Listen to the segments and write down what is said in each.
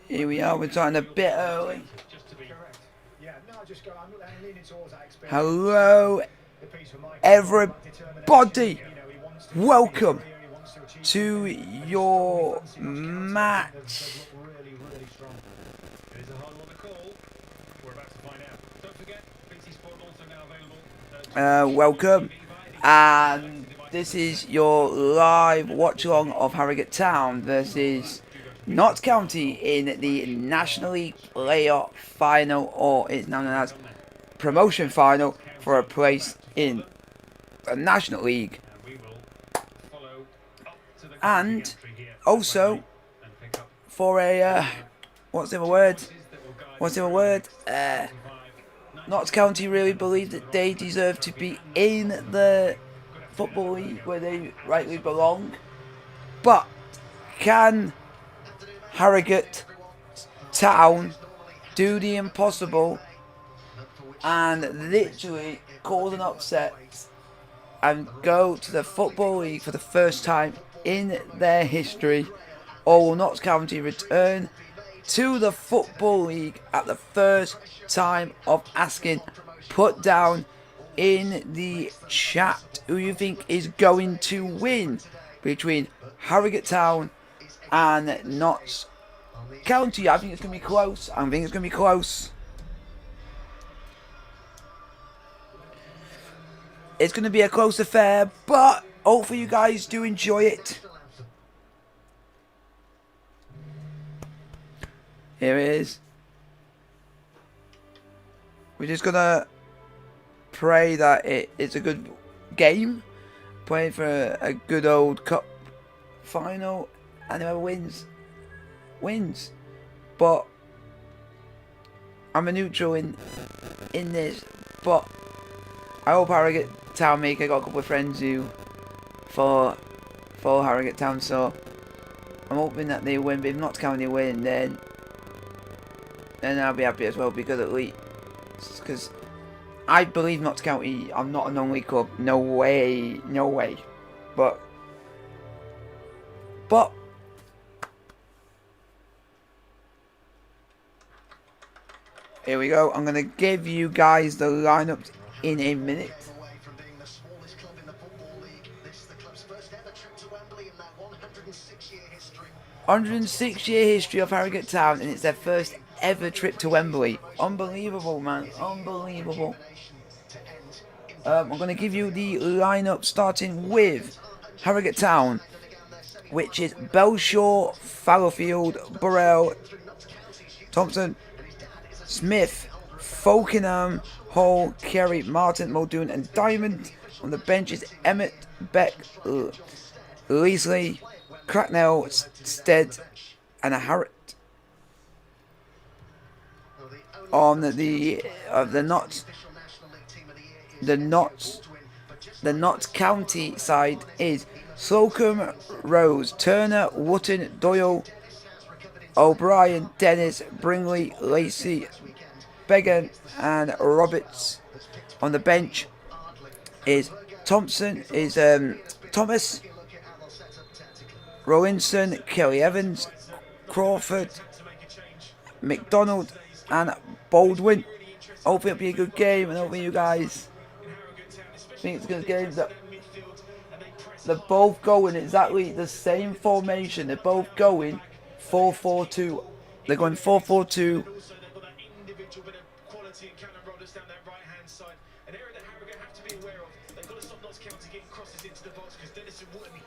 Here we are, we're starting a bit early. Hello, everybody. Welcome to your match. Welcome, and this is your live watch along of Harrogate Town versus Notts County in the National League Playoff Final, or it's now known as Promotion Final, for a place in the National League. And also for a what's the other word? Notts County really believe that they deserve to be in the Football League where they rightly belong. But can Harrogate Town do the impossible and literally cause an upset and go to the Football League for the first time in their history? Or will Notts County return to the Football League at the first time of asking? Put down in the chat who you think is going to win between Harrogate Town and Notts County. I think it's going to be close. It's going to be a close affair, but hopefully you guys do enjoy it. Here it is. We're just going to pray that it's a good game. Pray for a good old cup final, and whoever wins. But I'm a neutral in this, but I hope Harrogate Town make. I got a couple of friends who for Harrogate Town, so I'm hoping that they win. But if Notts County win, then I'll be happy as well, because at least I believe Notts County are not a non-league club. No way. But here we go. I'm gonna give you guys the lineups in a minute. 106-year history of Harrogate Town, and it's their first ever trip to Wembley. Unbelievable, man. Unbelievable. I'm going to give you the lineup, starting with Harrogate Town, which is Belshaw, Fallowfield, Burrell, Thompson, Smith, Falkenham, Hall, Carey, Martin, Muldoon and Diamond. On the bench is Emmett, Beck, Leasley, Cracknell, Stead and Harrett. On the Notts County side is Slocum, Rose, Turner, Wootton, Doyle, O'Brien, Dennis, Bringley, Lacey, Began and Roberts. On the bench is Thomas, Rowlinson, Kelly Evans, Crawford, McDonald and Baldwin. Hopefully it'll be a good game, and hopefully you guys think it's a good game. They're both going exactly the same formation. They're both going 4-4-2. They're going 4-4-2.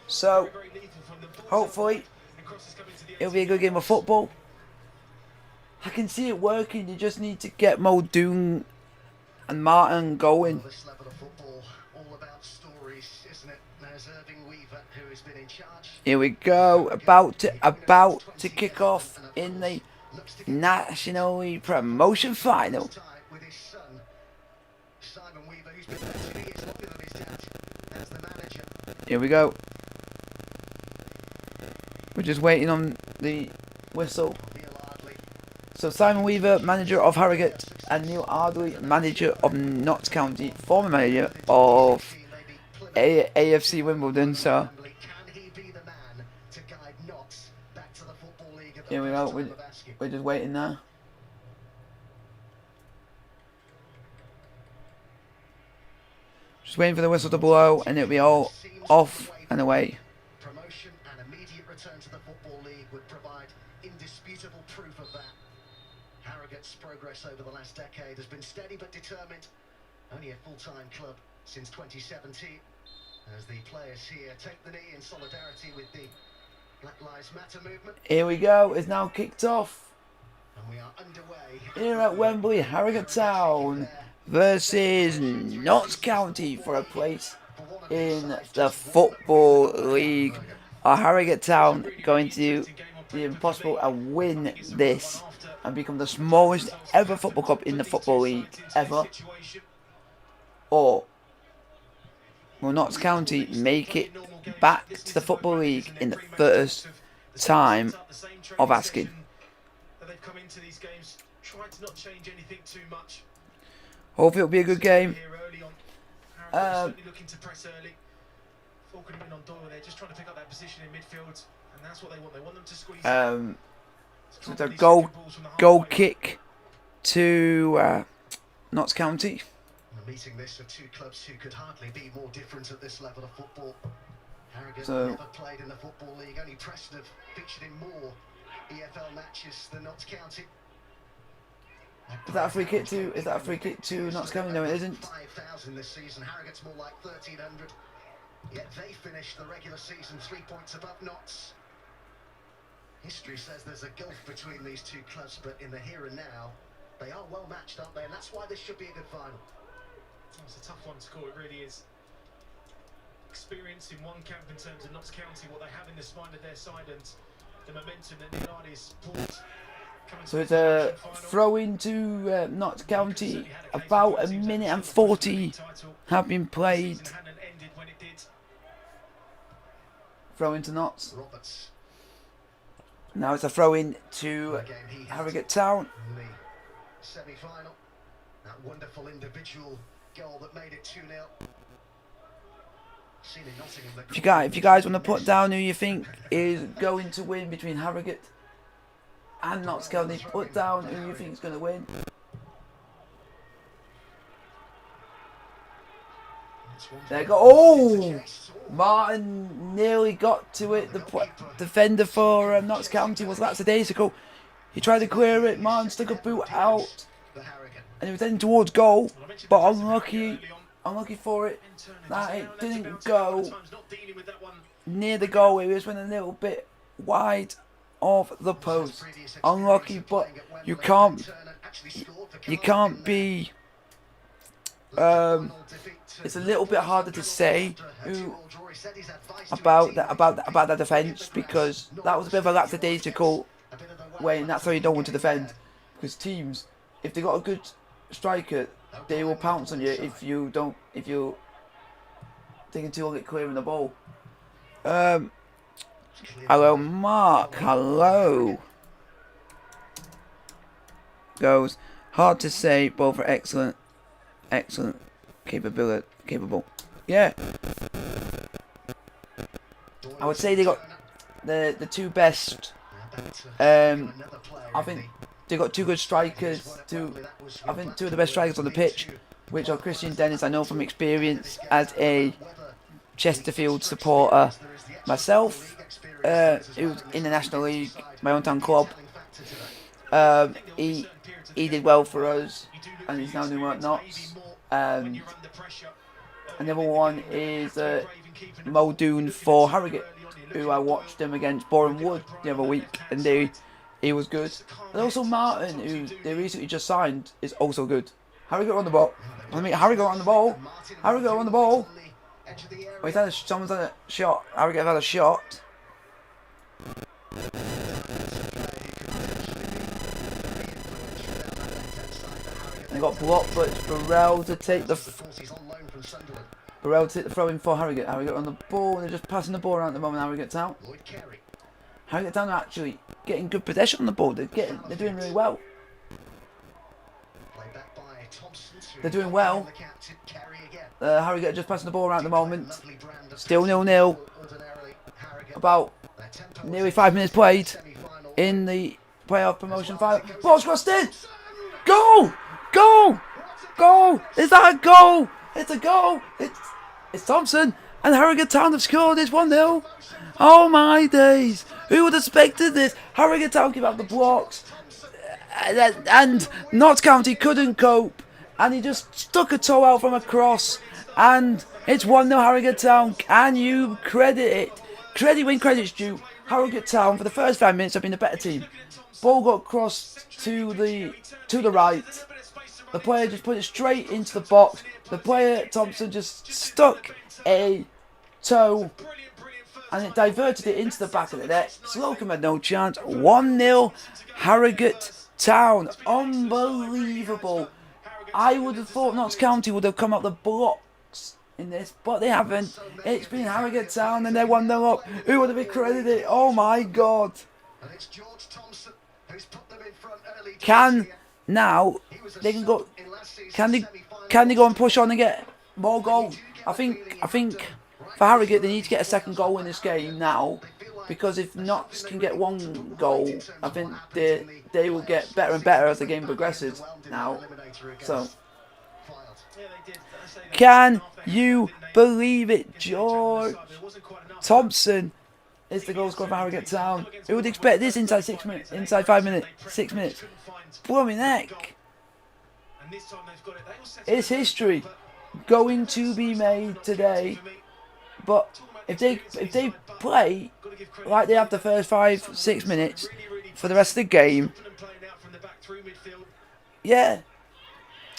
So hopefully it'll be a good game of football. I can see it working. You just need to get Muldoon and Martin going. Here we go. About to kick off in the National League Promotion Final. Here we go. We're just waiting on the whistle. So Simon Weaver, manager of Harrogate, and Neil Ardley, manager of Notts County, former manager of AFC Wimbledon. So Here we go. We're just waiting now. Just waiting for the whistle to blow, and it'll be all off and away. Promotion and immediate return to the Football League would provide indisputable proof of that. Harrogate's progress over the last decade has been steady but determined. Only a full-time club since 2017. As the players here take the knee in solidarity with the Black Lives Matter movement. Here we go. It's now kicked off. And we are underway. Here at Wembley, Harrogate Town versus Notts County for a place in the Football League. Are Harrogate Town going to do the impossible and win this and become the smallest ever football club in the Football League ever? Or will Notts County make it back to the Football League in the first time of asking? Hopefully it'll be a good game. So the goal kick to Notts County. A meeting this of two clubs who could hardly be more different at this level of football. Harrogate never played in the Football League, only Preston have featured in more EFL matches than Notts County. Is that a free kick to Notts County? No, it isn't. 5,000 this season. Harrogate's more like 1,300. Yet they finished the regular season 3 points above Notts. History says there's a gulf between these two clubs, but in the here and now, they are well matched, aren't they? And that's why this should be a good final. It's a tough one to call, it really is. Experience in one camp in terms of Notts County, what they have in the spine of their side, and the momentum that Neil Hardy's brought. So it's a throw into Notts County. About a minute and 40 have been played. Throw into Notts. Now it's a throw in to Harrogate Town. Semi-final. That wonderful individual goal that made it 2-0. If you guys want to put down who you think is going to win between Harrogate and Notts County, put down who you think is going to win. There you go. Oh! Martin nearly got to it. The defender for Notts County was lackadaisical. He tried to clear it. Martin stuck a boot out. And he was heading towards goal. But unlucky for it that it didn't go near the goal. It just went a little bit wide of the post. Unlucky, but you can't be. It's a little bit harder to say about that defence, because that was a bit of a lackadaisical way, and that's how you don't want to defend. Because teams, if they got a good striker, they will pounce on you if you're taking too long at clearing the ball. Hello, Mark. Hello. Goes. Hard to say. Both are excellent. Capable. Yeah. I would say they got the two best. I think they got two good strikers. I think two of the best strikers on the pitch, which are Christian Dennis. I know from experience as a Chesterfield supporter myself, who's in the National League, my own town club. He did well for us, and he's now doing well at Notts. Another one is Muldoon for Harrogate, who I watched him against Boreham Wood the other week, and he was good. And also Martin, who they recently just signed, is also good. Harrogate on the ball. Harrogate on the ball. Harrogate on the ball. Oh, someone's had a shot. Harrogate had a shot. They got blocked, but it's Burrell to take the throw in for Harrogate. Harrogate on the ball, and they're just passing the ball around at the moment. Harrogate Town. Harrogate Town are actually getting good possession on the ball. They're doing really well. They're doing well. Harrogate are just passing the ball around at the moment. Still 0-0. About nearly 5 minutes played. in the playoff promotion final. Ball's crossed in. Goal! Goal! Goal! Is that a goal? It's a goal. It's Thompson. And Harrogate Town have scored. It's 1-0. Oh my days. Who would have expected this? Harrogate Town give out the blocks. And Notts County couldn't cope. And he just stuck a toe out from a cross. And it's 1-0 Harrogate Town. Can you credit it? Credit when credit's due. Harrogate Town, for the first 5 minutes, have been the better team. Ball got crossed to the right. The player just put it straight into the box. The player, Thompson, just stuck a toe and it diverted it into the back of the net. Slocum had no chance. 1-0 Harrogate Town. Unbelievable. I would have thought Notts County would have come out the blocks in this, but they haven't. It's been Harrogate Town and they're 1-0 up. Who would have been credited? Oh my God. Can now they can go? Can they go and push on and get more goals? I think for Harrogate they need to get a second goal in this game now, because if Notts can get one goal, I think they will get better and better as the game progresses now. So can you believe it, George Thompson is the goal scorer for Harrogate Town? Who would expect this inside 6 minutes? Inside 5 minutes? 6 minutes? Blooming heck! It's history going to be made today. But if they play like they have the first 5-6 minutes for the rest of the game, yeah,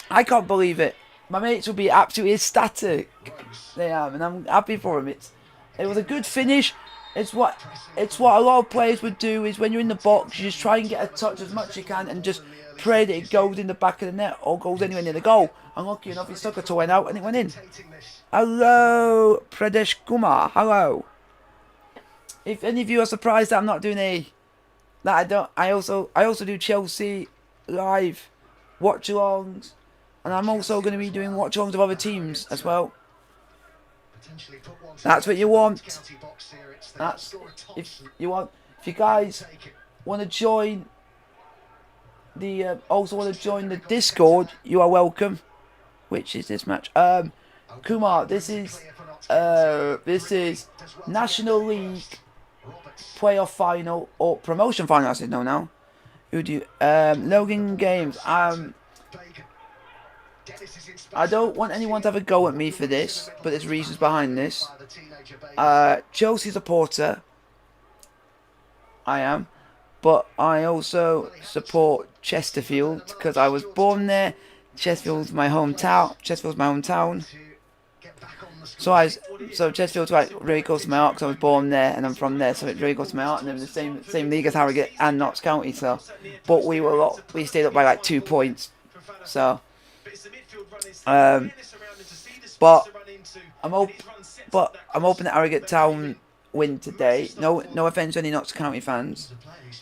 I can't believe it. My mates will be absolutely ecstatic. They are, and I'm happy for them. It was a good finish. It's what a lot of players would do, is when you're in the box, you just try and get a touch as much as you can and just pray that it goes in the back of the net or goes anywhere near the goal. Unlucky enough, he stuck a toe out and it went in. Hello, Pradesh Kumar. Hello. If any of you are surprised that I'm not doing I also do Chelsea live watch-alongs, and I'm also going to be doing watch-alongs of other teams as well. That's what you want. That's if you guys want to join the also want to join the Discord, you are welcome. Which is this match? Kumar, this is National League playoff final or promotion final. I said no now. Who do you? Logan Games. I don't want anyone to have a go at me for this, but there's reasons behind this. Chelsea supporter. I am, but I also support Chesterfield because I was born there. Chesterfield's my hometown. So Chesterfield's like really close to my heart because I was born there and I'm from there, so it's really close to my heart. And they're in the same league as Harrogate and Notts County. So, but we stayed up by like 2 points. So, but I'm hoping that Harrogate Town win today. No offense to any Notts County fans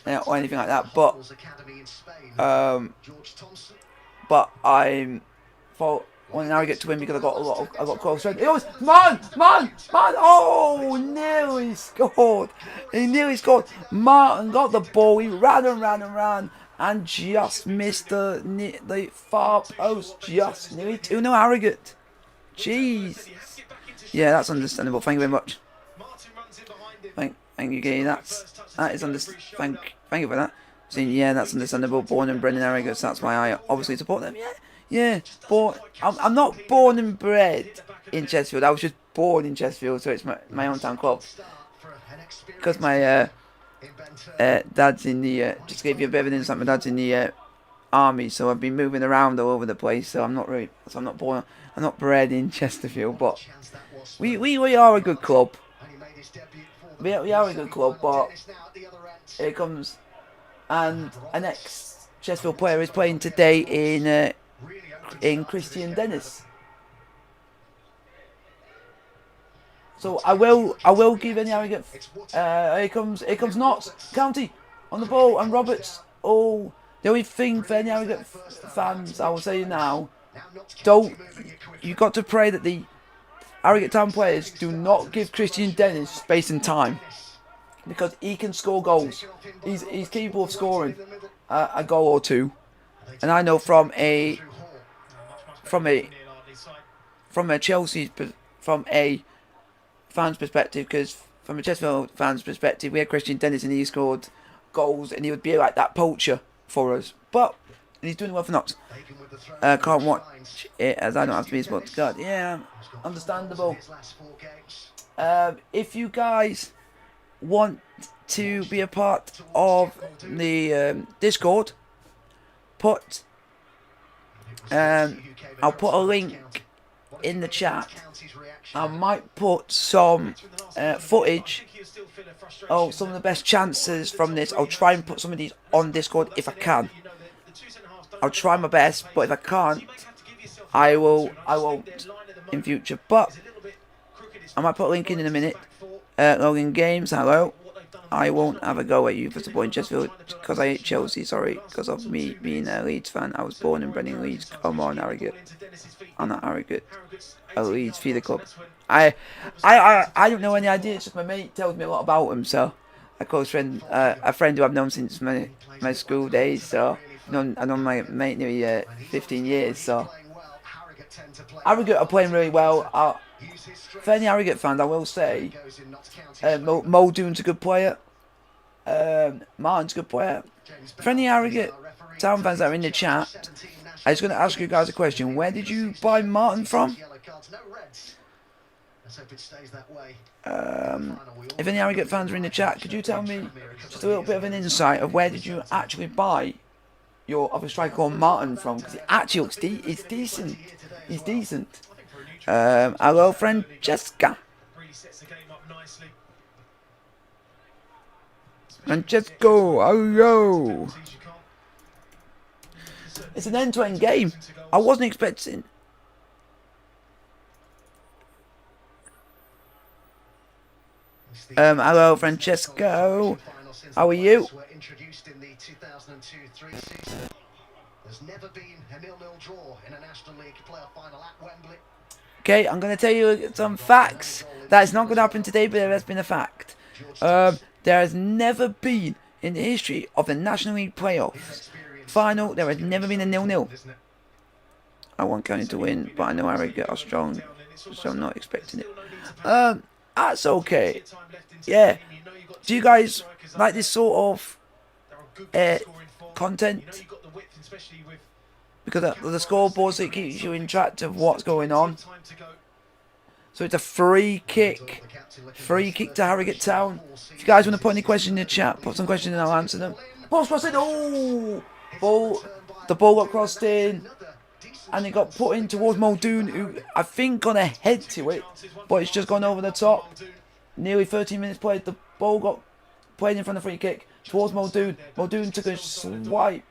or anything like that. But I'm for wanting Harrogate to win because I got close strength. It was man! Oh, nearly scored. He nearly scored. Martin got the ball. He ran and just missed the far post. Just nearly 2-0 Harrogate. Jeez. Yeah, that's understandable. Thank you very much. Thank you, Gay. That is understandable. Thank you for that. Yeah, that's understandable. Born and bred in Harrogate, so that's why I obviously support them. Yeah. I'm not born and bred in Chesterfield. I was just born in Chesterfield, so it's my hometown club. Because my dad's in the just to give you a bit of an insight. My dad's in the army, so I've been moving around all over the place. So I'm not bred in Chesterfield, but we are a good club. We are a good club, but here comes. And an ex-Chesterfield player is playing today in Christian Dennis. So I will give any Harrogate. Here comes Notts County on the ball and Roberts. Oh, the only thing for any Harrogate fans, I will say now, you got to pray that the Harrogate Town players do not give Christian Dennis space and time. because he can score goals. He's capable of scoring a goal or two, and I know from a Chelsea from a fan's perspective, because from a Chesterfield fan's perspective, we had Christian Dennis and he scored goals, and he would be like that poacher for us. But he's doing well for Knox. Can't watch it as I don't have to be a sports guard. Yeah, understandable. If you guys want to be a part of the Discord, I'll put a link in the chat. I might put some footage of some of the best chances from this. I'll try and put some of these on Discord if I can. I'll try my best, but if I can't, I won't in future. But I might put a link in a minute. Logan Games, hello. I won't have a go at you for supporting Chesterfield because I hate Chelsea. Sorry, because of me being a Leeds fan. I was born and bred in Leeds. Come on, Harrogate. I'm not Harrogate. A Leeds feeder club. I don't know any idea. It's just my mate tells me a lot about him. So a close friend, a friend who I've known since my school days. So I know my mate nearly 15 years. So Harrogate are playing really well. For any Harrogate fans, I will say Muldoon's a good player. Martin's a good player. For any Harrogate Town fans that are in the chat, I was going to ask you guys a question. Where did you buy Martin from? If any Harrogate fans are in the chat, could you tell me just a little bit of an insight of where did you actually buy your other striker called Martin from? Because it actually looks he's decent. He's decent. Hello, friend Jessica. Francesco, hello. It's an end-to-end game. I wasn't expecting. Hello, Francesco. How are you? There's never been a 0-0 draw in a National League playoff final at Wembley. Okay, I'm going to tell you some facts. That's not going to happen today, but there has been a fact. There has never been, in the history of the National League playoffs final, there has never been a 0-0. I want County to win, but I know Harrogate are strong, so I'm not expecting it. That's okay. Yeah. Do you guys like this sort of content? Because of the scoreboard, so it keeps you in track of what's going on. So it's a free kick to Harrogate Town. If you guys want to put any questions in the chat, put some questions and I'll answer them. Ball's crossed in. Oh, the ball got crossed in, and it got put in towards Muldoon, who I think gonna head to it, but it's just gone over the top. Nearly 13 minutes played. The ball got played in front of the free kick towards Muldoon. Muldoon took a swipe,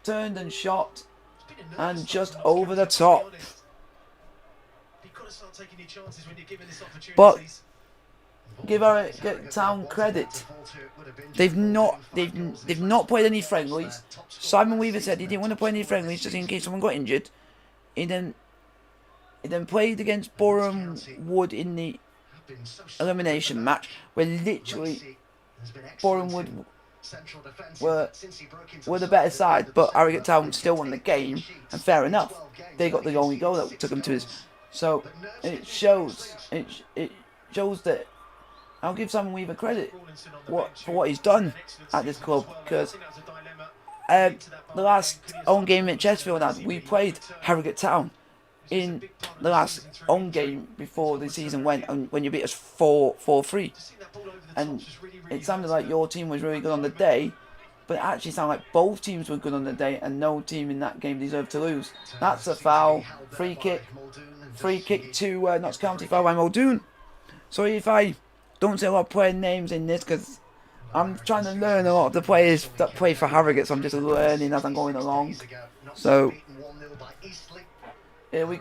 turned and shot, and just over the top. But give Harrogate Town credit. They've not played any friendlies. Simon Weaver said he didn't want to play any friendlies just in case someone got injured. He then played against Boreham Wood in the elimination match, where literally Boreham Wood were the better side, but Harrogate Town still won the game, and fair enough. They got the only goal that took them to his. So it shows that I'll give Simon Weaver credit for what he's done at this club, because the last home game at Chesterfield, we played Harrogate Town in the last home game before the season went, and when you beat us 4-3, and it sounded like your team was really good on the day, but it actually sounded like both teams were good on the day, and no team in that game deserved to lose. That's a foul. Free kick to Notts County, foul by Muldoon. Sorry if I don't say a lot of player names in this, because I'm trying to learn a lot of the players that play for Harrogate, so I'm just learning as I'm going along. So here we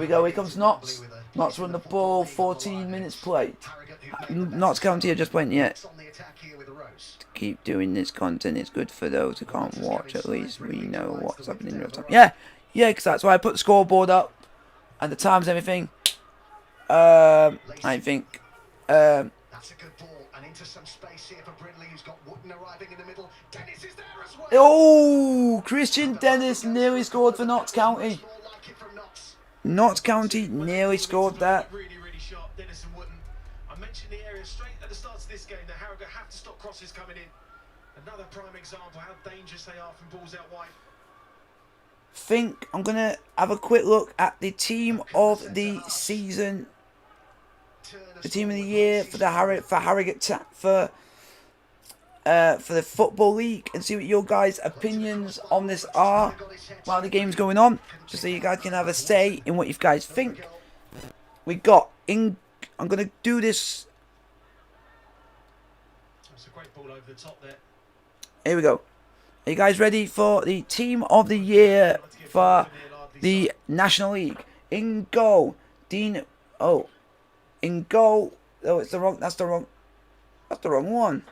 go. Here comes Notts. Notts run the ball. 14 minutes played. Notts County are just playing yet. Keep doing this content. It's good for those who can't watch. At least we know what's happening in real time. Yeah, because that's why I put the scoreboard up and the times and everything. I think. That's a good ball, and into some space here for Brindley, who's got Wooden arriving in the middle. Dennis is there as well. Oh, Christian Dennis nearly scored for Notts County. More like it from Notts. Notts County nearly scored that. Really sharp, Dennis and Wooden. I mentioned the area straight at the start of this game that Harrogate have to stop crosses coming in. Another prime example how dangerous they are from balls out wide. Think I'm gonna have a quick look at the team of the season, the team of the year for the Harrogate for the Football League, and see what your guys' opinions on this are while the game's going on, just so you guys can have a say in what you guys think. We got in. I'm gonna do this. That's a great ball over the top there. Here we go. Are you guys ready for the team of the year for the National League? In goal, Dean. Oh, in goal. Oh, it's the wrong. That's the wrong one.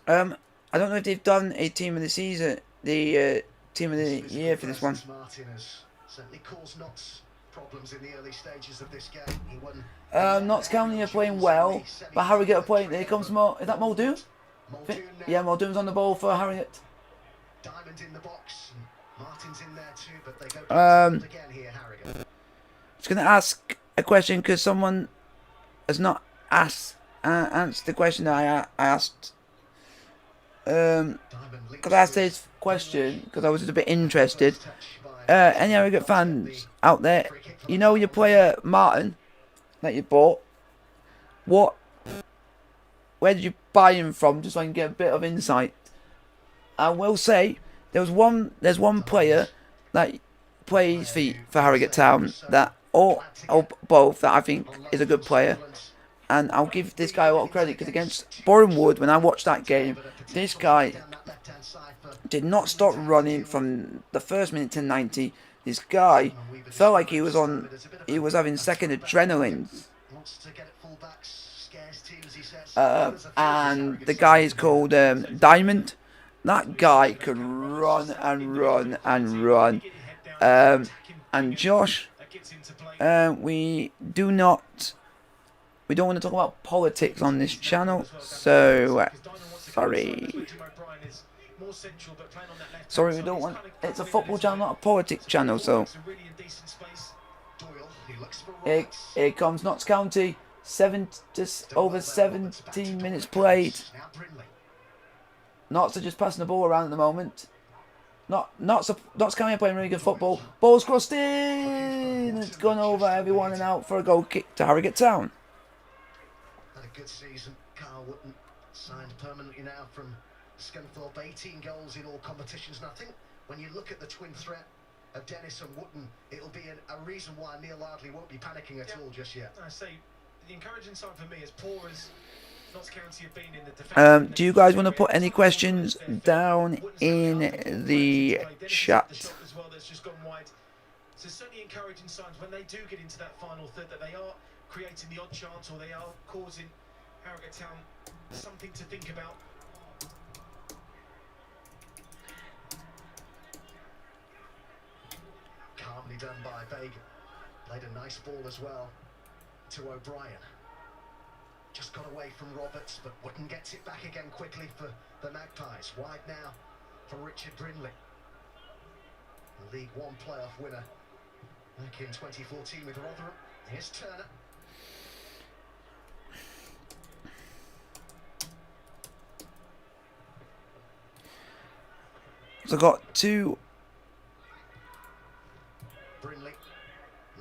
I don't know if they've done a team of the season, the team of the year for this one. Martin has certainly caused Notts problems in the early stages of this game. He won. Notts County are playing well, but Harrogate are playing. Here comes Mo. Is that Muldoon? Yeah, Muldoon's on the ball for Harrogate. Diamond in the box. Martin's in there too, but they go again here, Harrogate. Just gonna ask a question because someone has not answered the question that I asked. Because I asked this question because I was just a bit interested. Any Harrogate fans out there, you know your player Martin that you bought, where did you buy him from, just so I can get a bit of insight? I will say there's one player that plays for Harrogate Town that or both that I think is a good player, and I'll give this guy a lot of credit because against Bournemouth, when I watched that game, this guy did not stop running from the first minute to 90. This guy felt like he was having second adrenaline. And the guy is called Diamond. That guy could run and run and run. And Josh, we don't want to talk about politics on this channel, so sorry, we don't want. It's a football channel, not a politics channel. So here comes Notts County. Over 17 minutes played. Notts are just passing the ball around at the moment. Notts County are playing really good football. Ball's crossed in. It's gone over everyone and out for a goal kick to Harrogate Town. Had a good season. Carl Wooden signed permanently now from Scunthorpe. 18 goals in all competitions. And I think when you look at the twin threat of Dennis and Wooden, it'll be a reason why Neil Ardley won't be panicking at all just yet. I say the encouraging sign for me, as poor as Notts County have been in the defense. Do you guys want to put any questions down in the chat? As well, that's just gone wide. So certainly encouraging signs when they do get into that final third that they are creating the odd chance or they are causing Harrogate Town something to think about. Calmly done by Vega. Played a nice ball as well to O'Brien. Just got away from Roberts, but Wooden gets it back again quickly for the Magpies. Wide now for Richard Brindley. The League One playoff winner back in 2014 with Rotherham. Here's Turner. So I got two. Brindley,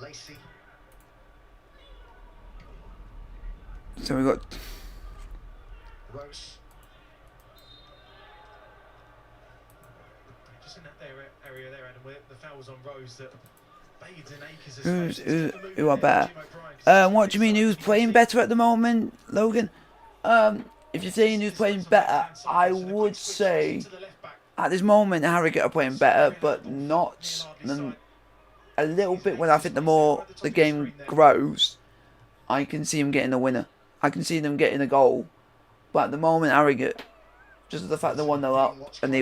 Lacey. So we got Rose. Just in that area there, Adam, where the foul was on Rose that bathed in acres of who are better? What do you mean? Who's playing better at the moment, Logan? If you're saying who's playing better, I would say at this moment Harrogate are playing better, but not a little bit. When I think the more the game grows, I can see them getting a winner. I can see them getting a goal, but at the moment Harrogate, just the fact they won 0 up, and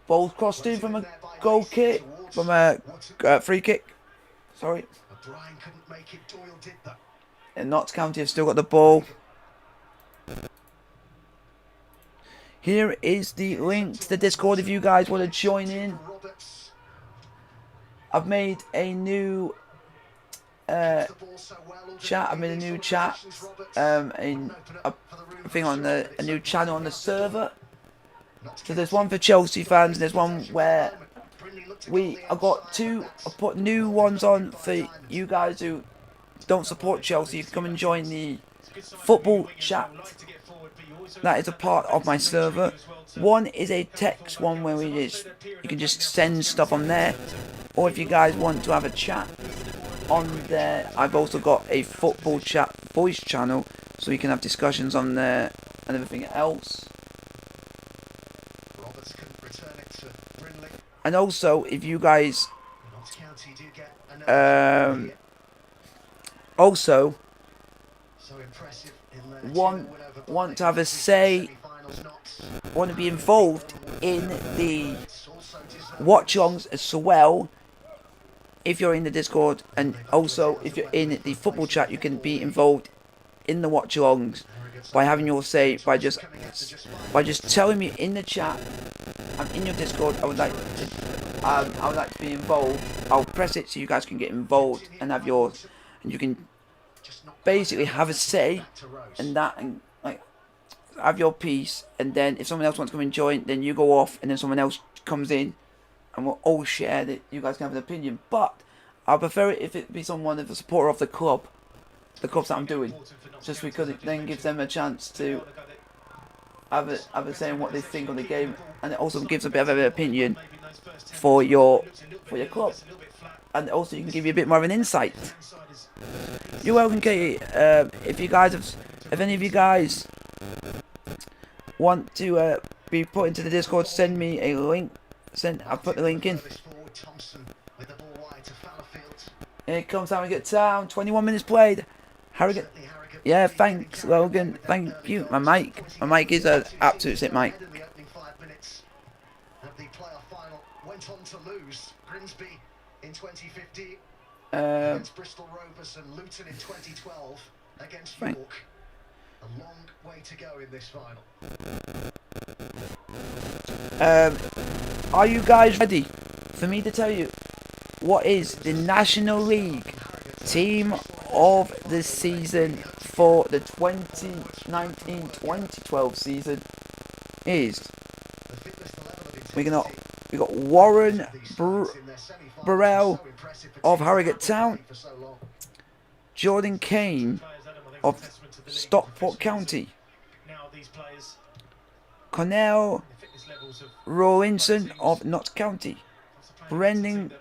Ball's crossed in from a goal kick, from a free kick. Sorry. O'Brien couldn't make it. Doyle did that. And Notts County have still got the ball. Here is the link to the Discord if you guys want to join in. I've made a new chat. I've made a new chat. A thing on a new channel on the server. So there's one for Chelsea fans, and there's one where I've put new ones on for you guys who don't support Chelsea. You can come and join the football chat. That is a part of my server. One is a text one where you can just send stuff on there. Or if you guys want to have a chat on there, I've also got a football chat voice channel, so you can have discussions on there and everything else. And also, if you guys also want to have a say, want to be involved in the watch-alongs as well, if you're in the Discord, and also if you're in the football chat, you can be involved in the watch-alongs by having your say, by just telling me in the chat, I'm in your Discord, I would like to be involved. I'll press it so you guys can get involved and have yours, and you can basically have a say in that, and like have your piece. And then if someone else wants to come and join, then you go off, and then someone else comes in, and we'll all share that. You guys can have an opinion, but I prefer it if it be someone of a supporter of the clubs that I'm doing, just because it then gives them a chance to have a say in what they think of the game, and it also gives a bit of an opinion for your club, and also you can give you a bit more of an insight. You're welcome, Katie. If any of you guys want to be put into the Discord, send me a link. I'll put the link in. Here comes Harrogate Town. 21 minutes played. Harrogate. Yeah, thanks, Logan. Thank you. My mic is an absolute sick mic. Went on to lose. Grimsby in 2015 against Bristol Rovers, and Luton in 2012 against York. A long way to go in this final. Are you guys ready for me to tell you what is the National League team of the season for the 2019-2012 season? We got Warren Burrell of Harrogate Town, Jordan Kane of Stockport County, Cornell Rawlinson of Notts County, Brendan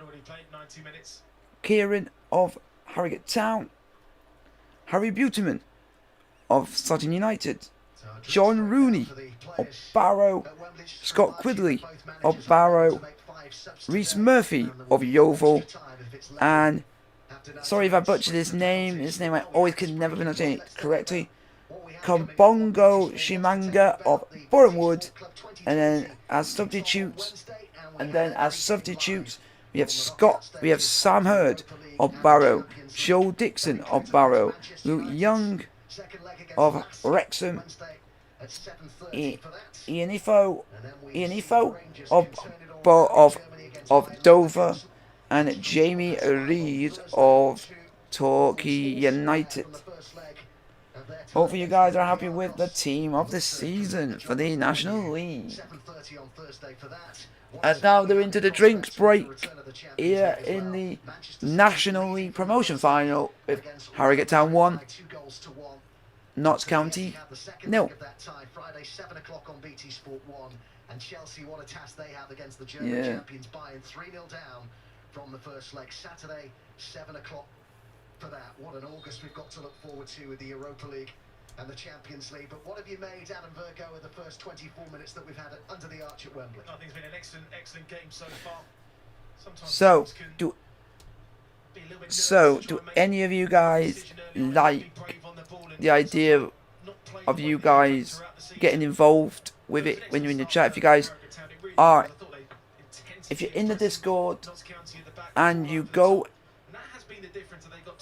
Kieran of Harrogate Town, Harry Buteman of Sutton United, John Rooney of Barrow, Scott Quidley of Barrow, Rhys Murphy of Yeovil, and sorry if I butchered his name I always can never pronounce it correctly, Kombongo Shimanga of Bournemouth. And then as substitutes, we have Sam Hurd of Barrow, Joe Dixon of Barrow, Luke Young of Wrexham, Ian Ifo of Dover, and Jamie Reed of Torquay United. Hopefully you guys are happy with the team of the season for the National League. And now they're into the drinks break here in the National League promotion final with Harrogate Town 1, Notts County 0. Friday 7 o'clock on BT Sport 1, and Chelsea, what a task they have against the German champions, Bayern, 3-0 down from the first leg. Saturday 7 o'clock for that. What an August we've got to look forward to with the Europa League and the Champions League. But what have you made, Adam Virgo, of the first 24 minutes that we've had under the arch at Wembley? I think it's been an excellent game so far. So do any of you guys like the idea of you guys getting involved with it when you're in the chat? If you guys are if you're in the Discord and you go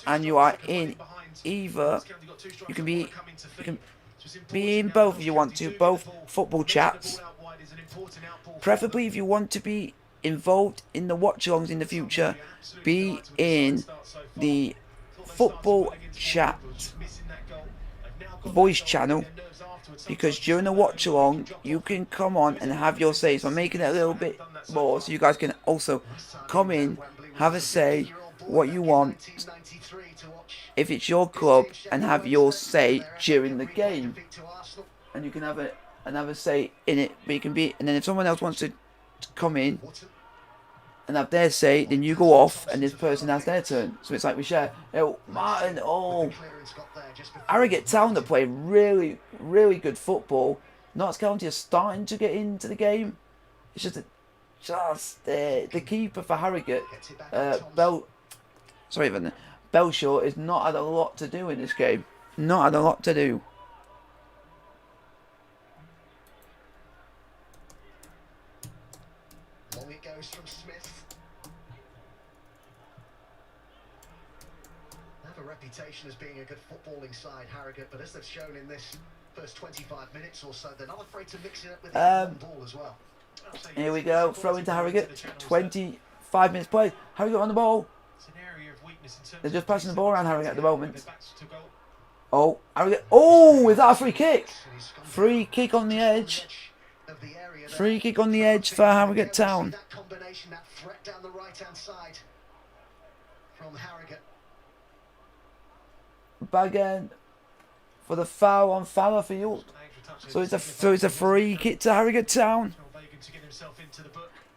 and you are in either, you can be in both if you want to, both football chats. Preferably if you want to be involved in the watch-alongs in the future, be in the football chat voice channel, because during the watch-along you can come on and have your say. So I'm making it a little bit more so you guys can also come in, have a say what you want if it's your club, and have your say during the game, and you can have a say in it. But you can be, and then if someone else wants to come in and have their say, then you go off and this person has their turn. So it's like we share. Oh, Martin, Harrogate Town, that play really, really good football. Notts County are starting to get into the game. It's just the keeper for Harrogate, Belshaw, has not had a lot to do in this game. Not had a lot to do. Long it goes from Smith. They have a reputation as being a good footballing side, Harrogate, but as they've shown in this first 25 minutes or so, they're not afraid to mix it up with the ball as well. Here we go, throw into Harrogate. 25 minutes played. Harrogate on the ball. They're just passing the ball around Harrogate at the moment. Oh, Harrogate. Oh, is that a free kick? Free kick on the edge. Free kick on the edge for Harrogate Town. That combination, that threat down the right-hand side from Harrogate. Bagan for the foul on Fowler Field. So it's a free kick to Harrogate Town.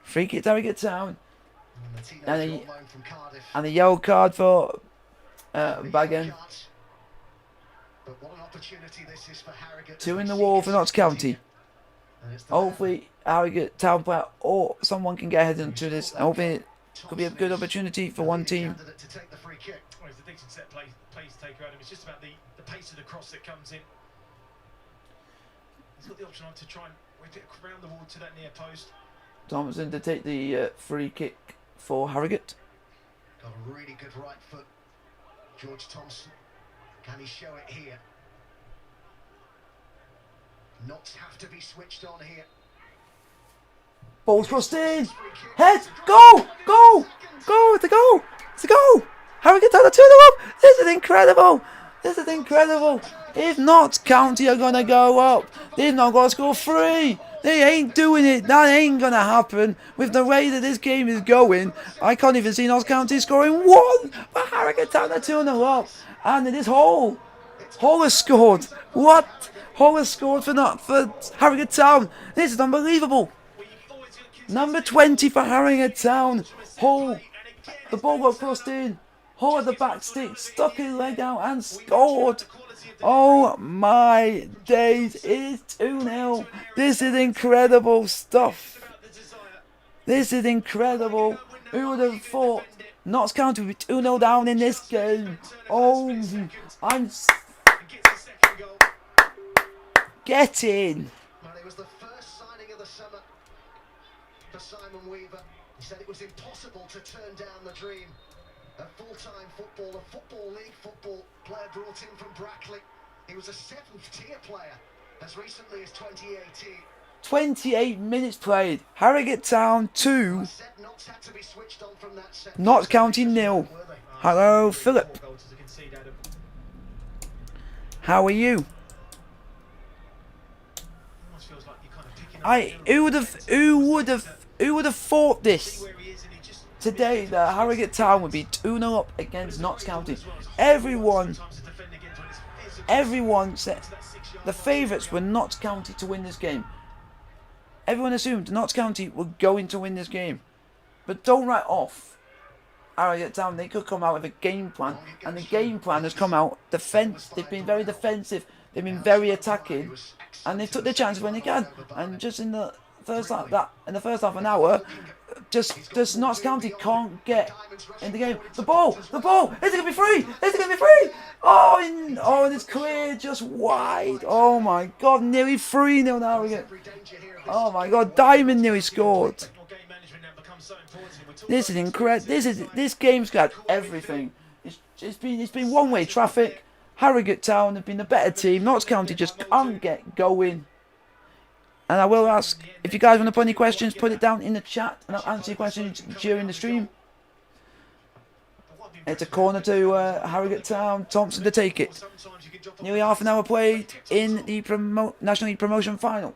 Free kick to Harrogate Town. And a yellow card for Bagan. Two in the wall for Notts County. Hopefully Harrogate Town player or someone can get ahead into this. Hopefully it could be a good opportunity for one team. It's a decent set play to take around him. It's just about the pace of the cross that comes in. He's got the option to try and whip it around the wall to that near post. Thompson to take the free kick for Harrogate. Got a really good right foot, George Thompson. Can he show it here? Knots have to be switched on here. Ball's crossed in. Head. Go. Go. Go. It's a goal. It's a goal. Harrogate Town are 2-0 up. This is incredible. This is incredible. If Notts County are going to go up, they've not got to score 3. They ain't doing it. That ain't going to happen. With the way that this game is going, I can't even see Notts County scoring 1. But Harrogate Town are 2-0 up. And it is Hall. Hall has scored. What? Hall has scored for Harrogate Town. This is unbelievable. Number 20 for Harrogate Town. Hall. The ball got crossed in. Hall at the back stick. Stuck his leg out and scored. Oh my days. It is 2-0. This is incredible stuff. This is incredible. Who would have thought Notts County would be 2-0 down in this game? Oh, I'm... Get in. Well, it was the first signing of the summer for Simon Weaver. He said it was impossible to turn down the dream. A full-time footballer, Football League football player brought in from Brackley. He was a 7th-tier player as recently as 2018. 28 minutes played. Harrogate Town 2. Notts County 0. Hello, Philip. How are you? Who would have thought this today, that Harrogate Town would be 2-0 up against Notts County? Everyone said the favourites were Notts County to win this game. Everyone assumed Notts County were going to win this game. But don't write off Harrogate Town. They could come out with a game plan, and the game plan has come out defence. They've been very defensive. They've been very attacking, and they took their chances when they can. And just in the first half an hour, just Notts County can't get in the game. The ball, is it gonna be free? Is it gonna be free? Oh, and it's cleared just wide. Oh my God, nearly 3-0 now again. Oh my God, Diamond nearly scored. This is incredible. This game's got everything. It's been one-way traffic. Harrogate Town have been the better team. Notts County just can't get going. And I will ask, if you guys want to put any questions, put it down in the chat, and I'll answer your questions during the stream. It's a corner to Harrogate Town. Thompson to take it. Nearly half an hour played in the National League Promotion Final.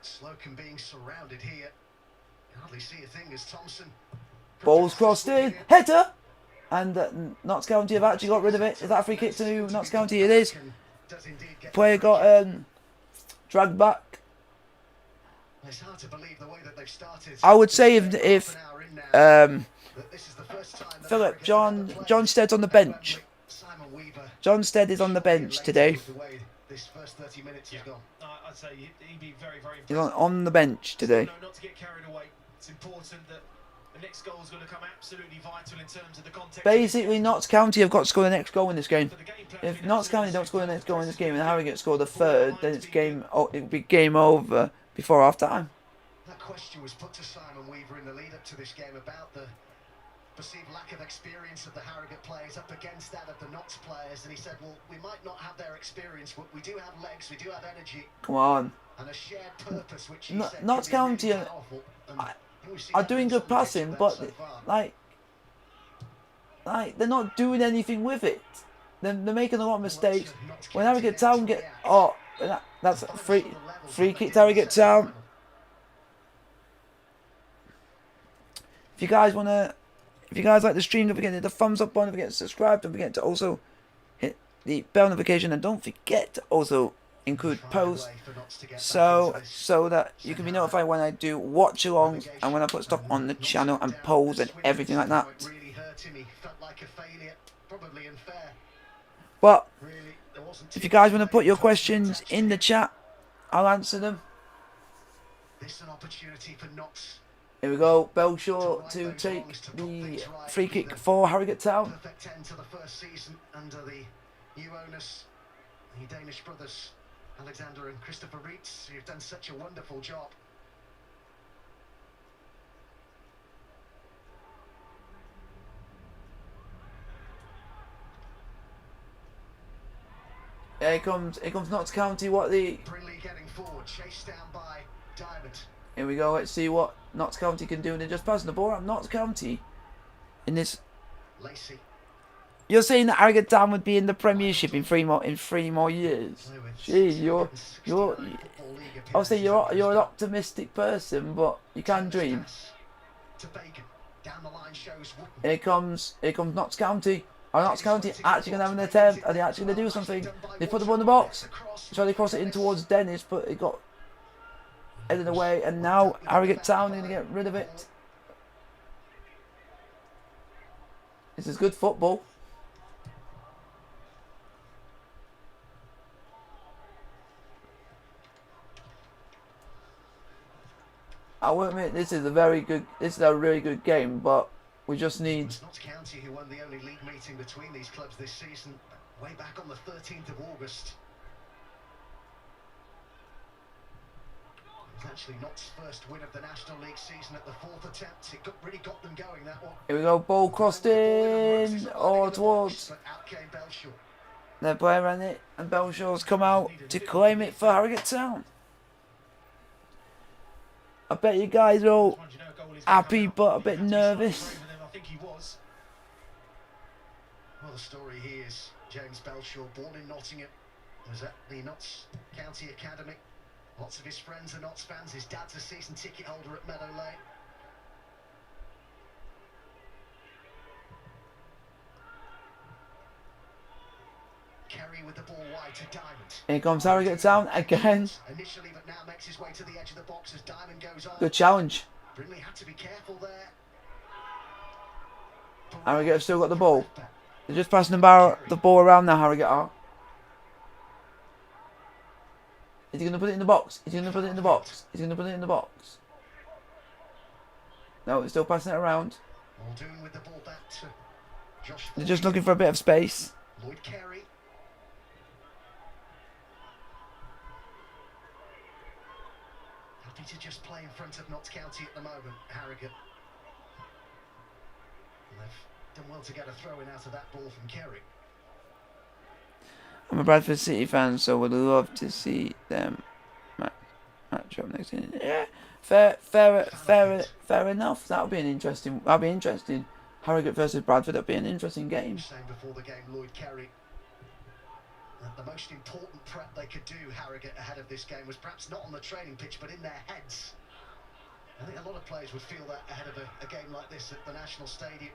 Slocum being surrounded here. Hardly see a thing as Thompson. Ball's crossed in. Header! And Notts County have actually got rid of it. Is that a free kick to Notts County? It is. Player got dragged back. It's hard to believe the way that they've started. I would say if Philip, John Stead's on the bench. John Stead is on the bench today. This first 30 minutes has gone. I'd say he'd be very, very He's on the bench today. not to get carried away. It's important that the next goal is going to come absolutely vital in terms of the context. Basically, Notts County have got to score the next goal in this game. If Notts County don't score the next goal in this game and Harrogate score the third, then it'll be game over before half time. That question was put to Simon Weaver in the lead up to this game about the perceived lack of experience of the Harrogate players up against that of the Notts players, and he said, well, we might not have their experience, but we do have legs, we do have energy. Come on. And a shared purpose, which he said Notts can be County really powerful, and we've seen are that doing in good some cases passing, of but that so far. like they're not doing anything with it. They're making a lot of mistakes. When Harrogate Town that's a free kick to Harrogate Town. If you guys like the stream, don't forget to hit the thumbs up button, don't forget to subscribe, don't forget to also hit the bell notification, and don't forget to also include posts so that you can be notified when I do watch alongs and when I put stuff on the channel and polls and everything like that. But if you guys want to put your questions in the chat, I'll answer them. This is an opportunity for Notts. Here we go, Belshaw to take the free kick for Harrogate Town. Perfect end to the first season under the new owners, the Danish brothers, Alexander and Christopher Reitz, who've done such a wonderful job. Here comes Notts County. Brindley getting forward, chased down by Diamond. Here we go. Let's see what Notts County can do. And they're just passing the ball out. Notts County in this. Lacey. You're saying that Harrogate Town would be in the Premiership in three more years? Jeez, I'll say you're an optimistic person, but you can dream. Here comes Notts County. Are Notts County actually going to have an attempt? Are they actually going to do something? They put the ball in the box. Try to cross it in towards Dennis, but it got headed away. And now Harrogate Town are going to get rid of it. This is good football. I will admit this is a really good game, but we just need. Notts County, who won the only league meeting between these clubs this season, way back on the 13th of August. It was actually Notts' first win of the National League season at the fourth attempt. It really got them going, that one. Here we go, ball crossed in or towards. But out came Belshaw. Their player ran it, and Belshaw's come out to claim it for Harrogate Town. I bet you guys are all happy but a bit nervous. Well, the story here is James Belshaw, born in Nottingham, was at the Notts County Academy. Lots of his friends are Notts fans. His dad's a season ticket holder at Meadow Lane. Kerry with the ball wide to Diamond. Here comes Harrogate Town again. Initially, but now makes his way to the edge of the box as Diamond goes on. Good challenge. Brindley had to be careful there. Harrogate have still got the ball. They're just passing the ball around now, Harrogate are. Is he going to put it in the box? Is he going to put it in the box? Is he going to put it in the box? No, they're still passing it around. Muldoon with the ball back to Josh. They're just looking for a bit of space. Lloyd Carey. Happy to just play in front of Notts County at the moment, Harrogate. They've done well to get a throw in out of that ball from Kerry. I'm a Bradford City fan, so would love to see them match up next season. Yeah, fair enough. That'll be interesting. Harrogate versus Bradford. That'll be an interesting game. Saying before the game, Lloyd Kerry, that the most important prep they could do, Harrogate, ahead of this game was perhaps not on the training pitch, but in their heads. I think a lot of players would feel that ahead of a game like this at the National Stadium.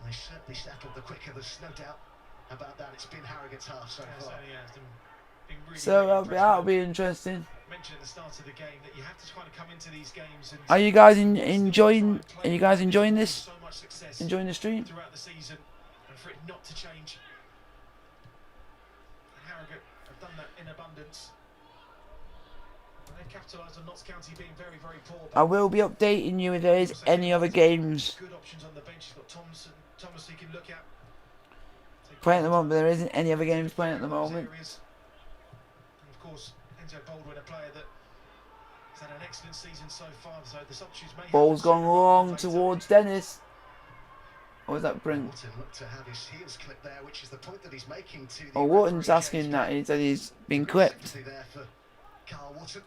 They certainly settled the quicker. There's no doubt about that. It's been Harrogate's half so far. So that'll be interesting. Mentioned at the start of the game that you have to kind of come into these games and Are you guys enjoying? Are you guys enjoying this? so much success Enjoying the stream? throughout the season, and for it not to change. Harrogate have done that in abundance. And they've capitalised on Notts County being very, very poor. I will be updating you if there is any other games Good options on the bench. You've got Thomas you can look at. playing at the moment. But there isn't any other games playing at the moment. And of course, Enzo Baldwin, a player that has had an excellent season so far. So the substitutes may Ball's have gone to long later. towards Dennis. Or was that Brink? Wharton looked to have his heels clipped there, which is the point that he's making to the Oh, Wharton's referee, asking James that. Bell. He said he's been clipped. Sympathy there for Carl Wharton.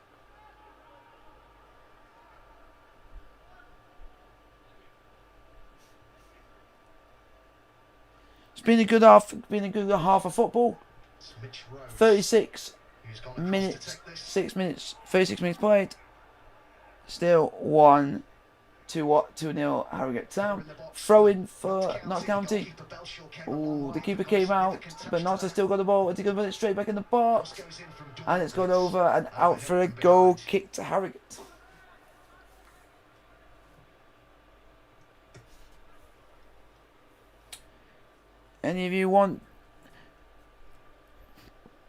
It's been a good half. Been a good half of football. It's Mitch Rose, 36 who's gone across minutes. to take this. 6 minutes. 36 minutes played. Still 1-2 2-0 Harrogate Town. Throw in for Notts County. Goalkeeper Belshaw came up Ooh, wide. the keeper came out, but Notts has still got the ball. Is he going to put it straight back in the box? Cross goes in from And it's gone Dorman. over and out for a goal kick to Harrogate. Any of you want?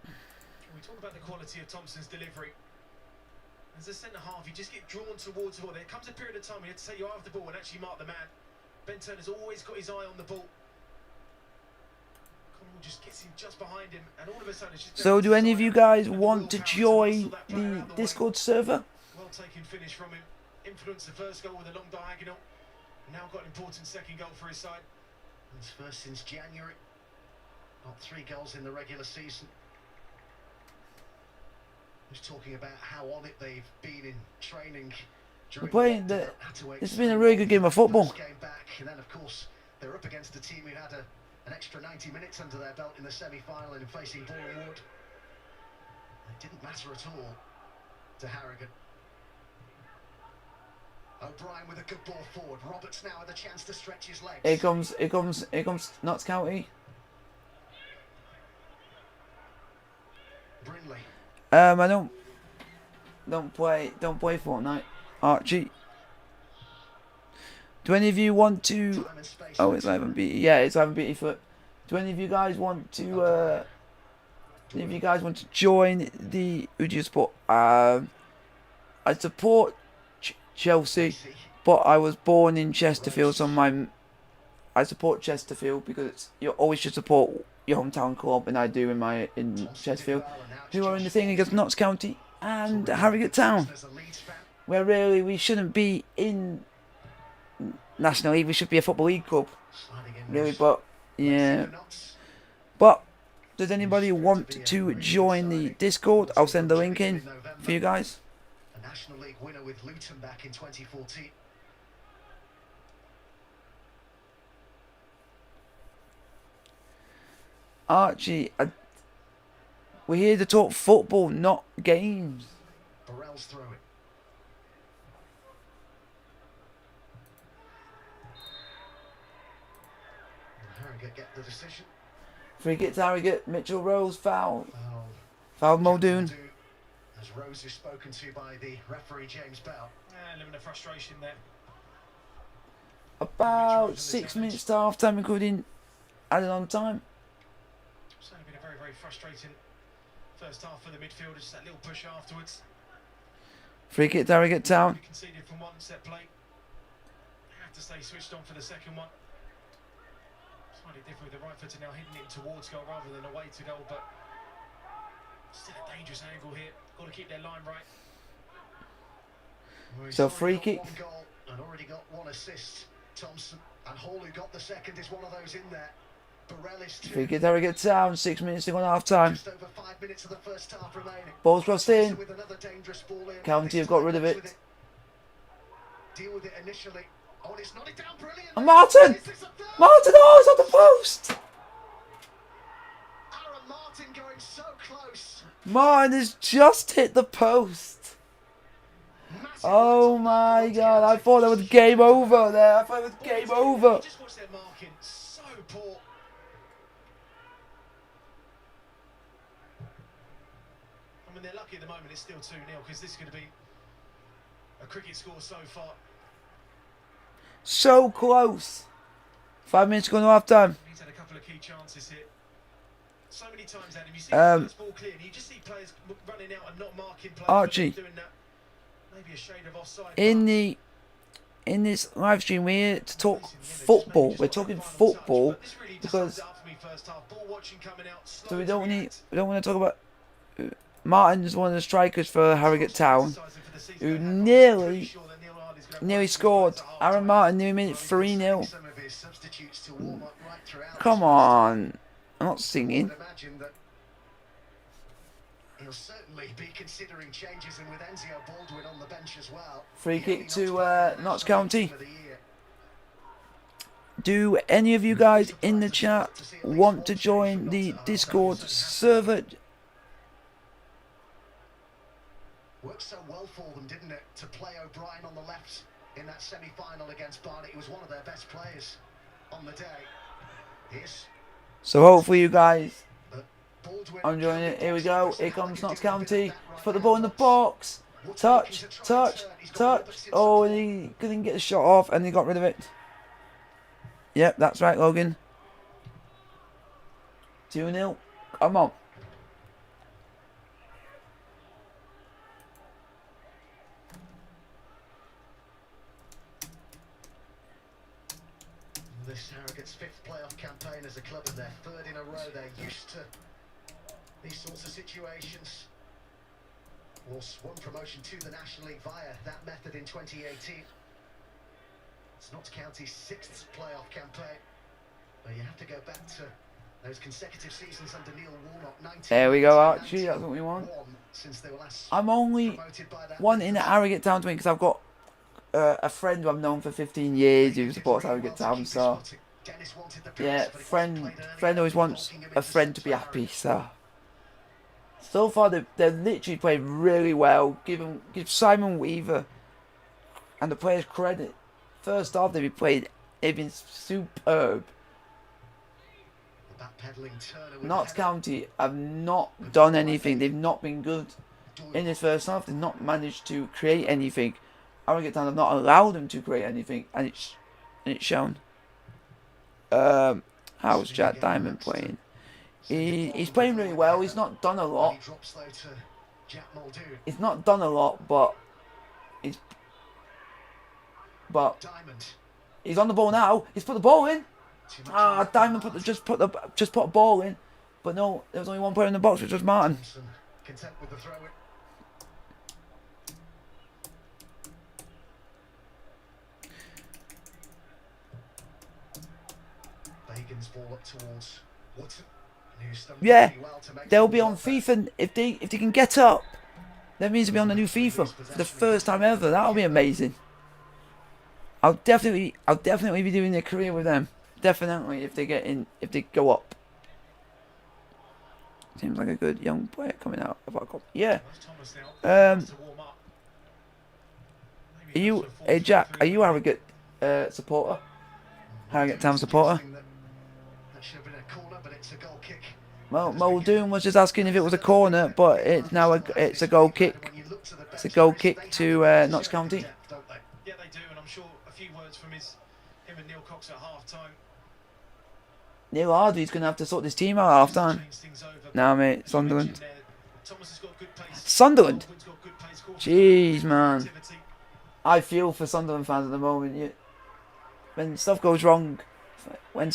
We talk about the quality of Thompson's delivery. As a centre half, you just get drawn towards the ball. There comes a period of time where you have to take your eye off the ball and actually mark the man. Ben Turner's always got his eye on the ball. Connell just gets in just behind him, and all of a sudden it's just. So, do any of you guys want to join the Discord server? Well taken finish from him. Influenced the first goal with a long diagonal. Now got an important second goal for his side. It's first since January. Got 3 goals in the regular season. Just talking about how on it they've been in training. We're playing the. It's been a really good game of football. Game back, and then of course they're up against a team who had an extra 90 minutes under their belt in the semi-final and facing Boreham Wood. It didn't matter at all to Harrogate. O'Brien with a good ball forward. Roberts now with a chance to stretch his legs. Here comes Notts County. Brinley. I don't play Fortnite. Archie. Do any of you want to? Time and space. Oh, it's live on BT. Yeah, it's live on BT Foot. Do any of you guys want to? Any of you guys want to join the? Who do you support? I support Chelsea, but I was born in Chesterfield, so I support Chesterfield because you always should support your hometown club, and I do in Chesterfield, who are in the thing against Notts County and Harrogate Town, where really we shouldn't be in National League. We should be a Football League club, really. But yeah, but does anybody want to join the Discord? I'll send the link in for you guys. A National League winner with Luton back in 2014. Archie, we're here to talk football, not games. Burrell's throw it. And Harrogate get the decision. Free kick to Harrogate, Mitchell Rose, foul. Foul. Foul Muldoon. As Rose is spoken to by the referee James Bell. Living a frustration there. About 6 minutes to half time, including added on time. Certainly been a very, very frustrating first half for the midfielders. Just that little push afterwards. Free kick to Harrogate Town. We conceded from one set play. Have to stay switched on for the second one. Slightly different with the right footer now hitting it towards goal rather than away to goal, but still a dangerous angle here. Got to keep their line right. Well, he's So already free got kick. one goal and already got one assist. Thompson and Hall, who got the second, is one of those in there. Burrell is two. Free kick, Harrogate Town. 6 minutes to go on half time. Just over 5 minutes of the first half remaining. Ball's crossed in. With another dangerous ball in. County This have got time rid of Knox it. with Deal with it initially. Oh, and it's nodded down brilliantly. And Martin! Is this a third? Martin, oh, it's on the post! Aaron Martin going so close. Martin has just hit the post. Massive Oh right my on the god, I County. thought it was game over there. I thought it was game over. Just watch their marking. So poor. I mean, they're lucky at the moment. It's still 2-0 because this is going to be a cricket score so far. So close. 5 minutes to go on half time. He's had a couple of key chances here. So many times, Adam, you see the first ball clear, and you just see players running out and not marking players. Archie. Doing that. Maybe a shade of offside. In this live stream, we're here to talk football. We're talking football because so we don't want to talk about Martin's one of the strikers for Harrogate Town, who nearly scored. Aaron Martin nearly made it 3-0. Come on, I'm not singing. He'll certainly be considering changes, and with Enzio Baldwin on the bench as well. Free kick to Notts County. Do any of you guys in the chat want to join the Discord server? Worked so well for them, didn't it, to play O'Brien on the left in that semi-final against Barnet. He was one of their best players on the day. Here's So hopefully you guys Baldwin. are enjoying it. Here we go. Here comes Notts County. Put the ball in the box. Touch, touch, touch. Oh, and he couldn't get the shot off, and he got rid of it. Yep, that's right, Logan. 2-0. Come on. This Harrogate's fifth playoff campaign as a club, and their third in a row. They're used to these sorts of situations. Was one promotion to the National League via that method in 2018. It's Notts County's sixth playoff campaign. But you have to go back to those consecutive seasons under Neil Warnock. 19, There we go, Archie. That's what we want. since they were last I'm only promoted by that one in the Harrogate Town to win because I've got a friend who I've known for 15 years who supports Harrogate Town. So yeah, friend always wants a friend to be happy. So far they've literally played really well. Give Simon Weaver and the players credit. First half they've been superb. Notts County have not done anything. They've not been good in this first half. They've not managed to create anything. Harrogate Town have not allowed them to create anything, and it's shown. How's Jack Diamond playing? He's playing really well. He's not done a lot. He's not done a lot, but he's on the ball now. He's put the ball in. Diamond just put a ball in, but no, there was only one player in the box, which was Martin. Content with the throw in. Bacon's ball up towards Woodson. Yeah, they'll be on FIFA if they can get up. That means they'll be on the new FIFA for the first time ever. That'll be amazing. I'll definitely be doing a career with them. Definitely if they go up. Seems like a good young player coming out of our club. Yeah. Hey Jack, are you a Harrogate supporter? Harrogate Town supporter? Well, Muldoon was just asking if it was a corner, but it's now it's a goal kick. It's a goal kick to Notts County. Yeah, they do, and I'm sure a few words from him and Neil Cox at half time. Neil Hardy's going to have to sort this team out at half time. Nah, mate, Sunderland. Sunderland? Jeez, man. I feel for Sunderland fans at the moment. When stuff goes wrong, when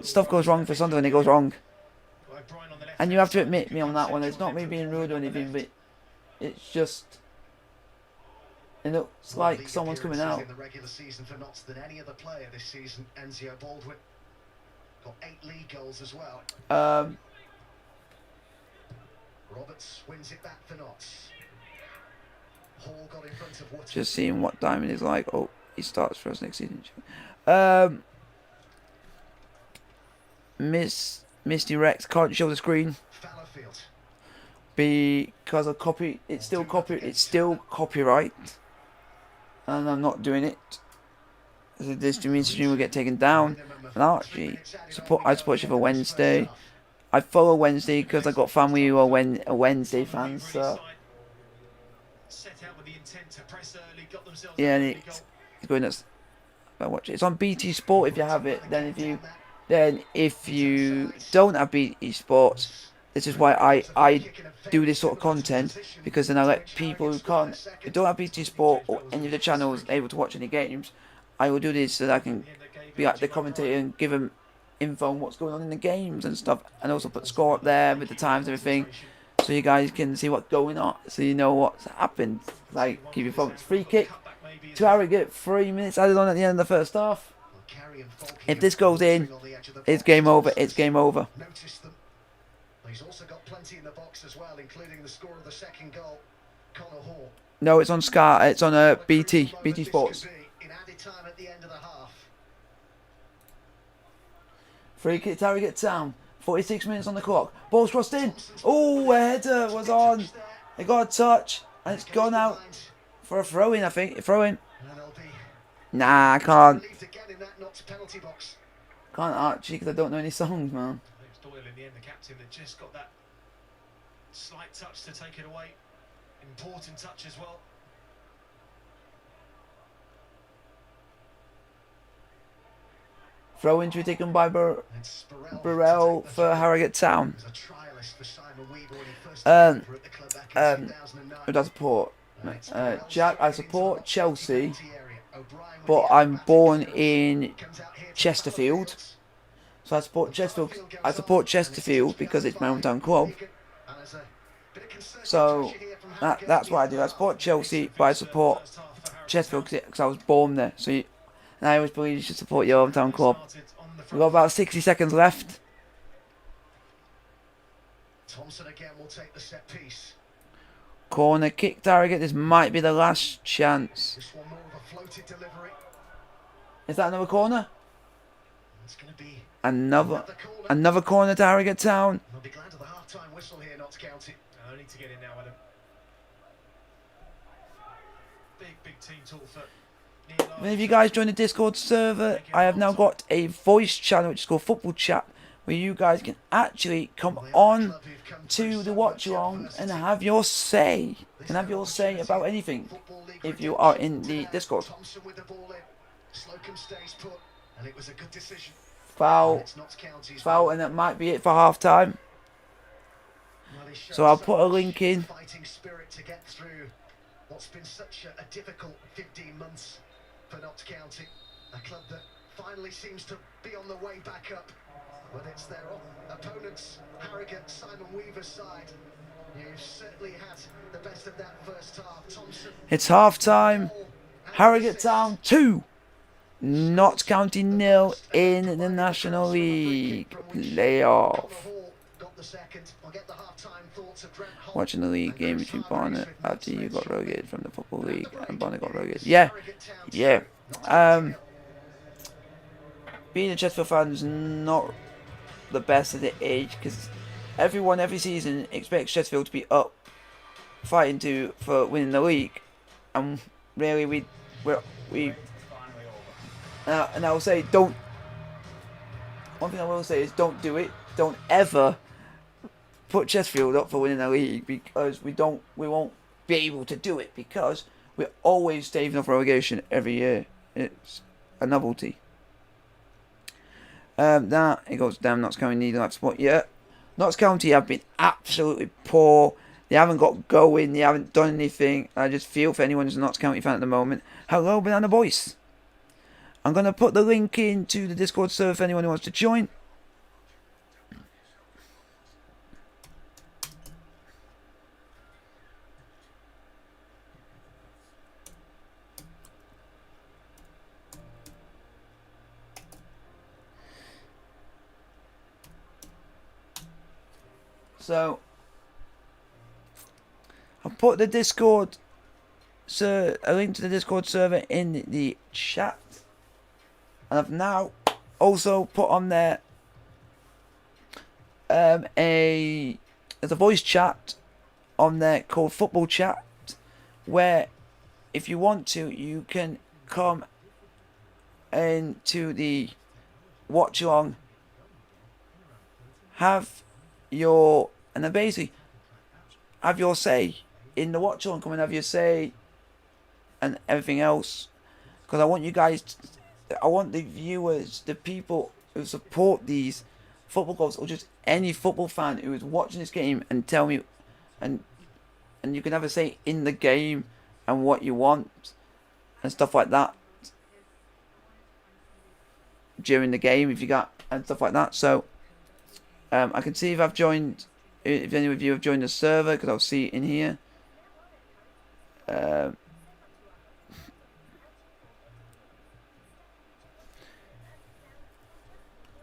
stuff goes wrong for Sunderland, it goes wrong. And you have to admit me on that one. It's not me being rude or anything, but it's just It looks like someone's coming out. In the regular season for Notts than any other player this season. Enzio Baldwin got 8 league goals as well. Roberts wins it back for Notts. Hall got in front of Wood. Just seeing what Diamond is like. Oh, he starts for us next season. Misdirect, can't show the screen because of copy. It's still copyright, and I'm not doing it. So this stream will get taken down. And I support you for Wednesday. I follow Wednesday because I got family who are Wednesday fans. So yeah, and it's going nuts. Watch it. It's on BT Sport if you have it. Then if you don't have BT Sports, this is why I do this sort of content, because then I let people who don't have BT Sport or any of the channels able to watch any games. I will do this so that I can be like the commentator and give them info on what's going on in the games and stuff, and also put score up there with the times and everything, so you guys can see what's going on, so you know what's happened. Like, keep your focus. Free kick to Harrogate, 3 minutes added on at the end of the first half. If this goes in, it's game over. It's game over. He's also got plenty in the box as well, including the score of the second goal. Connor Hall. No, it's on Sky. It's on BT Sports. In added time at the end of the half. Free kick to Harrogate Town. 46 minutes on the clock. Ball's crossed in. Oh, a header was on. It got a touch, and it's gone out for a throw-in, I think. A throw-in. Nah, I can't. Can't actually, because I don't know any songs, man. It was Doyle in the end, the captain, that just got that slight touch to take it away. Important touch as well. Throw in to be taken by Burrell for Harrogate Town. Who does I support? Jack, I support Chelsea, but I'm born in Chesterfield. So I support Chesterfield. I support Chesterfield because it's my hometown club. So that's what I do. I support Chelsea, but I support Chesterfield because I was born there. So and I always believe you should support your hometown club. We've got about 60 seconds left. Thompson again will take the set piece. Corner kick, Harrogate. This might be the last chance. This one more of a floated delivery. Is that another corner? It's going to be another corner to Harrogate Town. I'll be glad of the half-time whistle here, Notts County. I need to get in now, Adam. Big team talk for. If you guys join the Discord server, I have now got a voice channel which is called Football Chat, where you guys can actually come on to the watch along and have your say. Can have your say about anything if you are in the Discord. Foul, and that might be it for half time. So I'll put a link in. What's been such a difficult 15 months for Notts County, a club that finally seems to be on the way back up. But it's their opponents, Harrogate, Simon Weaver's side. You've certainly had the best of that first half. Thompson. It's half time. Harrogate Town 2. Notts County 0 in the National League playoff. Watching the league game between Barnet after you got relegated from the Football League and Barnet got relegated. Yeah. Being a Chesterfield fan is not the best at the age, because everyone every season expects Chesterfield to be up, fighting for winning the league, and really we and I will say don't. One thing I will say is don't do it. Don't ever put Chesterfield up for winning the league, because we won't be able to do it, because we're always staving off relegation every year. It's a novelty. That it goes down. Notts County needing that spot. Yeah, Notts County have been absolutely poor. They haven't got going. They haven't done anything. I just feel for anyone who's a Notts County fan at the moment. Hello, Banana Boys. I'm gonna put the link into the Discord server for anyone who wants to join. So I'll put the Discord, a link to the Discord server in the chat, and I've now also put on there there's a voice chat on there called Football Chat, where if you want to, you can come into the watch along, and then basically have your say in the watch along. Come and have your say and everything else, because I want you guys I want the viewers, the people who support these football clubs, or just any football fan who is watching this game, and tell me, and you can have a say in the game and what you want and stuff like that during the game, if you got, and stuff like that. So I can see if I've joined, if any of you have joined the server, because I'll see it in here.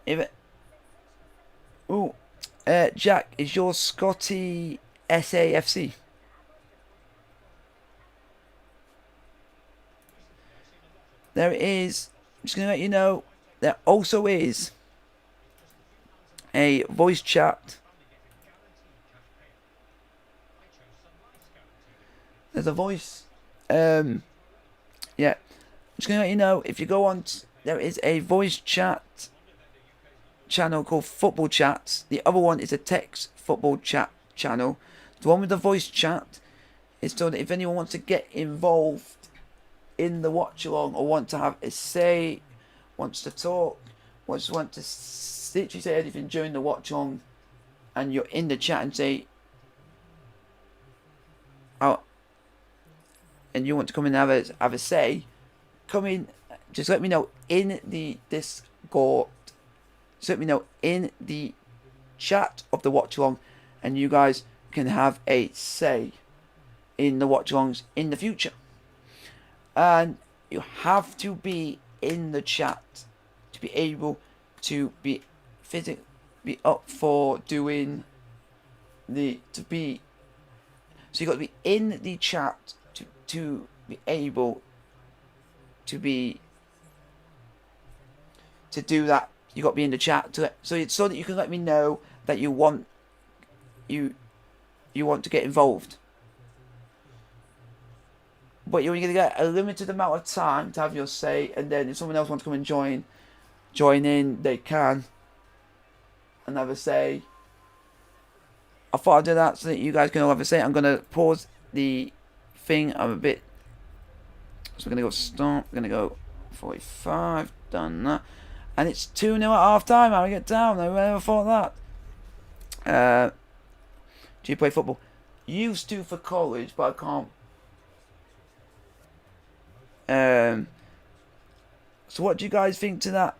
If it, Jack, is your Scotty SAFC? There is, I'm just going to let you know, there also is a voice chat. There's a voice, yeah, I'm just going to let you know, if you go on, there is a voice chat channel called Football Chats. The other one is a text football chat channel. The one with the voice chat is so that if anyone wants to get involved in the watch along, or want to have a say, wants to talk, want to literally say anything during the watch along, and you're in the chat and say, oh, and you want to come in and have a say, come in, just let me know in the Discord. Just let me know in the chat of the watch along, and you guys can have a say in the watch alongs in the future. And you have to be in the chat to be able to be up for doing the so you got to be in the chat to be able to do that. You got to be in the chat so that you can let me know that you want to get involved. But you're only going to get a limited amount of time to have your say, and then if someone else wants to come and join in, they can and have a say. I thought I'd do that so that you guys can all have a say. I'm going to pause the thing. I'm a bit, so we're going to go stop. We're going to go 45. Done that. And it's 2-0 at half time. Harrogate Town. I never thought that. Do you play football? Used to for college, but I can't. So what do you guys think to that?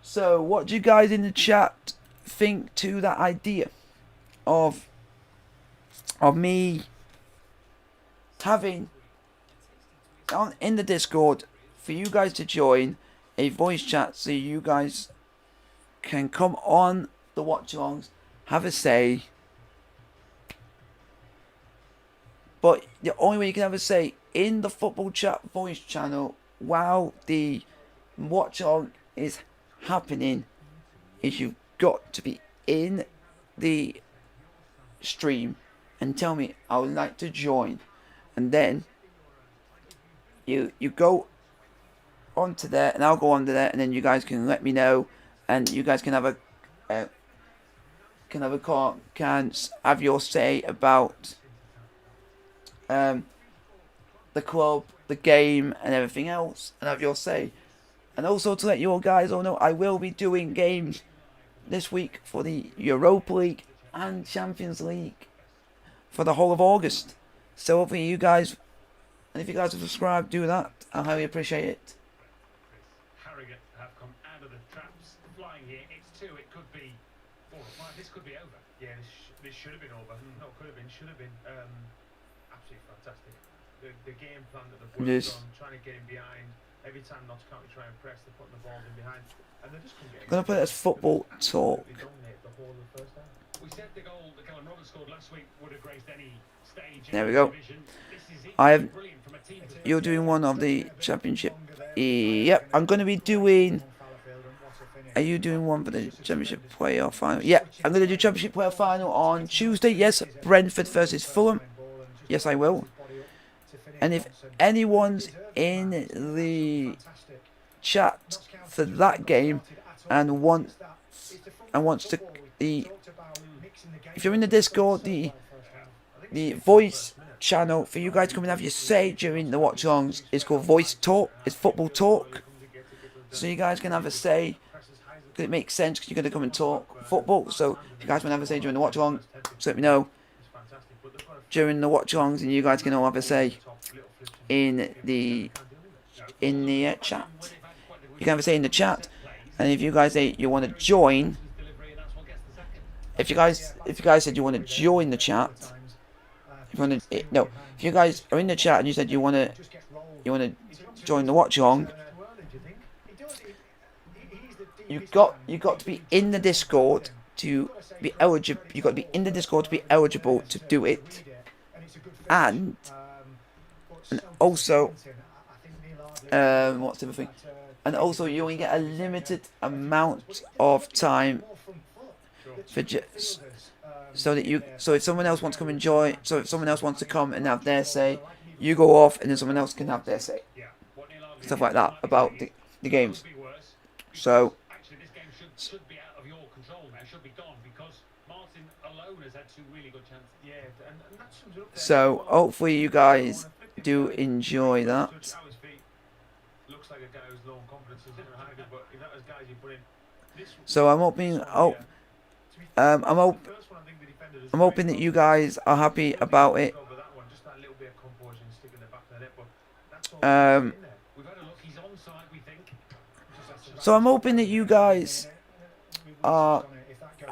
So what do you guys in the chat think to that idea of me having in the Discord for you guys to join a voice chat, so you guys can come on the watch alongs, have a say, but the only way you can have a say in the football chat voice channel while the watch along is happening is you've got to be in the stream and tell me I would like to join, and then you go onto there and I'll go onto there, and then you guys can let me know, and you guys can have have your say about the club, the game, and everything else, and have your say. And also to let you all guys all know, I will be doing games this week for the Europa League and Champions League for the whole of August. So hopefully you guys, and if you guys have subscribed, do that. I'll highly appreciate it. Harrogate have come out of the traps flying here. It's 2. It could be Right, this could be over. Yeah, this should have been over. No, could have been, should have been. Absolutely fantastic. The game plan that they've worked Yes. on, trying to get him behind. Every time Notts County try and press, they're putting the balls in behind. And they just couldn't get I'm gonna put it as football talk. They dominated the whole of the first half. We said the goal that Callum Roberts scored last week would have graced any stage in There we the go. division. This is I have. brilliant from a team perspective. You're doing one of the championship. Yep, I'm gonna be doing. Are you doing one for the championship playoff final? Yeah, I'm gonna do championship playoff final on Tuesday. Yes, Brentford versus Fulham. Yes, I will. And if anyone's in the chat for that game and wants to if you're in the Discord, the voice channel for you guys to come and have your say during the watch-alongs is called Voice Talk. It's football talk, so you guys can have a say. Because it makes sense because you're going to come and talk football. So if you guys want to have a say during the watch-along, just let me know during the watch-alongs, and you guys can all have a say in the chat. You can have a say in the chat, and if you guys say you want to join, if you guys said you want to join the chat, if you guys are in the chat and you said you want to join the watch-along, you got to be in the Discord to be eligible. You got to be in the Discord to be eligible to do it, and also what's the other thing? And also you only get a limited amount of time for so if someone else wants to come and join, so if someone else wants to come and have their say, you go off and then someone else can have their say, stuff like that about the games. So should be out of your control now, should be gone, because Martin alone has had 2 really good chances. Yeah, and that sums it up there. So hopefully you guys do enjoy that. Looks like a guy who's low on confidence, but if that was guys you put in this. So I'm hoping I'm hoping that you guys are happy about it. So I'm hoping that you guys are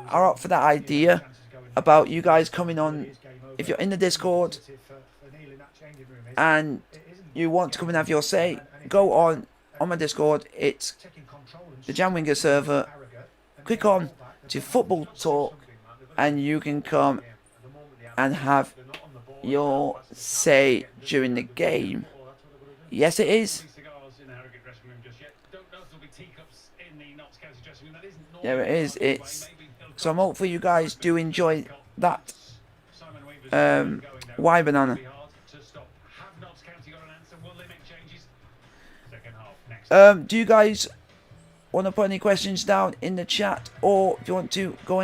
up for that idea about you guys coming on. If you're in the Discord and you want to come and have your say, go on my Discord. It's the Jamwinger server. Click on to Football Talk and you can come and have your say during the game. Yes, it is. Yeah, it is. It's so I'm hopefully you guys do enjoy that. Why banana? Do you guys want to put any questions down in the chat, or if you want to go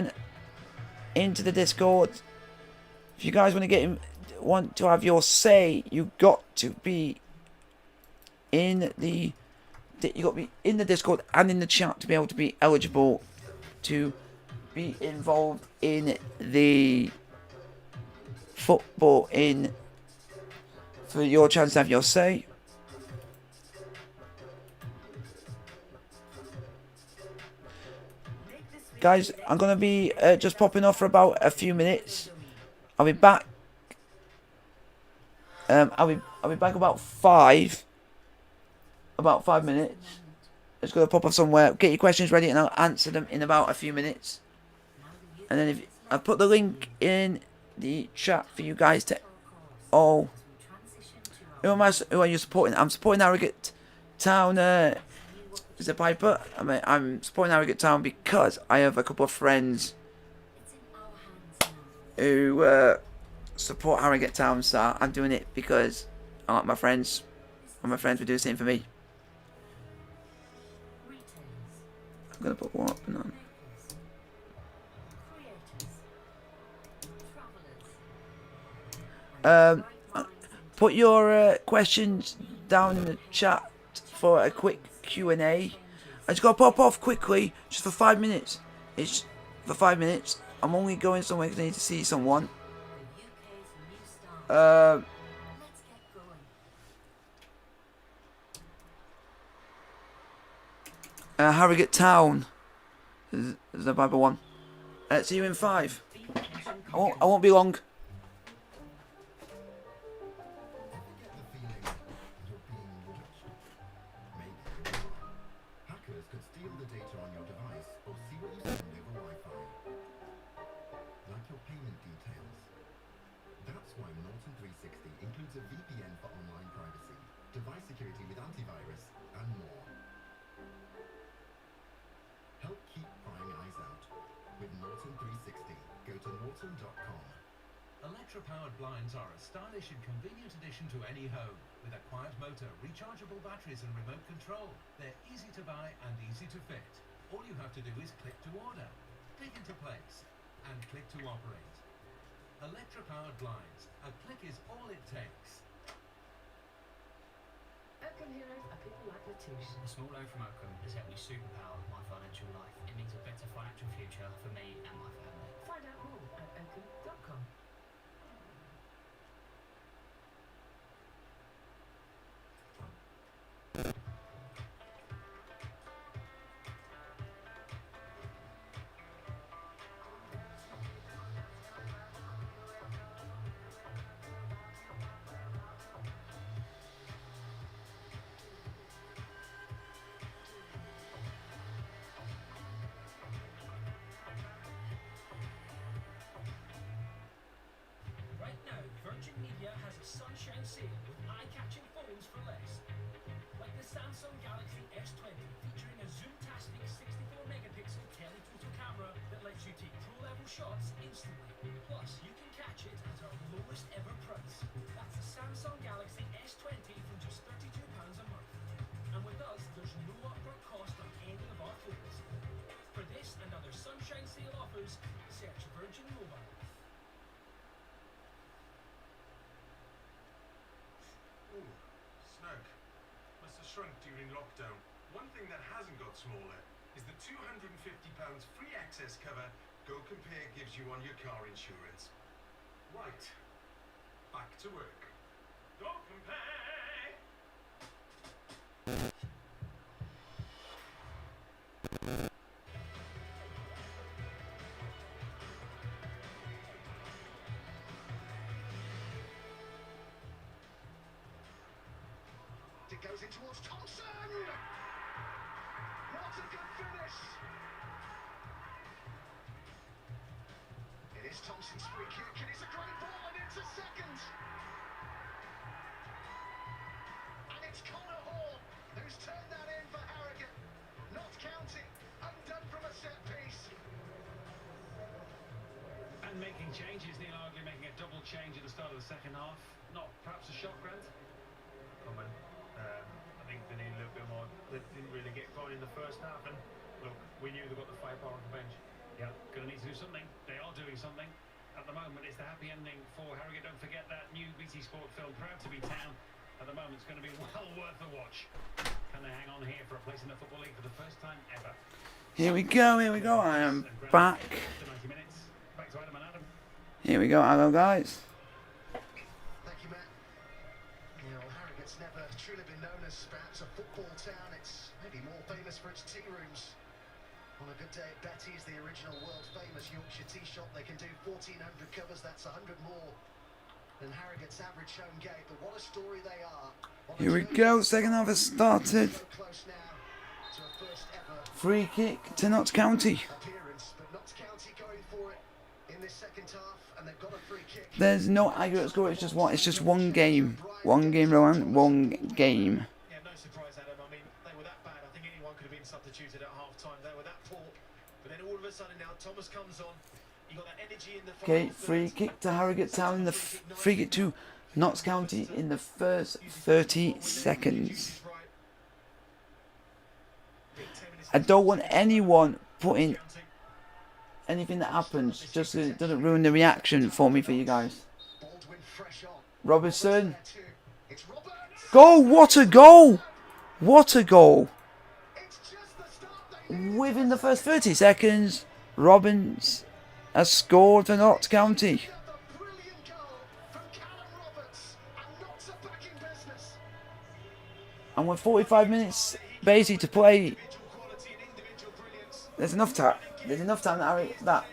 into the Discord? If you guys want to have your say, you got to be in the Discord and in the chat to be able to be eligible to be involved in the football for your chance to have your say. Guys, I'm gonna be just popping off for about a few minutes. I'll be back. I'll be back about 5 minutes. Just gonna pop off somewhere. Get your questions ready, and I'll answer them in about a few minutes. And then if I put the link in the chat for you guys to all. Who are you supporting? I'm supporting Harrogate Town. Is it Piper? I'm supporting Harrogate Town because I have a couple of friends who support Harrogate Town, so I'm doing it because I like my friends, and my friends will do the same for me. I'm gonna put one up and on. Put your questions down in the chat for a quick Q&A. I just gotta pop off quickly, just for 5 minutes. It's for 5 minutes. I'm only going somewhere because I need to see someone. Harrogate Town is the Bible one. See you in 5. I won't be long. Hackers could steal the data on your device or see what you send over Wi-Fi. Like your payment details. That's why Norton 360 includes a VPN for online privacy, device security with antivirus, and more. Help keep prying eyes out with Norton 360. Go to norton.com. Electro-powered blinds are a stylish and convenient addition to any home. With a quiet motor, rechargeable batteries and remote control. They're easy to buy and easy to fit. All you have to do is click to order, click into place, and click to operate. Electro-powered blinds. A click is all it takes. Oakham heroes are people like Latouche. A small loan from Oakham has helped me superpower my financial life. It means a better financial future for me and my family. Find out more at oakham.com. Right now, Virgin Media has a sunshine sale with eye-catching phones for less. Like the Samsung Galaxy S20 featuring a zoom-tastic 64-megapixel telephoto camera that lets you take pro-level shots instantly. Plus, you can catch it at our lowest ever price. That's the Samsung Galaxy S20 from just £32 a month. And with us, there's no upfront cost on any of our phones. For this and other sunshine sale offers, search Virgin Mobile. Ooh, snug. Must have shrunk during lockdown. One thing that hasn't got smaller is the £250 free access cover Go Compare gives you on your car insurance. Right, back to work. Go Compare! It goes in towards Thompson! What a good finish! It is Thompson's free kick, and it's a great ball, and it's a second! And it's Connor Hall who's turned that in for Harrogate. Notts County, undone from a set piece. And making changes, Neil Arguley making a double change at the start of the second half. Not perhaps a shock, Grant? Common. I think they need a little bit more. They didn't really get going in the first half, and look, we knew they got the firepower on the bench. Yeah, going to need to do something. They are doing something. At the moment, it's the happy ending for Harrogate. Don't forget that new BT Sport film, Proud to be Town. At the moment, it's going to be well worth a watch. Can they hang on here for a place in the Football League for the first time ever? Here we go. I am back. After 90 minutes, back to Adam and Adam. Here we go. Hello, guys. Thank you, Matt. You know, Harrogate's never truly been known as perhaps a football town. It's maybe more famous for its tea rooms. On a good day at Betty's, the original world-famous Yorkshire tea shop, they can do 1,400 covers. That's 100 more than Harrogate's average home gate. But what a story they are. Here we go. Second half has started. So close now to a first ever Free kick to Notts County. appearance, but Notts County going for it in this second half, and they've got a free kick. There's no accurate score. It's just one game. One game, Rowan. One game. Yeah, no surprise, Adam. I mean, they were that bad. I think anyone could have been substituted at half-time. They were that poor. But then all of a sudden now, Thomas comes on. You got that energy in the Okay, final free third. kick to Harrogate Town in the free kick to Notts County in the first 30 seconds. I don't want anyone putting anything that happens just so it doesn't ruin the reaction for me for you guys. Baldwin fresh on. Robertson. It's Roberts. Goal! What a goal! What a goal! It's just the start they need. Within the first 30 seconds, Robbins has scored for Notts County. Another brilliant goal from Callum Roberts, and Notts are back in business. And with 45 minutes basically to play, Individual quality and individual brilliance. there's enough time that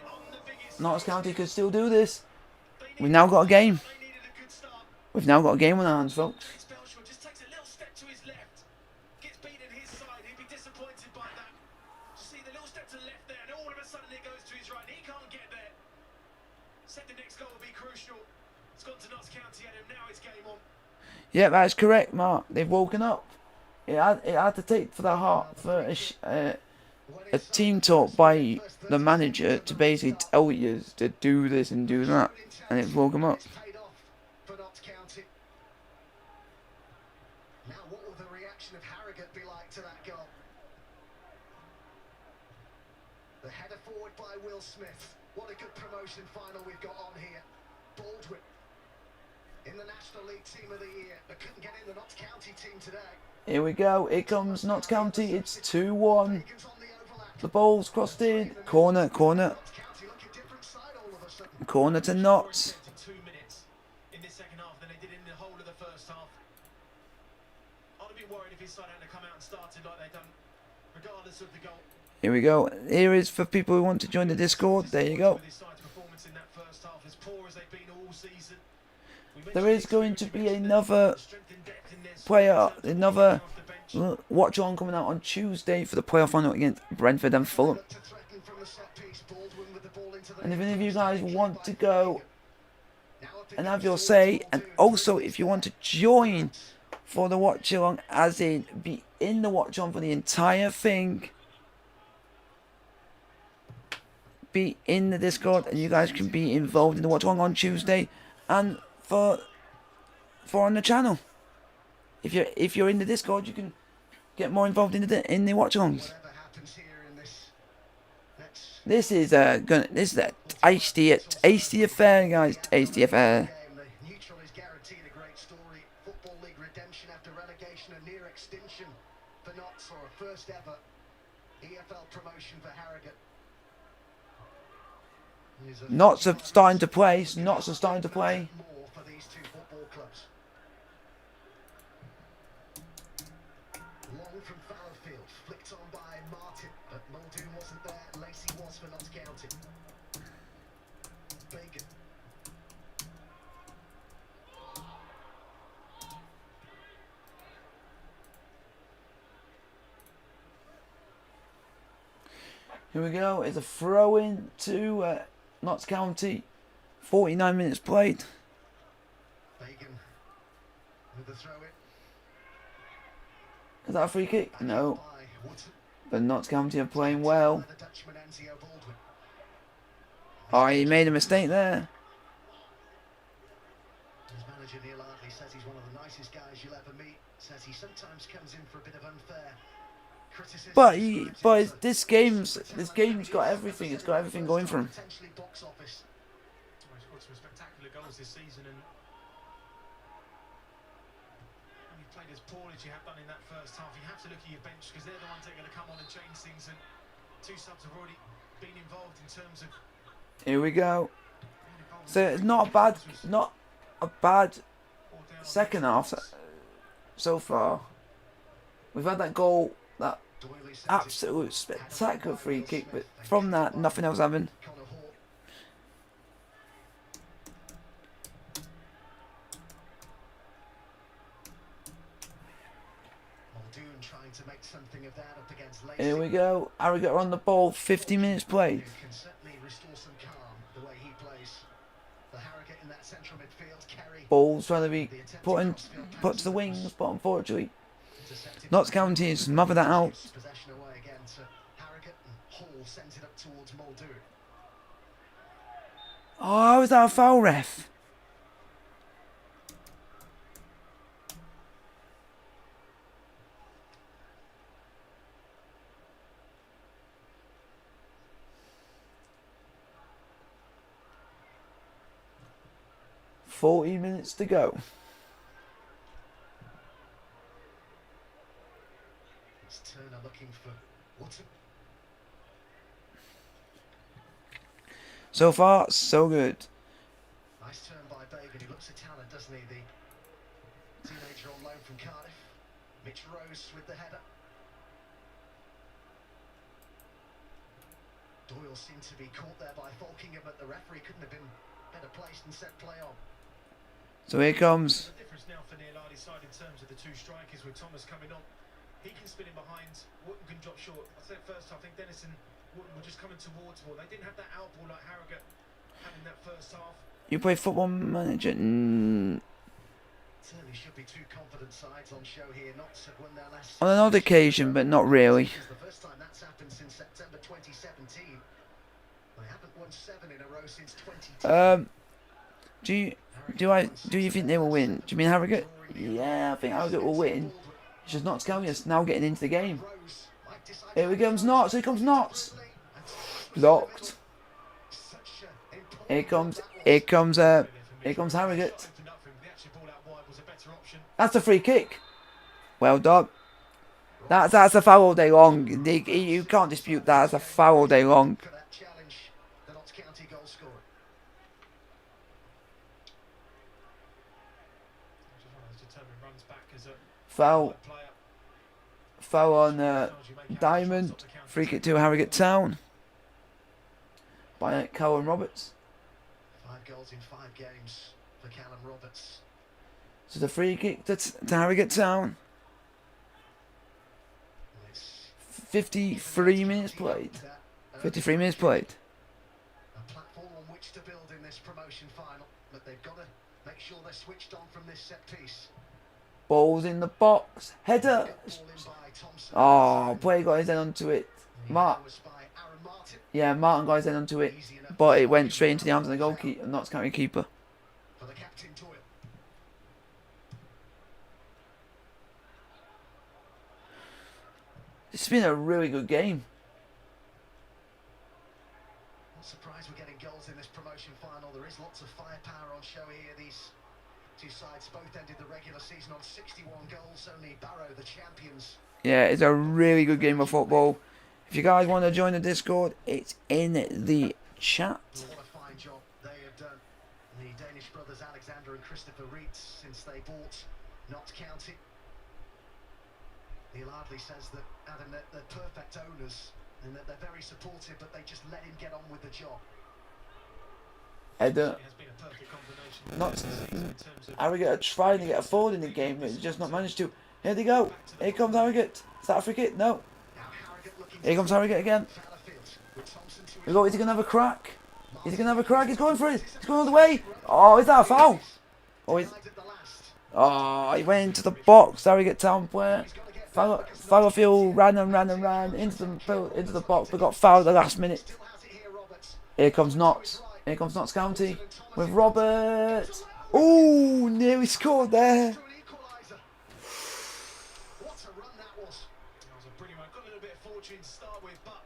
Notts County could still do this. We've now got a game. We've now got a game on our hands, folks. Just takes a little step to his left. Gets beaten his side. He'd be disappointed by that. See the little step to the left there, and all of a sudden it goes to his right. He can't get there. Said the next goal will be crucial. It's gone to Notts County, and now it's game on. Yeah, that's correct, Mark. They've woken up. It had to take for the heart for a team talk by the manager to basically tell you to do this and do that, and it's woke them up. Now, what will the reaction of Harrogate be like to that goal? The header forward by Will Smith. What a good promotion final we've got on here. Baldwin in the National League Team of the Year, but couldn't get in the Notts County team today. Here we go. Here comes Notts County. It's 2-1. The ball's crossed in. Corner, corner. Corner to Notts. 2 minutes in this second half than they did in the whole of the first half. I'd have been worried if his side hadn't come out and started like they done, regardless of the goal. Here we go. Here is for people who want to join the Discord. There you go. There is going to be another player, another watch on coming out on Tuesday for the playoff final against Brentford and Fulham. And if any of you guys want to go and have your say, and also if you want to join for the watch along, as in be in the watch on for the entire thing, be in the Discord, and you guys can be involved in the watch along on Tuesday and for on the channel. If you're in the Discord, you can get more involved in the watch alongs. This is a tasty affair, guys. Tasty affair. Neutral is guaranteed a great story. Football League redemption after relegation and near extinction for Notts, or a first ever EFL promotion for Harrogate. Notts are starting to play. Notts are starting to play. More for these two football clubs. Long from Fallowfield, flicked on by Martin, but Muldoon wasn't there. Lacey was for Notts County. Bacon. Here we go. It's a throw in to Notts County. 49 minutes played. Bacon with the throw in. Is that a free kick? No. But Notts County are playing well. Oh, he made a mistake there. His manager Neil Ardley says he's one of the nicest guys you'll ever meet. Says he sometimes comes in for a bit of unfair criticism. But this game's got everything. It's got everything going for him. Potentially box office. Well, he's scored some spectacular goals this season, and when you played as poor as you have done in that first half, you have to look at your bench, because they're the ones that are going to come on and change things, and two subs have already been involved in terms of. Here we go. So it's not a bad second half so far. We've had that goal, that absolute spectacular free kick, but from that, nothing else happened. Here we go. Harrogate are on the ball. 50 minutes played. Can certainly restore some calm the way he plays. The Harrogate in that central midfield carry. Ball's trying to be put to the wings, but unfortunately, Notts County has smothered that out. Possession away again to Harrogate, and Hall sends it up towards Muldoon. Oh, was that a foul, ref? "40 minutes to go." It's Turner looking for Woodson. So far, so good. Nice turn by Bagan. He looks a talent, doesn't he? The teenager on loan from Cardiff. Mitch Rose with the header. Doyle Will seemed to be caught there by Falkingham, but the referee couldn't have been better placed and set play on. So here comes. The difference now for Neil Ardie's side in terms of the two strikers with Thomas coming on. He can spin in behind, Wootton can drop short. I said first, I think Dennis and Wootton were just coming towards ball. They didn't have that out ball like Harrogate had in that first half. You play Football Manager? Certainly should be two confident sides on show here. Notts have won their last On an odd occasion, but not really. This is the first time that's happened since September 2017. They haven't won 7 in a row since 2010. Do you think they will win? Do you mean Harrogate? Yeah, I think Harrogate will win. It's just Notts County is now getting into the game. Here we comes Notts. Here comes Notts. Blocked. Here comes Harrogate. That's a free kick. Well done. That's a foul all day long. You can't dispute that. That's a foul all day long. Foul on Diamond. Free kick to Harrogate Town by Callum Roberts. 5 goals in 5 games for Callum Roberts. So the free kick to Harrogate Town. 53 minutes played. 53 minutes played. A platform on which to build in this promotion final, but they've got to make sure they're switched on from this set piece. Balls in the box. Header. Oh, player got his head onto it. Martin got his head onto it, but it went straight into the arms of the goalkeeper, Notts County keeper. For the captain, Doyle. It's been a really good game. Not surprised we're getting goals in this promotion final. There is lots of firepower on show here. These two sides both ended the regular season on 61 goals. Only Barrow, the champions. Yeah, it's a really good game of football. If you guys want to join the Discord, it's in the chat. What a fine job they have done. The Danish brothers Alexander and Christopher Reitz, since they bought Notts County. Neil Ardley says that, Adam, they're perfect owners and that they're very supportive, but they just let him get on with the job. Header. Harrogate are trying to get a forward in the game, but it's just not managed to. Here they go. Here comes Harrogate. Is that a free kick? No. Here comes Harrogate again. We go. Is he going to have a crack? Is he going to have a crack? He's going for it. He's going all the way. Oh, is that a foul? Oh, he went into the box. Harrogate Town player. Fallowfield ran into the box, but got fouled at the last minute. Here comes Notts. Here comes Notts County with Robert. Oh, nearly scored there. What a run that was. That was a brilliant one. Got a little bit of fortune to start with, but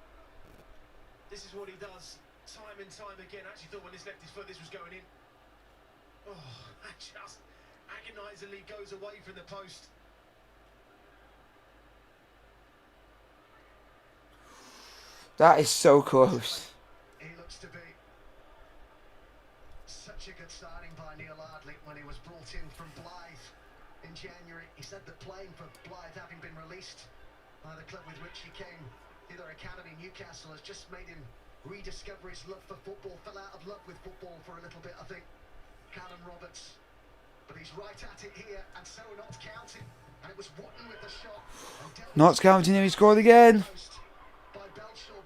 this is what he does time and time again. I actually thought when this left his foot, this was going in. Oh, that just agonisingly goes away from the post. That is so close. He looks to be such a good signing by Neil Ardley when he was brought in from Blythe in January. He said that playing for Blythe, having been released by the club with which he came, their academy, Newcastle, has just made him rediscover his love for football. Fell out of love with football for a little bit, I think, Callum Roberts. But he's right at it here, and so Notts County. And it was Wootton with the shot. Notts County nearly scored again. But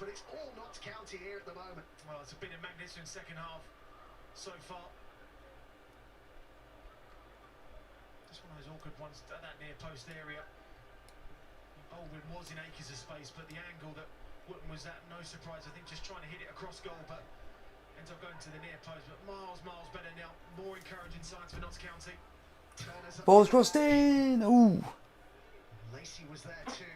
it's all Notts County here at the moment. Well, it's been a magnificent second half so far. Just one of those awkward ones at that near post area. Baldwin was in acres of space, but the angle that Wootton was at, no surprise, I think, just trying to hit it across goal, but ends up going to the near post. But miles better now. More encouraging signs for Notts County. Ball's crossed in. Ooh. Lacey was there too.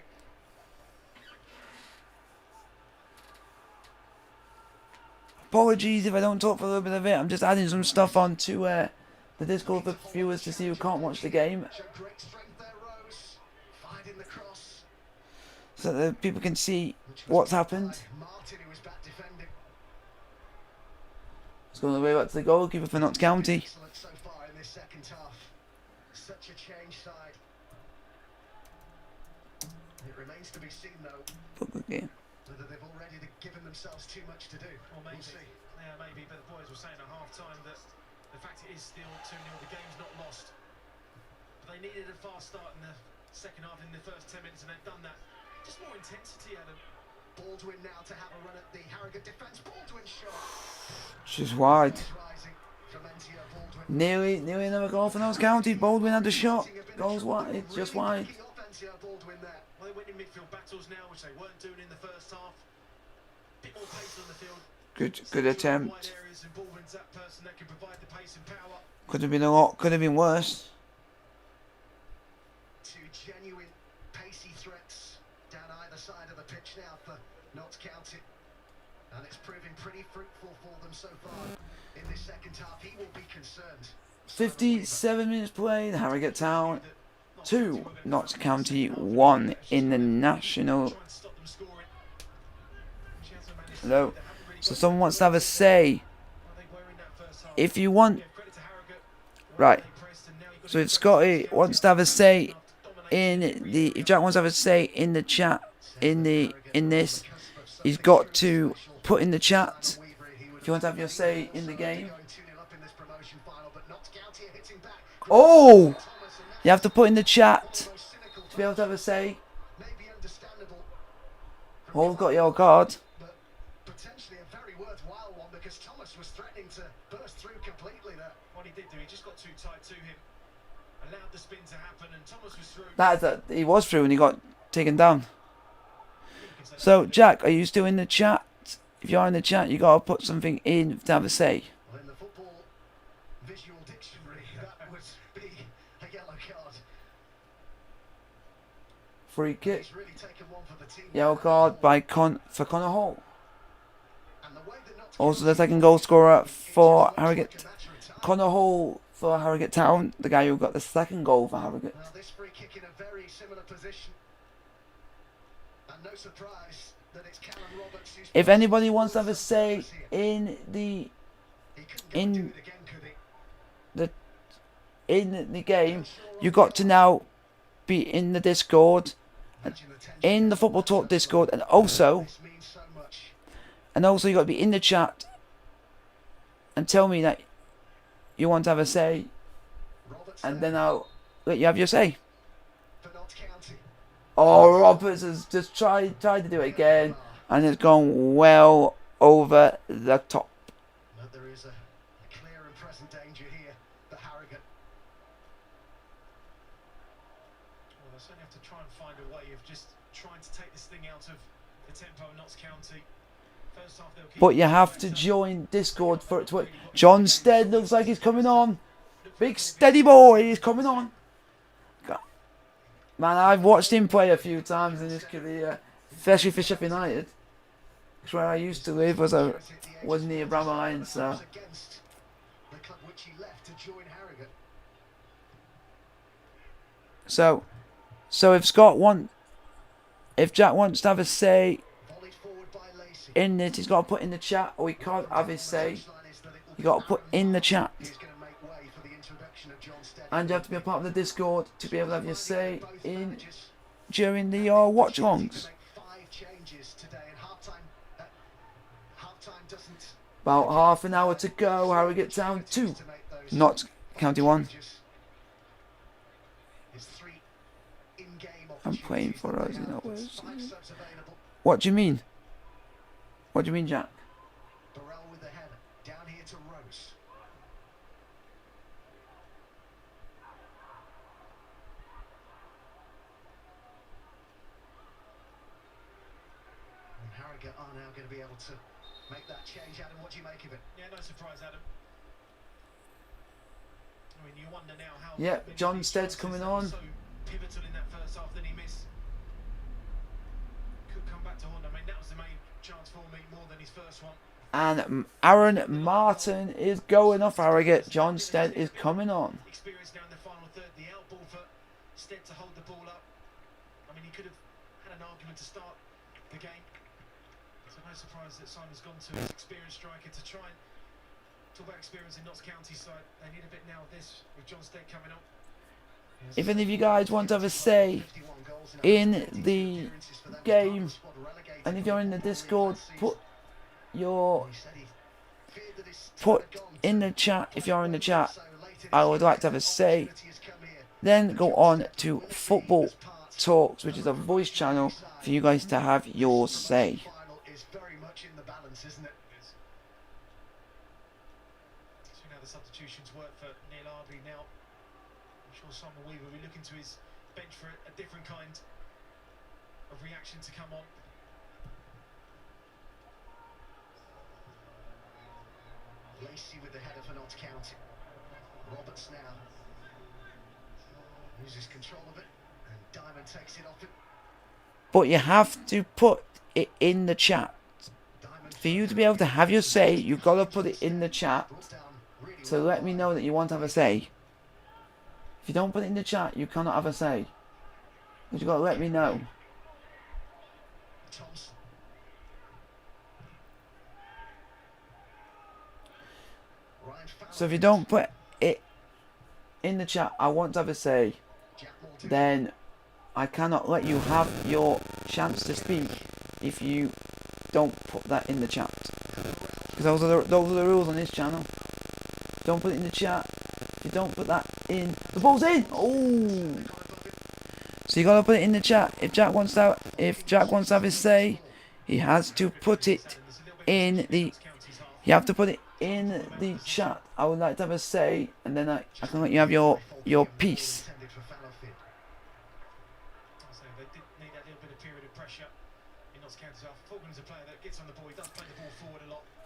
Apologies if I don't talk for a little bit of it. I'm just adding some stuff onto the Discord for viewers to see who can't watch the game, so that people can see what's happened. It's going all the way back to the goalkeeper for Notts County. Excellent so far in this second half. Such a change side. It remains to be seen though. But good game. Whether they've already given themselves too much to do. Or maybe, We'll see. yeah, maybe. But the boys were saying at half-time that the fact it is still 2-0, the game's not lost. But they needed a fast start in the second half, in the first 10 minutes, and they've done that. Just more intensity, Adam. Baldwin now to have a run at the Harrogate defence. Baldwin shot. She's wide. He's rising. Clementia, Baldwin. Nearly another goal for Notts County. Baldwin had the shot. Goes wide, just wide. Really offensive, Baldwin there. Well, they win in midfield battles now, which they weren't doing in the first half. Bit more pace on the field. Good attempt. Wide areas, and Baldwin's that person that can provide the pace and power. Could have been a lot. Could have been worse. Two genuine pacey threats down either side of the pitch now for Notts County, and it's proving pretty fruitful for them so far in this second half. He will be concerned. 57 minutes played. Harrogate Town 2, Notts County 1 in the national. Trying to stop them scoring. She hasn't managed to. Hello. They haven't really So got someone wants to have a say. well, they were in that first half. If you want, Yeah, credit to Harrogate. right. They pressed, and now you've got So to if go Scotty to wants to have a say dominate. in the, if Jack wants to have a say in the chat, in this, he's got to put in the chat. If you want to have your say in the game. Oh! You have to put in the chat to be able to have a say. All got your card. But potentially a very worthwhile one, because Thomas was threatening to burst through completely there. What he did do, he just got too tight to him. Allowed the spin to happen, and Thomas was through. He was through and he got taken down. So Jack, are you still in the chat? If you're in the chat, you gotta put something in to have a say. Well, in the football visual dictionary, that would be a yellow card. Free kick. He's really taken one for the team. Yellow card by for Connor Hall. And the way that Notts Also the second goal scorer for Harrogate. Connor Hall for Harrogate Town, the guy who got the second goal for Harrogate. Now this free kick in a very similar position. And no surprise that it's Callum Roberts who's... If anybody wants to have a say in the in the game, you got to now be in the Discord, in the Football Talk Discord, and also you got to be in the chat and tell me that you want to have a say, and then I'll let you have your say. Oh, Roberts has just tried to do it again, and it's gone well over the top. But there is a clear and present danger here for Harrogate. Well, they certainly have to try and find a way of just trying to take this thing out of the tempo of Notts County. First half they'll keep. But you have to join Discord for it to work. John Stead looks like he's coming on. Big steady boy, he's coming on. Man, I've watched him play a few times in his career, especially for Sheffield United. It's where I used to live, was near Bramline, so. Against the club which he left to join Harrogate. So if Jack wants to have a say Volleyed forward by Lacey. in it, he's got to put in the chat, or he can't have his say. You got to put in the chat, He's going to make way for the introduction of John Stead. and you have to be a part of the Discord to be able to have your say in during the watch-alongs. 5 changes today, and half-time doesn't About half an hour to go. Harrogate Town 2, to make those Notts County 1. changes. His 3 in-game I'm playing for us, opportunities you know. now, with 5 subs available. What do you mean? What do you mean, Jack? Burrell with the header, down here to Rose. And Harrogate are now going to be able to make that change. Adam, what do you make of it? Yeah, no surprise, Adam. I mean, you wonder now how. Yeah, many of John these Stead's chances coming that were on. So pivotal in that first half that he missed. Could come back to haunt. I mean, that was the main chance for me, more than his first one. And Aaron Martin is going off Harrogate. John Stead is coming on. Experience now in the final third. The out ball for Stead to hold the ball up. I mean, he could have had an argument to start the game. So no surprise that Simon's gone to his experienced striker to try and talk about experience in Notts County side. They need a bit now of this with John Stead coming on. if any of you guys want to have a say in the game, and if you're in the Discord, put in the chat. If you're in the chat, I would like to have a say. Then go on to Football Talks, which is a voice channel for you guys to have your say. The substitutions work for Neil Ardley now. I'm sure Simon Weaver will be looking to his bench for a different kind of reaction to come on. Lacey with the header for Notts County. Roberts now loses control of it, and Diamond takes it off him. But you have to put it in the chat. For you to be able to have your say, you've got to put it in the chat. So let me know that you want to have a say. If you don't put it in the chat, you cannot have a say. But you've got to let me know. So if you don't put it in the chat, I want to have a say, then I cannot let you have your chance to speak if you don't put that in the chat. Because those are the rules on this channel. Don't put it in the chat. If you don't put that in, the ball's in. Oh! So you gotta put it in the chat. If Jack wants to have his say, he has to put it in the. You have to put it in the chat. I would like to have a say, and then I can let you have your piece.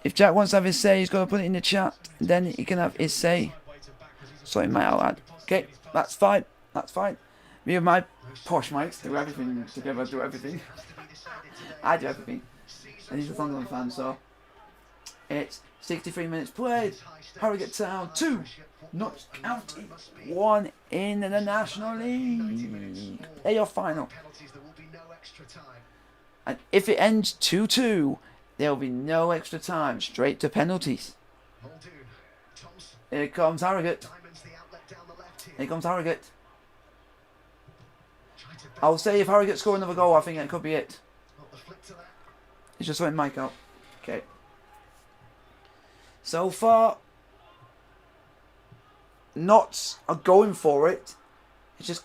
If Jack wants to have his say, he's got to put it in the chat. And then he can have his say. Sorry, mate, I'll add. Okay, that's fine. That's fine. Me and my posh mates do everything together, do everything. I do everything. And he's a Sunderland fan, so. It's 63 minutes played. Harrogate Town 2. Notts County 1 in the National League. Playoff final. And if it ends 2-2, there will be no extra time. Straight to penalties. Here comes Harrogate. Here comes Harrogate. I'll say if Harrogate score another goal, I think that could be it. He's just letting Mike out. Okay. So far, Notts are going for it. It's just.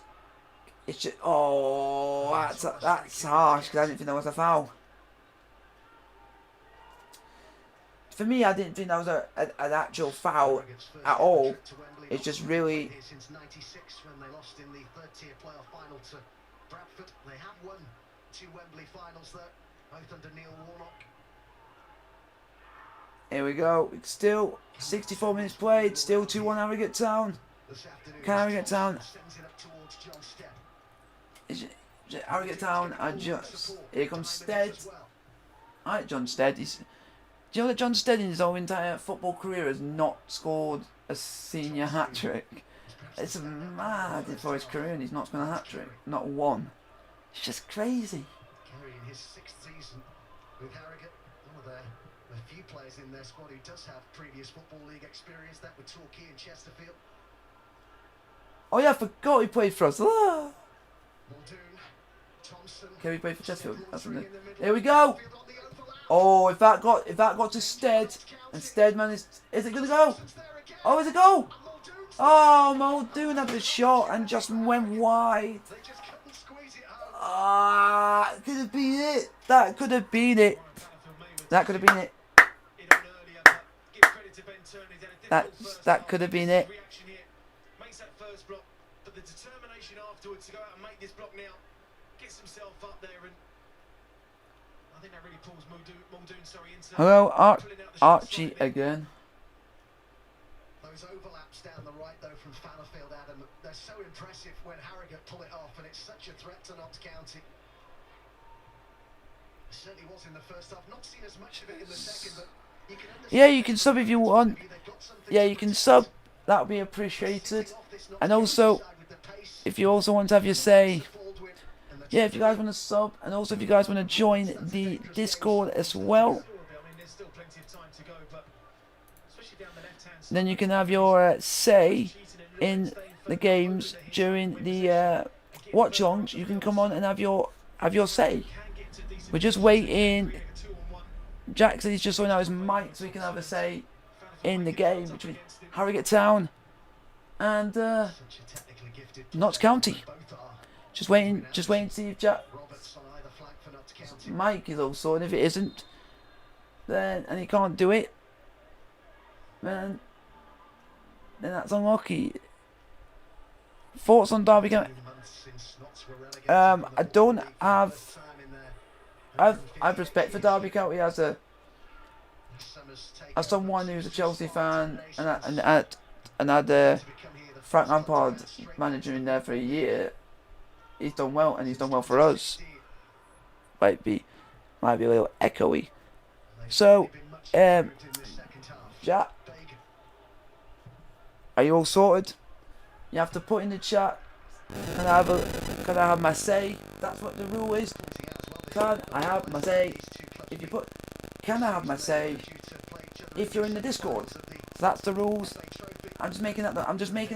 Oh, that's harsh because I didn't think that was a foul. For me, I didn't think that was an actual foul at all. It's just really. Since '96, when they lost in the third-tier playoff final to Bradford, they have won 2 Wembley finals there, both under Neil Warnock. Here we go. It's still 64 minutes played. Still 2-1 Harrogate Town. Can Harrogate Town? Harrogate Town are just. Here comes Stead. Alright, John Stead. Do you know that John Stead in his whole entire football career has not scored a senior hat-trick? It's mad for his career and he's not scored a hat-trick. Not one. It's just crazy. Carrying his 6th season with Harrogate. One of the few players in their squad who does have previous Football League experience. That with Torquay and Chesterfield. Oh yeah, I forgot he played for us. Ah. Muldoon, Thompson. Okay, we played for Chesterfield. That's it. Here we go. Oh, if that got to Stead, and Stead managed, is it gonna go? Oh, is it go? Oh, Muldoon had the shot and just went wide. Ah, could have been it. That could have been it. That could have been it. That could have been it. Makes that first block, but the determination afterwards to go out and make this block now, gets himself up there, and I think that really pulls Muldoon into. Hello, Archie again. Those overlaps down the right though from Fallowfield, Adam, they're so impressive when Harrogate pull it off, and it's such a threat to Notts County. It certainly was in the first half. Not seen as much of it in the second, but you can understand. Yeah, you can sub if you want. Yeah, you can sub. That would be appreciated. And also, if you also want to have your say, yeah, if you guys want to sub, and also if you guys want to join the Discord as well. then you can have your say in the games during the watch-alongs. You can come on and have your say. We're just waiting. Jack said he's just sorting out his mic so he can have a say in the game between Harrogate Town and Notts County. Just waiting to see if Jack's mic is all sorted. If it isn't, then and he can't do it, then that's unlucky. Thoughts on Derby County? I don't have. I've respect for Derby County as someone who's a Chelsea fan and had Frank Lampard manager in there for a year. He's done well, and he's done well for us. Might be a little echoey. So, Jack, are you all sorted? You have to put in the chat. Can I have my say? That's what the rule is. Can I have my say? If you put, can I have my say? If you're in the Discord, so that's the rules. I'm just making up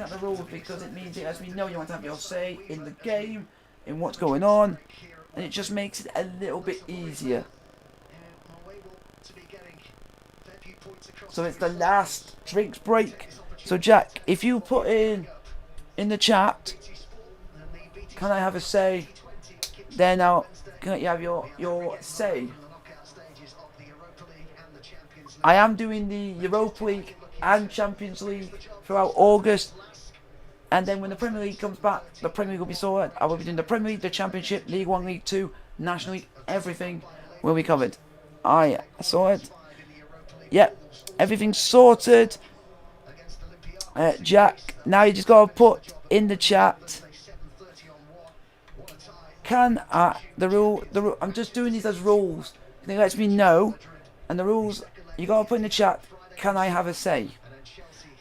the rules because it means it lets me know you want to have your say in the game, in what's going on, and it just makes it a little bit easier. So it's the last drinks break. So Jack, if you put in the chat, can I have a say? Then can you have your say? I am doing the Europa League and Champions League throughout August, and then when the Premier League comes back, the Premier League will be sorted. I will be doing the Premier League, the Championship, League 1, League 2, National League, everything will be covered. I sorted. Yep, everything's sorted. Jack, now you just gotta put in the chat. Can the rule? I'm just doing these as rules. It lets me know, and the rules you gotta put in the chat. Can I have a say?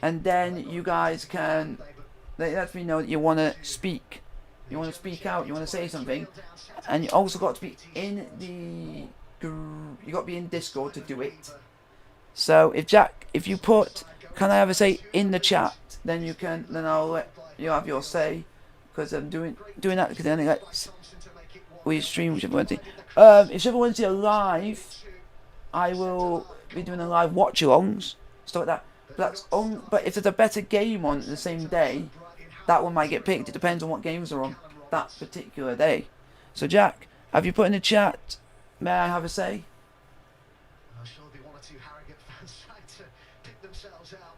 And then you guys can. That lets me know that you want to speak. You want to speak out. You want to say something, and you also got to be in the. You got to be in Discord to do it. So if you put, can I have a say in the chat? Then you can. Then I'll let you have your say, because I'm doing that because then it lets we stream Sheffield Wednesday. If Sheffield Wednesday are live, I will be doing a live watch-alongs, stuff like that. But if there's a better game on the same day, that one might get picked. It depends on what games are on that particular day. So Jack, have you put in the chat? May I have a say? I'm sure there'll be one or two Harrogate fans trying to pick themselves out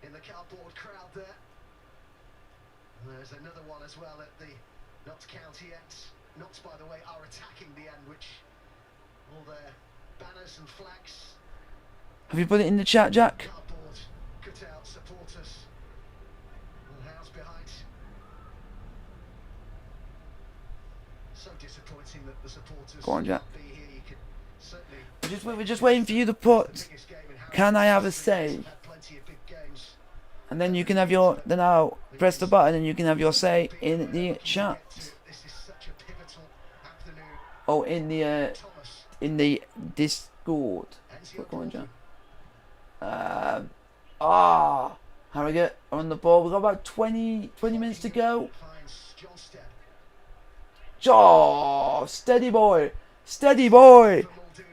in the cardboard crowd there. And there's another one as well at the Notts County end. Notts, by the way, are attacking the end, which all their banners and flags. Have you put it in the chat, Jack? Cardboard cutout supporters. And house behind. So disappointing that the supporters Go on, Jack. can't be here. You could certainly. We're just waiting for you to put. Can I have a say? And then you can have your. Then I'll press the button and you can have your say in the chat. Oh, in the Discord. Go on, John. Harrogate are on the ball. We've got about 20 minutes to go. Oh, steady boy. Steady boy.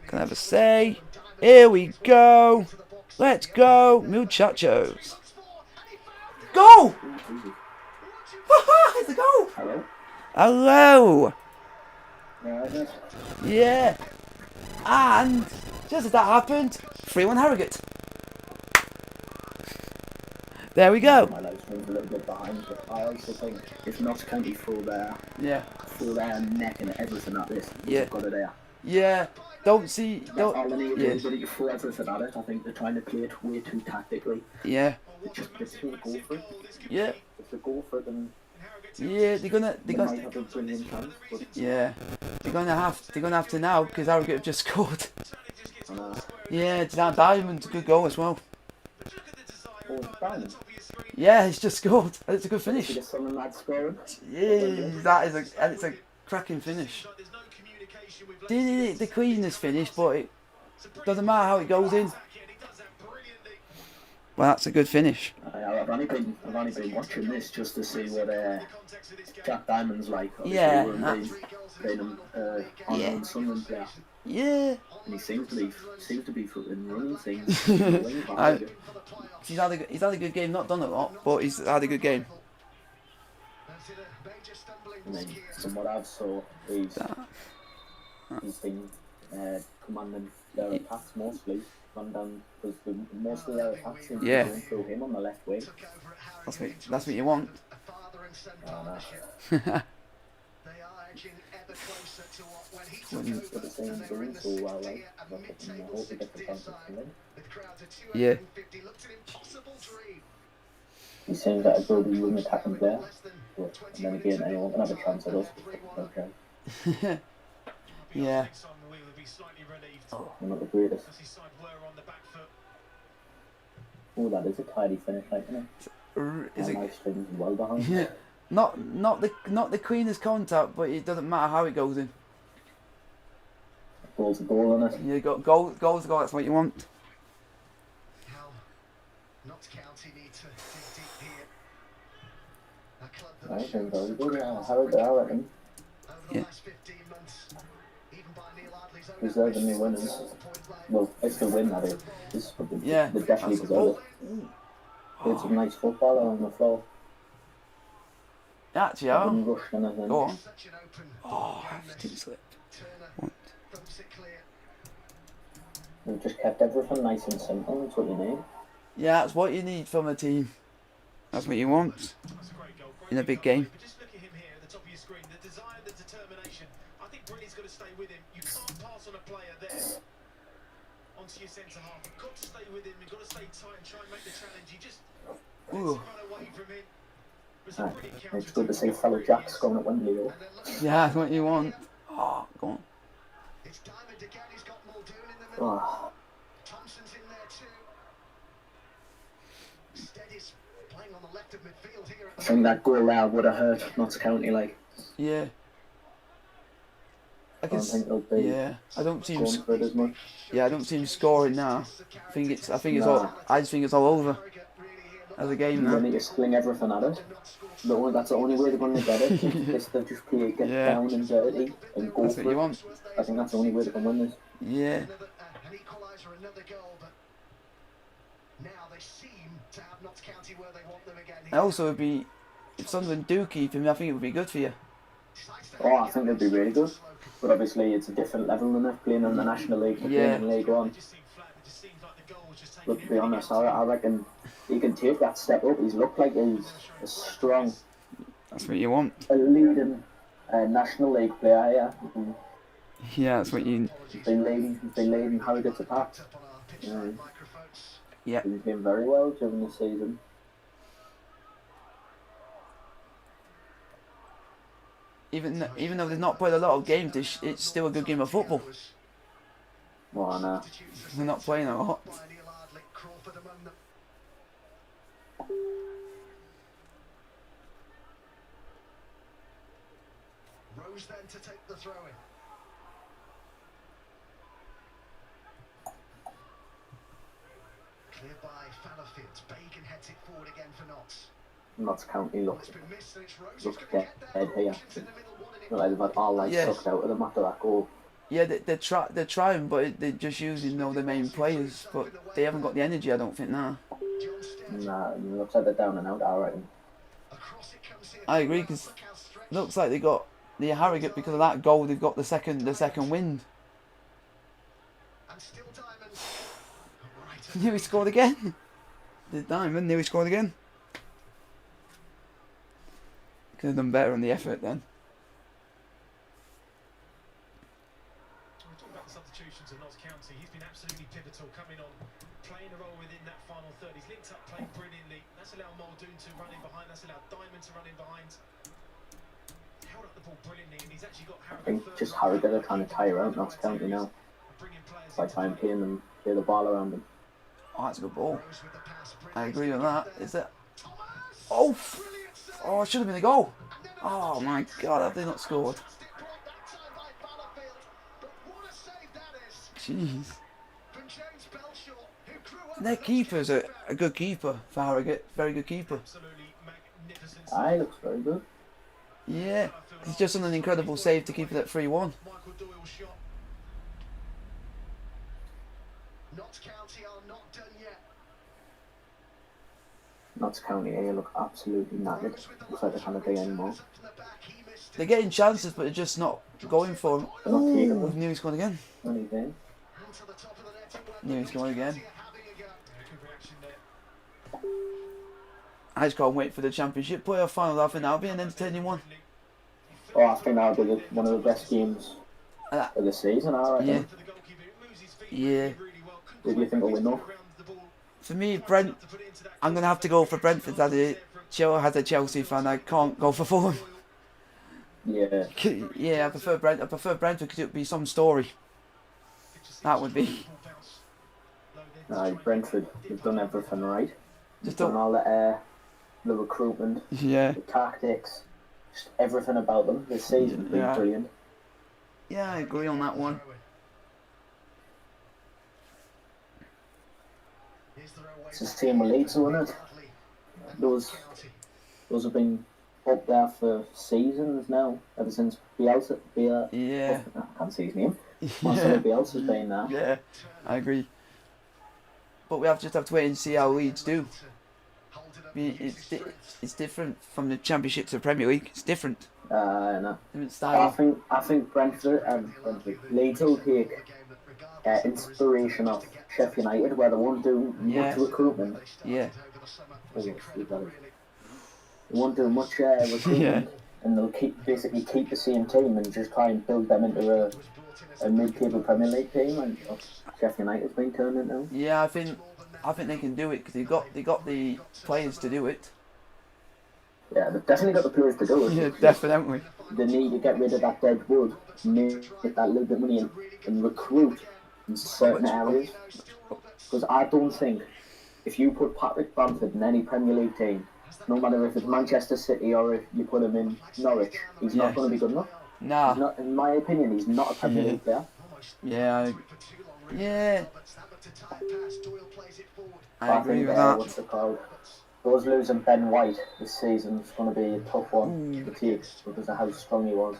Can I have a say? Here we go. Let's go. Muchachos. Go! It's a goal. Hello? Hello. Yeah. And just as that happened, 3-1 Harrogate. There we go. My legs move a little bit behind, but I also think if Notts County throw their neck and everything at this, they've got it there. Yeah. Don't see. Don't. All they need to do is you throw everything at it. I think they're trying to play it way too tactically. Yeah. Just go for it. Yeah. If they go for it, then. Yeah, they're gonna might have a brilliant chance, but yeah, they're gonna have to now because Harrogate have just scored. Yeah, Dan Diamond's a good goal as well. Yeah, he's just scored. It's a good finish. Yeah, it's a cracking finish. The cleanest finish, but it doesn't matter how it goes in. Well, that's a good finish. I've only been watching this just to see what Jack Diamond's like. Obviously, Yeah, we're playing him on Sunderland player. Yeah. And he seems to be fucking running things. Wing he's had a good game. Not done a lot, but he's had a good game. I mean, from what I've saw, he's been commanding their attacks mostly. Run down because most of their attacks seem to be going through him on the left wing. That's what you want. Oh, They are edging ever closer to what when he took over doing so well, like, I hope he gets the chance to come in. with crowds of 250 Yeah. looked an impossible dream. He seems like a good young attacking player, but and then again, anyone can have a chance at us. Okay. Yeah. We're not the greatest. Oh, that is a tidy finish, like, isn't it? Is it? Nice strings well behind. Yeah. Not the cleanest contact, but it doesn't matter how it goes in. Goal's a goal, isn't it? You got goals. That's what you want. How Notts County need to dig deep here. A club that Right, has shown very some good. great Yeah, Harrogate, I reckon. over the last 15 months. Even by Neil Ardley's own Deserving new admission, winners. Well, if they win, that is. Yeah. They definitely deserve it. Played some nice football on the floor. Actually, yeah. Didn't rush anything. Go on. such an open Oh, everything slipped. Turner thumps it clear. We've just kept everything nice and simple. That's what you need. Yeah, that's what you need from a team. That's what you want in a big game. But just look at him here at the top of your screen. The desire, the determination. I think Brilliant's got to stay with him. You can't pass on a player there onto your centre half. You've got to stay with him. You've got to stay tight and try and make the challenge. You just run away from him. It's good to see fellow Jacks going at Wembley, though. Yeah, that's what you want. Oh, go on. It's Diamond again. He's got Muldoon in the middle. Oh, Thompson's in there too. Steady's playing on the left of midfield here. I think that goal there would have hurt Notts County, like. Yeah. I don't think they'll be I don't see him. going for it as much. Yeah, I don't see him scoring now. I think it's all. I just think it's all over as a game They now. need to sling everything at it. That's the only way they're going to get it. Is to just play, get down and dirty and go That's for what it. you want. I think that's the only way they can win this. Yeah. An equaliser, another goal, but now they seem to have Notts County where they want them again. Also, it'd be if Sunderland do keep him. I think it would be good for you. Oh, I think they'd be really good. But obviously, it's a different level than they're playing in the National League. They're playing in League One. But to be honest, I reckon he can take that step up. He's looked like he's a strong, That's what you want. a leading National League player. Yeah. Yeah, that's what you. He's been leading Harrogate's attack. Yeah. He's been very well during the season. Even though they've not played a lot of games, it's still a good game of football. Well, I know. They're not playing a lot. Rose then to take the throw in. Cleared by Fallowfield. Bacon heads it forward again for Notts. Notts County It's been missed and it's Rose who's look going to dead get there. here. Options in the middle, one in Not like they've had all lights Yeah. sucked out of them after that goal. Yeah, they're trying, but they're just using the main players. But they haven't got the energy, I don't think now. Nah, it looks like they're down and out, I reckon. I agree, because it looks like they got the Harrogate because of that goal. They've got the second wind. Nearly scored again. The Diamond nearly scored again. Could have done better on the effort then. We're talking about the substitutions of Notts County. He's been absolutely pivotal, coming on, playing a role within that final third. He's linked up, playing brilliantly. That's allowed Muldoon to run in behind. That's allowed Diamond to run in behind. He's held up the ball brilliantly, and he's actually got I Harrogate think just Harrogate are trying to tire out Notts County now. By trying to play the ball around them. Oh, that's a good ball. I agree with that. Is it? Oh, it should have been a goal. Oh my God, have they not scored? Jeez. Their keeper's a good keeper for Harrogate. Very good keeper. Aye, looks very good. Yeah, he's just done an incredible save to keep it at 3-1. Notts County are not done yet. Notts County A look absolutely knackered. Looks like they can't play anymore. They're getting chances, but they're just not going for them. They're not taking them. Knew he's going again. Anything. Knew he's going again. I just can't wait for the Championship playoff final. I think that'll be an entertaining one. Oh, I think that'll be one of the best games of the season, I reckon. Yeah. Who do you think will win though? For me, I'm going to have to go for Brentford as a Chelsea fan. I can't go for Fulham. Yeah. Yeah, I prefer Brentford because it would be some story. That would be. Aye, Brentford, they've done everything right. Just done all the recruitment, yeah, the tactics, just everything about them this season has been brilliant. Yeah, I agree on that one. It's the same with Leeds, isn't it? Those have been up there for seasons now, ever since Bielsa. Yeah. I can't see his name. Marcelo Bielsa's been there. Yeah, I agree. But we just have to wait and see how Leeds do. I mean, it's different from the Championship to the Premier League. It's different. No. Different style. I think Brentford Leeds will take inspiration of Sheffield United, where they won't do much recruitment. Yeah. They won't do much recruitment, and they'll basically keep the same team and just try and build them into a mid-table Premier League team, and Sheffield United's been turned into. Yeah, I think they can do it because they got the players to do it. Yeah, they've definitely got the players to do it. Yeah, definitely. They need to get rid of that dead wood, make that little bit of money, and recruit in certain areas. Because I don't think if you put Patrick Bamford in any Premier League team, no matter if it's Manchester City or if you put him in Norwich, he's not going to be good enough. Nah. He's not, in my opinion, he's not a Premier League player. Yeah. I agree think, with that. What's it called? Those losing Ben White this season is going to be a tough one to take because of how strong he was.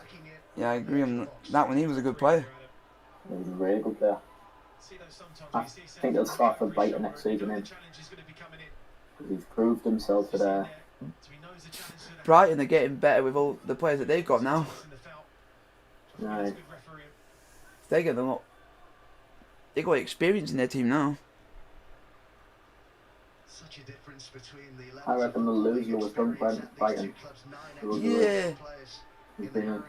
Yeah, I agree on that one. He was a good player. He was a really good player. I think he'll start for Brighton next season in. Because he's proved himself at Brighton are getting better with all the players that they've got now. Right. They get them up. They got experience in their team now. I reckon they'll lose Lewis Dunk Brighton. Yeah. He's been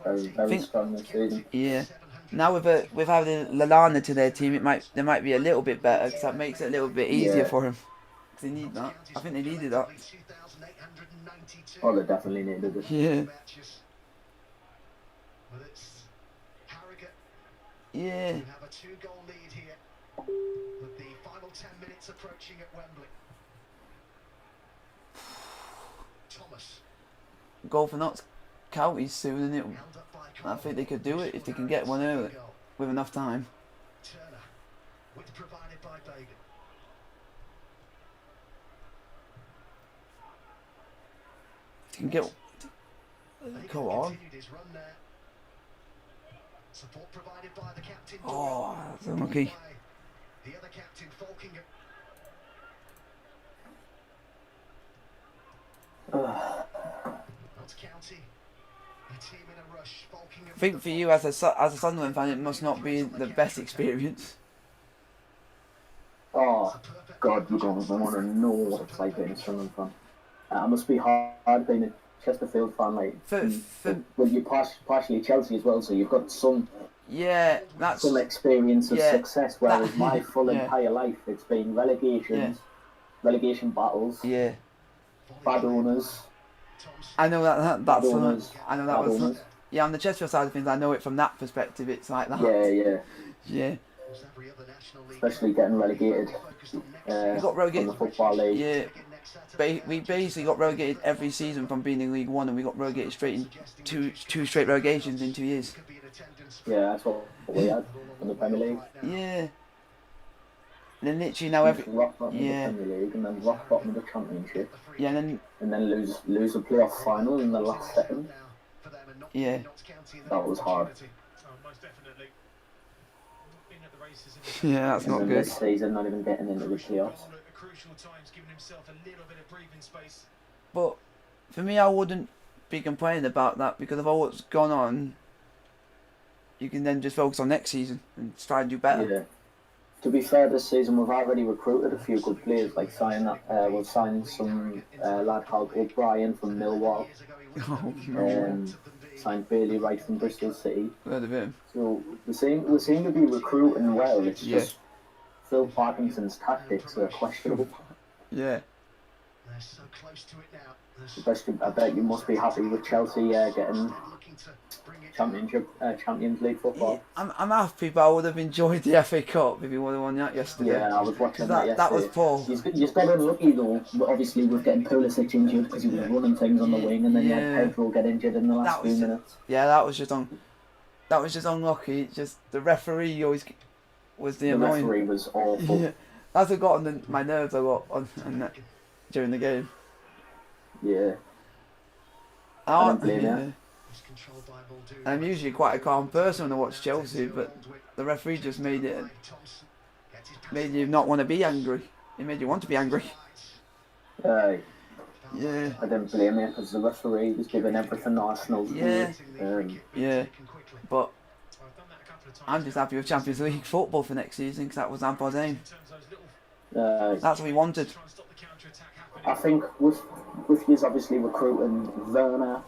very strong this season. Yeah. Now with having Lallana to their team, they might be a little bit better because that makes it a little bit easier for him. Because they need that. I think they needed that. Oh, they definitely needed it. Yeah. Yeah. Have a 2-goal lead here with the final 10 minutes approaching at Wembley. Thomas. Goal for Notts County soon, and I think they could do it if they can get one early with enough time. Turner, width provided by Bagan. If you can get. Go on. Support provided by the captain. Oh, that's unlucky. The other captain, Falkingham. Notts County, a team in a rush. Falkingham. I think for you as a Sunderland fan, it must not be the best experience. Oh, God, you don't want to know what it's like being a Sunderland fan. It must be hard being a Chesterfield fan, like. Well, you're partially Chelsea as well, so you've got some. Yeah, that's some experience of success. Whereas my full entire life, it's been relegation battles. Yeah. Bad owners. I know that's owners, I know that was. Owners. Yeah, on the Chesterfield side of things, I know it from that perspective. It's like that. Yeah. Especially getting relegated. We got relegated from the football league. Yeah. We basically got relegated every season from being in League One, and we got relegated straight in two straight relegations in 2 years. Yeah, that's what we had in the Premier League. Yeah. then literally now rock bottom of the Premier League and then rock bottom of the Championship. Yeah, and then lose a playoff final in the last second. Yeah. That was hard. Most definitely. Been at the races Yeah, that's not then good. This season, not even getting into the playoffs. crucial times, giving himself a little bit of breathing space. But for me, I wouldn't be complaining about that because of all what's gone on. You can then just focus on next season and try and do better. Yeah. To be fair, this season we've already recruited a few good players. Like we've signed some lad called O'Brien from Millwall. Signed Bailey Wright from Bristol City. Heard of him. So we seem to be recruiting well. It's just Phil Parkinson's tactics are questionable. Yeah. They're so close to it now. Especially, I bet you must be happy with Chelsea getting Champions League football. Yeah, I'm happy, but I would have enjoyed the FA Cup if he would have won that yesterday. Yeah, I was watching that yesterday. That was poor. He's got unlucky though, obviously with getting Pulisic injured because he was running things on the wing, and then he had Pedro get injured in the last few minutes. Yeah, that was just unlucky. It's just the referee always was the annoying. The referee was awful. Yeah, that's what got on my nerves a lot during the game. Yeah. I don't blame you. I'm usually quite a calm person when I watch Chelsea, but the referee just made you not want to be angry. It made you want to be angry. Yeah. I didn't blame you because the referee was giving everything Arsenal. Yeah. But I'm just happy with Champions League football for next season because that was Lampard's aim. That's what we wanted. I think with you obviously recruiting Werner,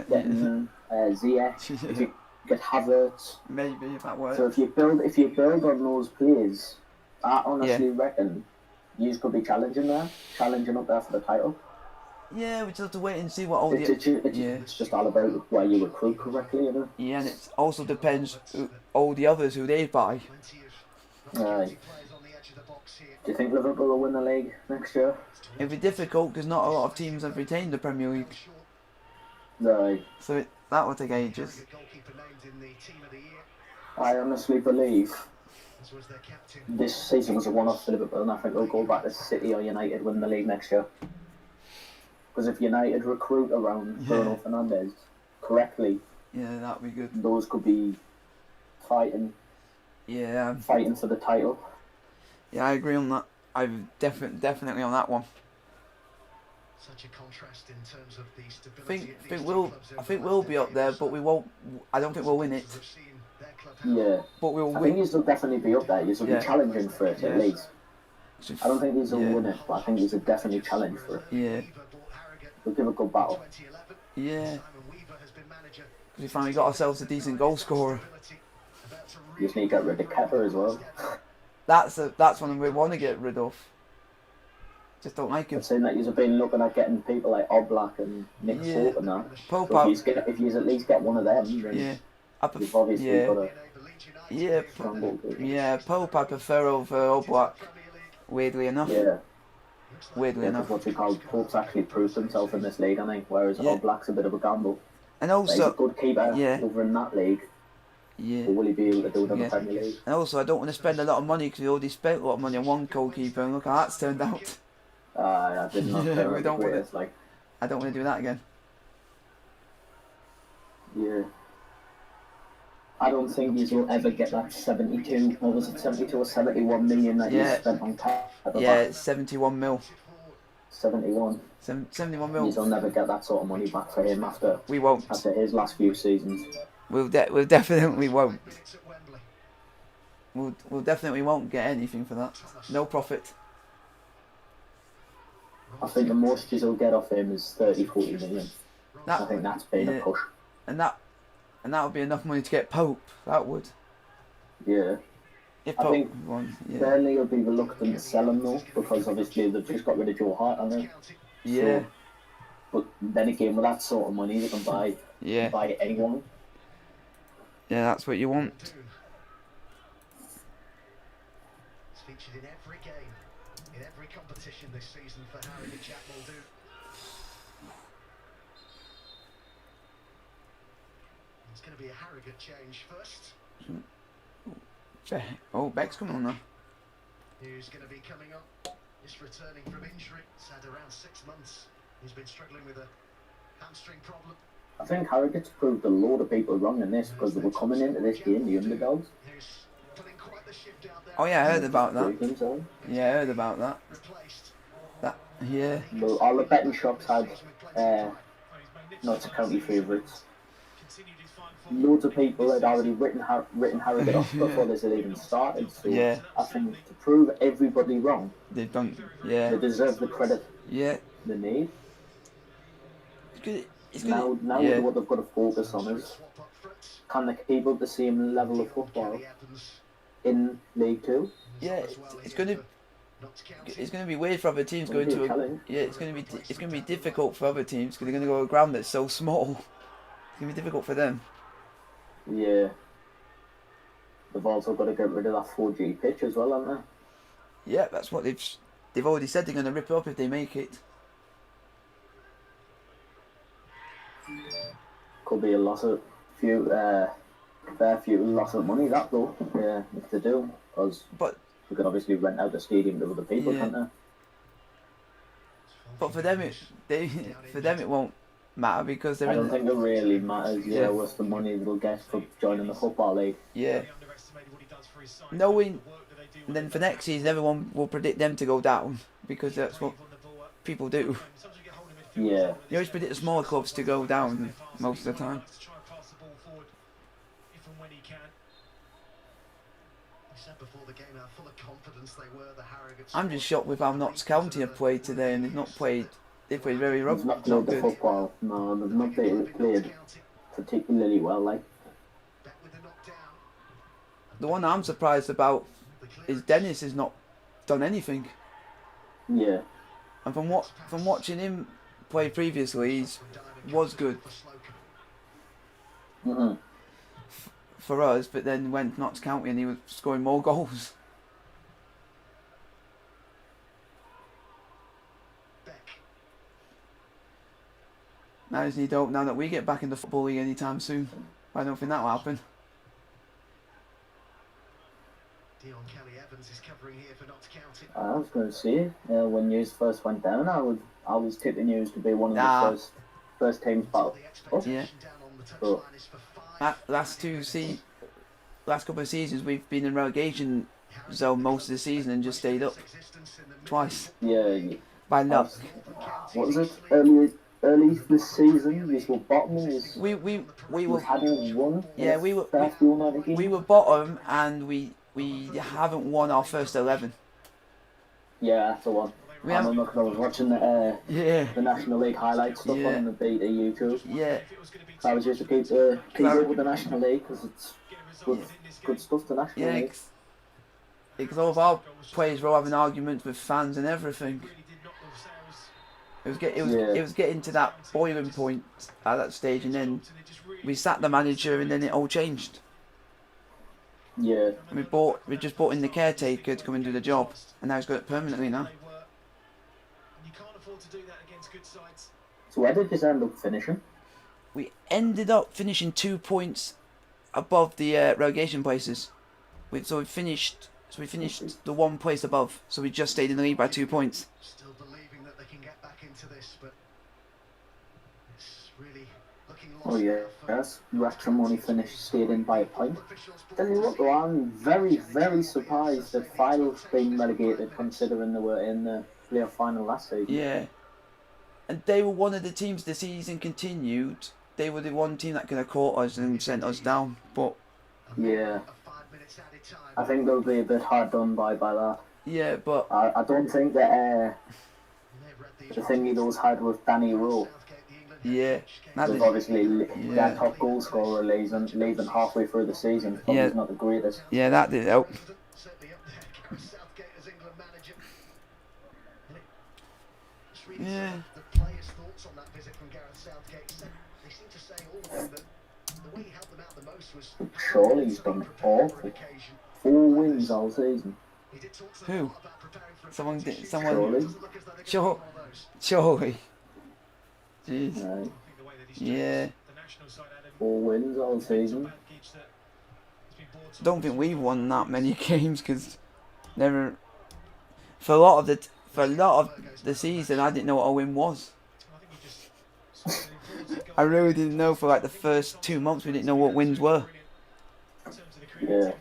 getting Ziyech, if you get Havertz, maybe if that works. So if you build on those players, I honestly reckon you could be challenging up there for the title. Yeah, we just have to wait and see what all it's just all about where you recruit correctly, you know. Yeah, and it also depends all the others who they buy. Do you think Liverpool will win the league next year? It'll be difficult because not a lot of teams have retained the Premier League. No. So that will take ages. I honestly believe this season was a one-off for Liverpool, and I think they'll go back to City or United win the league next year. Because if United recruit around Bruno Fernandes correctly, that'd be good. Those could be fighting. Yeah. Fighting for the title. Yeah, I agree on that. I'm definitely on that one. Such a contrast in terms of the stability. I think we'll be up there, but we won't. I don't think we'll win it. Yeah. But we'll win. I think he'll definitely be up there. He'll be challenging for it at least. I don't think he'll win it, but I think he'll definitely challenge for it. Yeah. We'll give a good battle. Yeah. Because we finally got ourselves a decent goal scorer. You just need to get rid of Kepa as well. That's one we want to get rid of. Just don't like him. I've seen that you've been looking at getting people like Oblak and Nick Pope and that. Pope so if you at least get one of them, then you've obviously got a Pope I prefer over Oblak. Weirdly enough. Yeah. Weirdly enough. What's it called? Pope's actually proved himself in this league, I think, whereas Oblak's a bit of a gamble. And also, he's a good keeper over in that league. Yeah. But will he be able to do it in the Premier League? And also, I don't want to spend a lot of money because we already spent a lot of money on one goalkeeper, and look how that's turned out. I did not turn out the greatest, like. I don't want to do that again. Yeah. I don't think he'll ever get that 72, what was it, 72 or 71 million that he spent on Kepa. Yeah, it's 71 mil. 71. 71 mil. He'll never get that sort of money back for him after. We won't. After his last few seasons. We'll definitely won't. We'll definitely won't get anything for that. No profit. I think the most he'll get off him is 30-40 million. I think that's been a push. And that would be enough money to get Pope. That would. Yeah. If Pope I think Burnley will be reluctant to sell him though, because obviously they've just got rid of Joe Hart, haven't they? Yeah. So, but then again, with that sort of money, they can buy anyone. Yeah, that's what you want. It's featured in every game, in every competition this season for Harrogate Town. It's going to be a Harrogate change first. Oh, Beck's coming on now. who's going to be coming up, is returning from injury. It's had around 6 months. He's been struggling with a hamstring problem. I think Harrogate's proved a load of people wrong in this because they were coming into this game, the underdogs. Who's putting quite the shift out there. Oh yeah, I heard about that. Themselves. Yeah, I heard about that. Replaced. That yeah. Well, all the betting shops had Notts County favourites. Loads of people had already written Harrogate off before this had even started. So Yeah. I think to prove everybody wrong, They've done. they Yeah. deserve the credit Yeah. they need. It's good. It's Now, good. now Yeah. what they've got to focus on is, can they keep up the same level of football in League Two? Yeah. It's gonna. It's going to be weird for other teams going to. Yeah. It's going to be. It's going to be difficult for other teams because they're going to go to a ground that's so small. It's going to be difficult for them. Yeah. They've also got to get rid of that 4G pitch as well, haven't they? Yeah, that's what they've already said they're going to rip it up if they make it. Could be a loss of fair few loss of money that though. Yeah, if they do, because But we could obviously rent out the stadium to other people, Yeah. can't they? but for them it won't matter because they're I in. don't think it really matters. Yeah, what's the money they'll get for joining the football league? Yeah. Knowing, and then for next season everyone will predict them to go down because that's what people do. Yeah. You always predict the smaller clubs to go down most of the time. I'm just shocked with how Notts County have played today, and they've played very rough. They've not played the good. football. No, they've not played particularly well. Like, The one I'm surprised about is Dennis has not done anything. yeah, And from watching him play previously, was good hmm for us, but then went to Notts County and he was scoring more goals. Now I just need hope now that we get back in the Football League anytime soon. I don't think that will happen. Dion Kelly Evans is covering here for Notts County. I was going to say when news first went down, I was tipping news to be one of the first teams back up. Yeah. But Last couple of seasons we've been in relegation zone most of the season and just stayed up twice yeah, by luck. what was it? Early this season, we were bottom. We were hadn't won. Yeah, we were first few amount of games. we were bottom and we haven't won our first 11. Yeah, that's the one. We I haven't- remember 'cause I was watching the Yeah. National League highlights stuff Yeah. on the BT YouTube. Yeah. So I was just to keep up with the National League because it's good stuff. The National Yeah. League. Because all of our players were all having arguments with fans and everything. It was getting to that boiling point at that stage, and then we sacked the manager, and then it all changed. Yeah. And we just brought in the caretaker to come and do the job, and now he's got it permanently now. So where did this end up finishing? We ended up finishing 2 points above the relegation places. So we finished the one place above. So we just stayed in the league by 2 points. Still believing that they can get back into this, but it's really looking lost. Oh yeah, yes. Wrexham only stayed in by a point. Tell you what though, I'm very, very surprised that File's been relegated considering they were in the playoff final last season. Yeah. And they were one of the teams the season continued. They were the one team that could have caught us and sent us down. But yeah, I think they'll be a bit hard done by that. Yeah, but I don't think that the thing he those had with Danny Rowe. Yeah, With obviously their top goal scorer leaving halfway through the season. Probably not the greatest. Yeah, that did help. Yeah. The players' thoughts on that visit from Gareth Southgate. They seem to say all of them that the way he helped them out the most was. Surely he's done awful. 4 wins all season. Who? Someone. Surely. Surely. Jeez. Right. Yeah. 4 wins all season. Don't think we've won that many games because never for a lot of the season, I didn't know what a win was. I really didn't know for like the first 2 months. We didn't know what wins were. Yeah.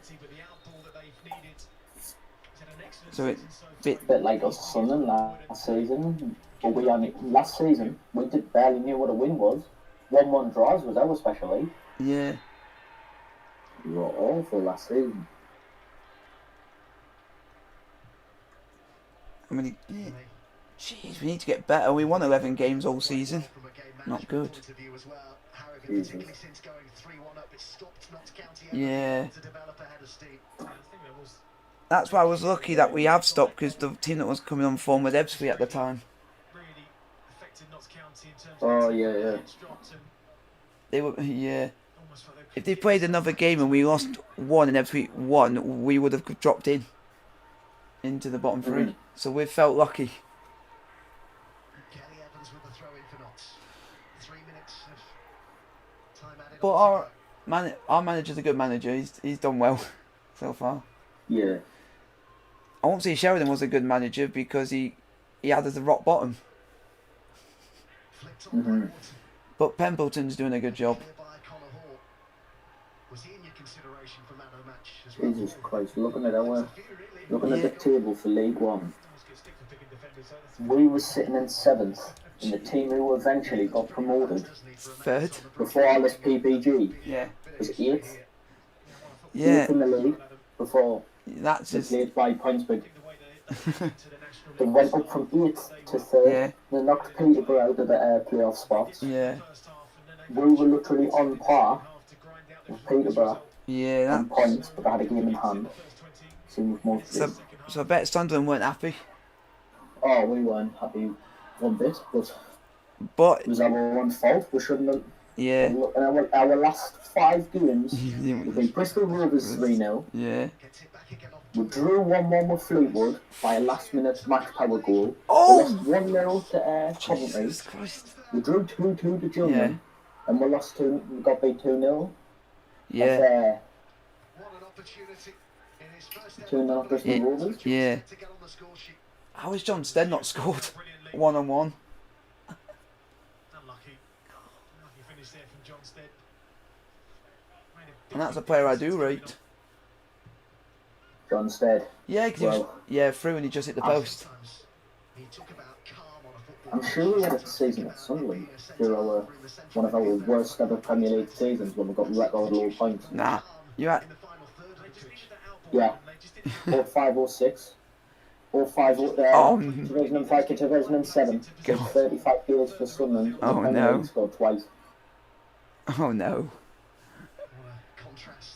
So it Bit like us Sunderland last season. But last season we barely knew what a win was. 1-1 draws was our specialty. yeah. We were awful last season. I mean, jeez, we need to get better. We won 11 games all season. Not good. Jesus. Yeah. That's why I was lucky that we have stopped, because the team that was coming on form was Ebbsfleet at the time. Oh yeah. They were, yeah. If they played another game and we lost one and Ebbsfleet won, we would have dropped into the bottom three. So we felt lucky. But our manager's a good manager. He's done well so far. Yeah. I won't say Sheridan was a good manager because he had us at rock bottom. Mhm. But Pembleton's doing a good job. Jesus Christ! Looking at the table for League One, we were sitting in 7th, and the team who eventually got promoted Third. before all this PPG Yeah. was 8th. Yeah. 8th in the league before That's they just. played by points big. They went up from 8th to 3rd. Yeah. They knocked Peterborough out of the playoff spots. Yeah. We were literally on par with Peterborough Yeah. on points, but they had a game in hand. Same with most teams. So I bet Sunderland weren't happy. Oh, we weren't happy one bit, but But it was our own fault. We shouldn't have. yeah. Look, in our last 5 games, we beat Bristol Rovers 3-0. Yeah. We drew 1-1 with Fleetwood by a last-minute match power goal. Oh! We lost 1-0 to Coventry. Jesus Christ. We drew 2-2 to Gilman, and we lost 2. We got beat 2-0. Yeah. 2-0 Bristol Rovers. Yeah. How has John Stead not scored 1-on-1? And that's a player I do rate. John Stead. Yeah, because he was through and he just hit the post. I'm sure we had a season at Sunderland through one of our worst ever Premier League seasons when we got record low points. Nah, you had. Yeah, 05, 06. 05, 2005 to 2007. God. 35 goals for Sunderland. Oh, The Premier no. League scored twice. Oh no.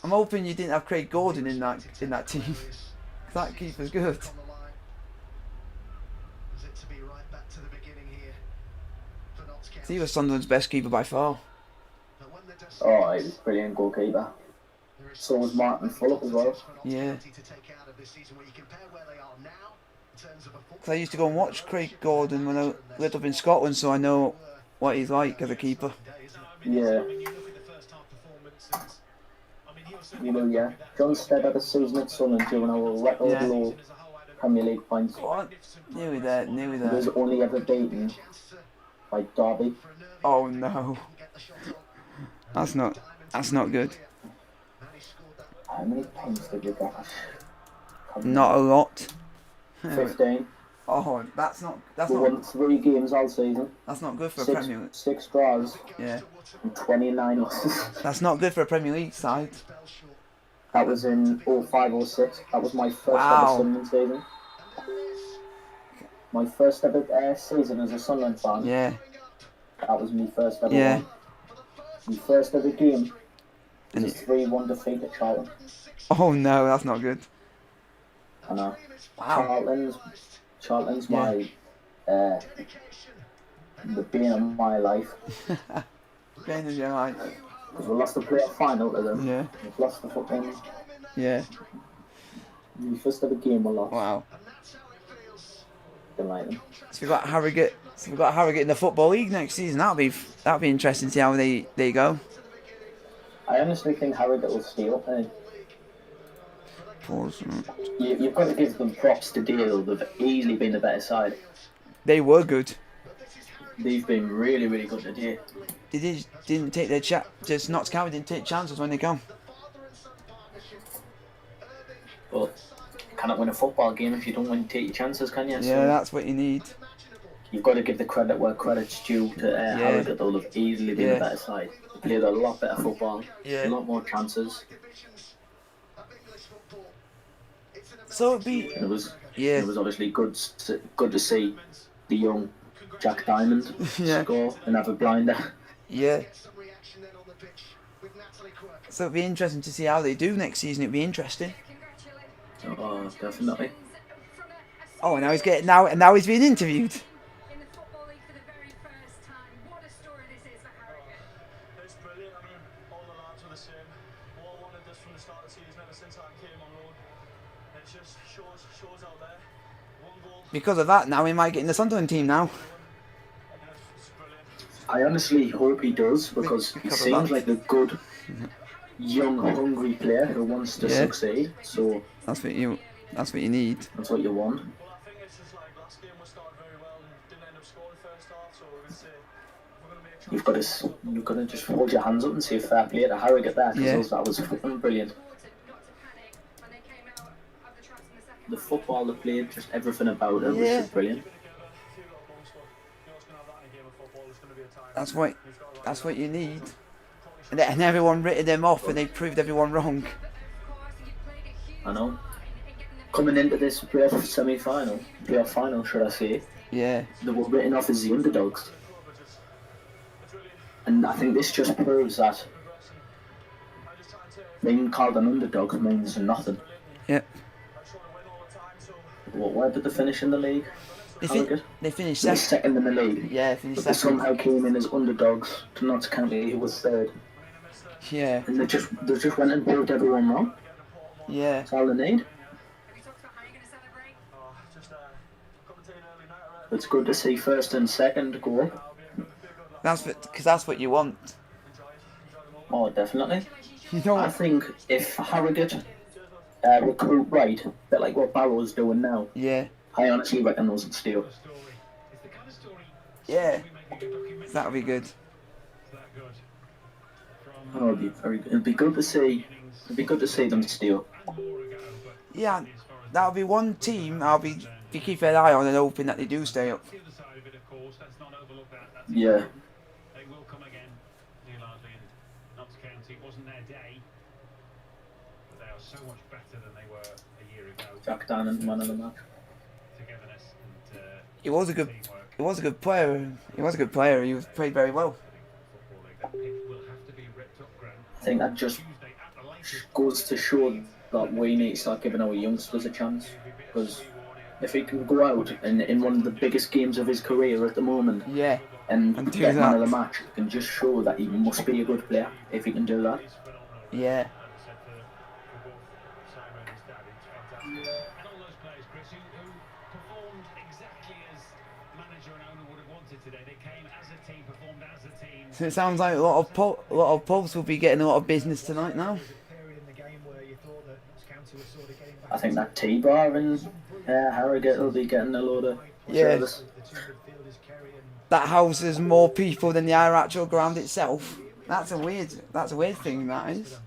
I'm hoping you didn't have Craig Gordon in that team. That keeper's good. He was Sunderland's best keeper by far. Oh, he was a brilliant goalkeeper. So was Martin Fulop as well. Yeah. I used to go and watch Craig Gordon when I lived up in Scotland, so I know what he's like as a keeper. Yeah. You know, yeah. John Stead had a season at Sunderland during our record low Premier League points. What? Nearly there, nearly He was there. only ever beaten by Derby. Oh no. That's not good. How many points did we get? Not a lot. 15. Oh, that's We won 3 games all season. That's not good for a 6, Premier League. 6 draws Yeah. and 29 losses. That's not good for a Premier League side. That was in 05, 06. That was my first Wow. ever Sunderland season. My first ever season as a Sunderland fan. Yeah. That was my first ever Yeah. one. My first ever game And was a 3-1 defeat at Charlton. oh no, that's not good. I know. Wow. Charlton's my the bane of my life. Game of your life. Because we lost the playoff final to them. Yeah. We've lost the fucking Yeah. my first ever game we lost. Wow. Didn't like them. So we've got Harrogate. In the Football League next season. That'll be interesting to see how they go. I honestly think Harrogate will stay up. wasn't. You've got to give them props to deal. They've easily been the better side. They were good. They've been really, really good today. They didn't take their just Notts County didn't take chances when they come. But you cannot win a football game if you don't win take your chances, can you? Yeah, So that's what you need. you've got to give the credit where credit's due to Harrogate. They'll have easily been the better side. They played a lot better football. Yeah. A lot more chances. So It was obviously good to see the young Jack Diamond score and have a blinder. Yeah. So it'll be interesting to see how they do next season. It'll be interesting. Oh, definitely. Oh, and now he's being interviewed. It's brilliant. I mean, all the lads were the same. All wanted this from the start of the season ever since I came on loan. It just shows out there. One goal. Because of that, now he might get in the Sunderland team now. I honestly hope he does because he seems like a good, young, hungry player who wants to succeed. So that's what you need. That's what you want. Well, I think it's just like last game we started very well and didn't end up scoring first half. So we're going to make. You've got to just hold your hands up and say fair play to Harrogate there because that was fucking brilliant. The football they played, just everything about it was just brilliant. That's what you need. And everyone written them off and they proved everyone wrong. I know. Coming into this playoff semi-final, playoff final, should I say? Yeah. They were written off as the underdogs. And I think this just proves that being called an underdog means nothing. Yep. Where did they finish in the league? They finished second in the league. Yeah, finished but second. They somehow came in as underdogs to Notts County, who was third. Yeah. And they just went and proved everyone wrong. Yeah. That's all they need. It's good to see first and second go up. Because that's what you want. Oh, definitely. You know, I think if Harrogate recruit right, a bit like what Barrow's doing now. Yeah. I honestly reckon those would steal. Yeah. That would be good. Oh, it'd be very good. It'd be good to see. It'd be good to see them steal. Yeah, that'll be one team I'll be keeping an eye on and hoping that they do stay up. Yeah. They will come again, Neil Ardley and Notts County. It wasn't their day, but they are so much better than they were a year ago. Jack Diamond, man of the match. Togetherness and He was a good player. He played very well. I think that just goes to show that we need to start giving our youngsters a chance. Because if he can go out and in one of the biggest games of his career at the moment, and get man of the match, it can just show that he must be a good player if he can do that. Yeah. So it sounds like a lot of pubs will be getting a lot of business tonight now. I think that T-bar in Harrogate will be getting a load of service. That houses more people than the actual ground itself. That's a weird thing, that is.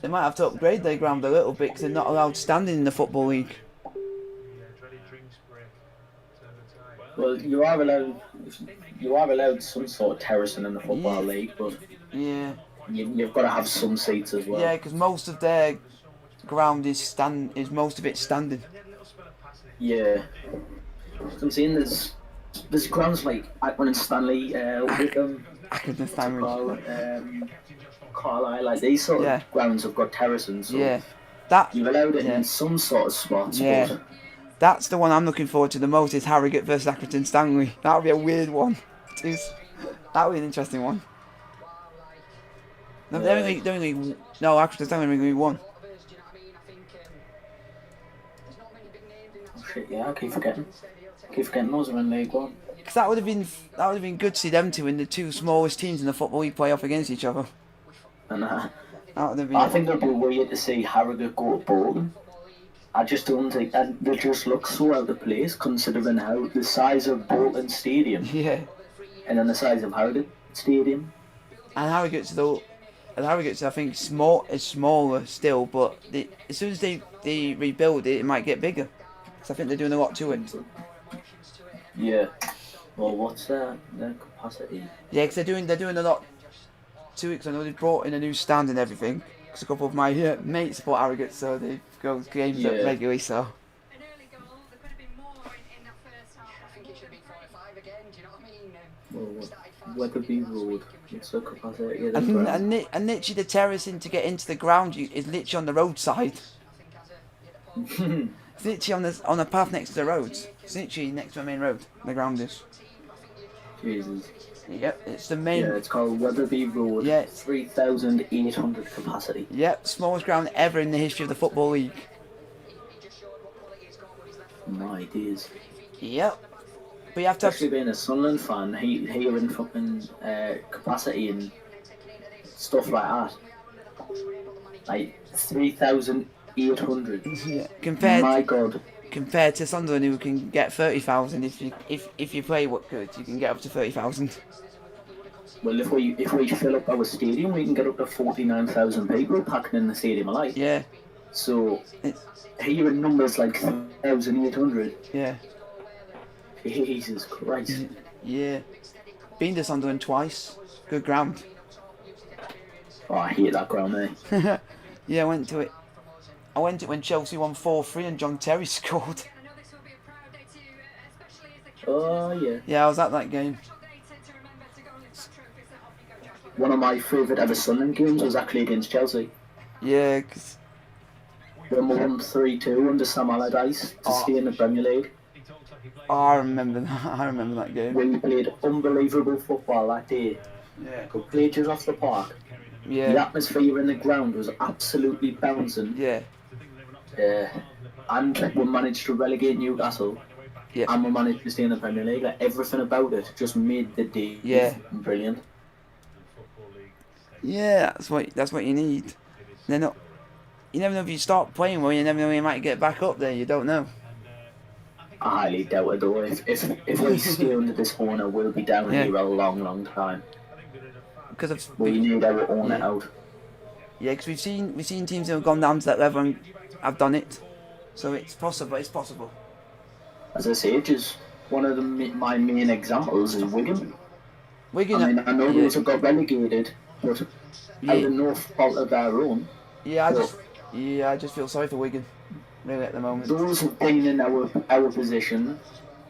They might have to upgrade their ground a little bit because they're not allowed standing in the Football League. Well, you are allowed some sort of terracing in the Football League, but you've got to have some seats as well. Yeah, because most of their ground is most of it standing. Yeah. I'm seeing there's grounds like Ackman and Stanley, Wickham, Carlisle, like these sort of grounds have got terracing, so you've allowed it in some sort of spots. Yeah. But that's the one I'm looking forward to the most, is Harrogate versus Accrington Stanley. That'll be a weird one. That'll be an interesting one. No, Accrington Stanley only won. Shit, yeah, I keep forgetting those are in League One. Because that would have been good to see them two in the two smallest teams in the Football League play off against each other. And That would be. I think it'd be weird to see Harrogate go to Bolton. I just don't think, and they just look so out of place considering how the size of Bolton Stadium Yeah. and then the size of Harrogate Stadium. And Harrogate's though, and Harrogate's I think is smaller still, but as soon as they rebuild it, it might get bigger. Because I think they're doing a lot to it. Yeah. Well, what's their capacity? Yeah, because they're doing a lot to it. Because I know they've brought in a new stand and everything. Because a couple of my mates support Harrogate, so they go to games regularly. So. An early goal, there could have been more in that first half. I think it should be 4-5 again, do you know what I mean? Well, Weatherby Road, what's the capacity? And literally the terracing to get into the ground is literally on the roadside. It's literally on the path next to the roads. It's literally next to the main road. The ground is. Jesus. Yep, it's the main. Yeah, it's called Weatherby Road. Yeah. 3,800 capacity. Yep, smallest ground ever in the history of the Football League. My days. Yep. But you have to Especially being a Sunderland fan, hearing fucking capacity and stuff like that. Like 3,800. Yeah. My God. Compared to Sunderland, who can get 30,000 if you play what good, you can get up to 30,000. Well, if we fill up our stadium, we can get up to 49,000 people packing in the stadium alive. Yeah. So hearing numbers like 3,800. Yeah. Jesus Christ. Yeah. Been to Sunderland twice. Good ground. Oh, I hate that ground, eh? Yeah, I went to it. I went to it when Chelsea won 4-3 and John Terry scored. Oh, yeah. Yeah, I was at that game. One of my favourite ever Sunderland games was actually against Chelsea. Yeah, because... When we won 3-2 under Sam Allardyce to stay in the Premier League. Oh, I remember that. I remember that game. We played unbelievable football that day. Yeah. We played just off the park. Yeah. The atmosphere in the ground was absolutely bouncing. Yeah. And we managed to relegate Newcastle. Yeah. And we managed to stay in the Premier League. Like, everything about it just made the day brilliant. Yeah, that's what you need. They're not. You never know if you start playing well. You never know when you might get back up there. You don't know. I highly doubt it though. If we stay under this owner, we'll be down here a long time. Because we need our owner out. Yeah, because we've seen teams who have gone down to that level and have done it. So it's possible. It's possible. As I say, just one of my main examples is Wigan. I mean, I know those have got relegated, but out of no fault of their own. Yeah, I just feel sorry for Wigan, really, at the moment. Those who've been in our position,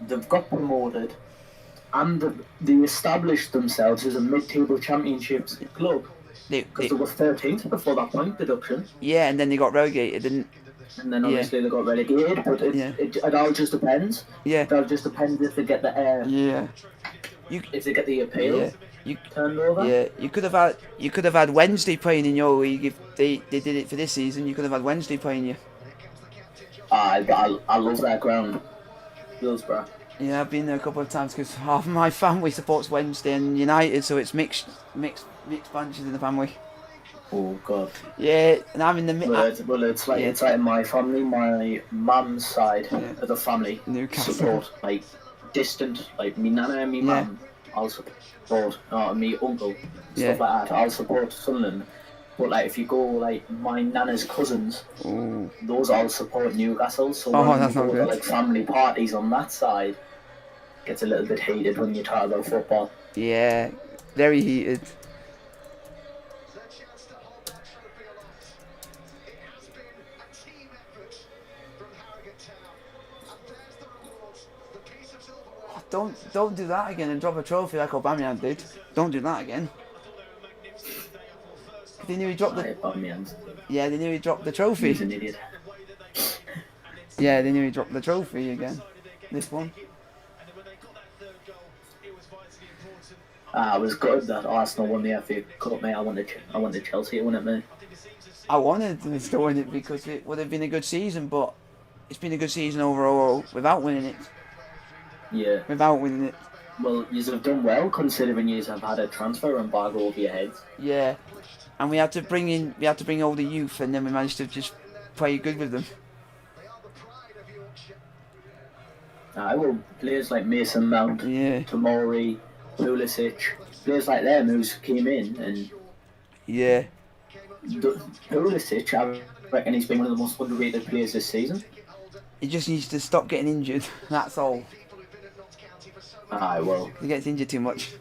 they've got promoted, and they established themselves as a mid-table championships club. Because they were 13th before that point deduction. Yeah, and then they got relegated, and then obviously they got relegated, but it all just depends. Yeah. It all just depends if they get the if they get the appeal turned over. Yeah, you could have had Wednesday playing in your league if they did it for this season. You could have had Wednesday playing you. I love that ground, Hillsborough. Yeah, I've been there a couple of times because half of my family supports Wednesday and United, so it's mixed bunches in the family. Oh God. Yeah, and I'm in the middle. Well, it's like my family, my mum's side of the family support like distant, like me nana and me mum. I'll support me uncle stuff like that. I'll support Sunderland. But like if you go like my nana's cousins, those all support Newcastle. So when you go to like family parties on that side, it gets a little bit heated when you talk about football. Yeah, very heated. Don't do that again and drop a trophy like Aubameyang did. Don't do that again. They knew he dropped the. Yeah, they knew he dropped the trophy. He's an idiot. Yeah, they knew he dropped the trophy again. This one. I was good that Arsenal won the FA Cup, mate. I wanted Chelsea to win it, mate. I wanted them to win it because it would have been a good season, but it's been a good season overall without winning it. Yeah. Without winning it. Well, you have done well considering you have had a transfer embargo over your heads. Yeah. And we had to bring all the youth, and then we managed to just play good with them. Well, players like Mason Mount, Yeah. Tomori, Pulisic, players like them who came in, and yeah, Pulisic, I reckon he's been one of the most underrated players this season. He just needs to stop getting injured. That's all. Well. He gets injured too much.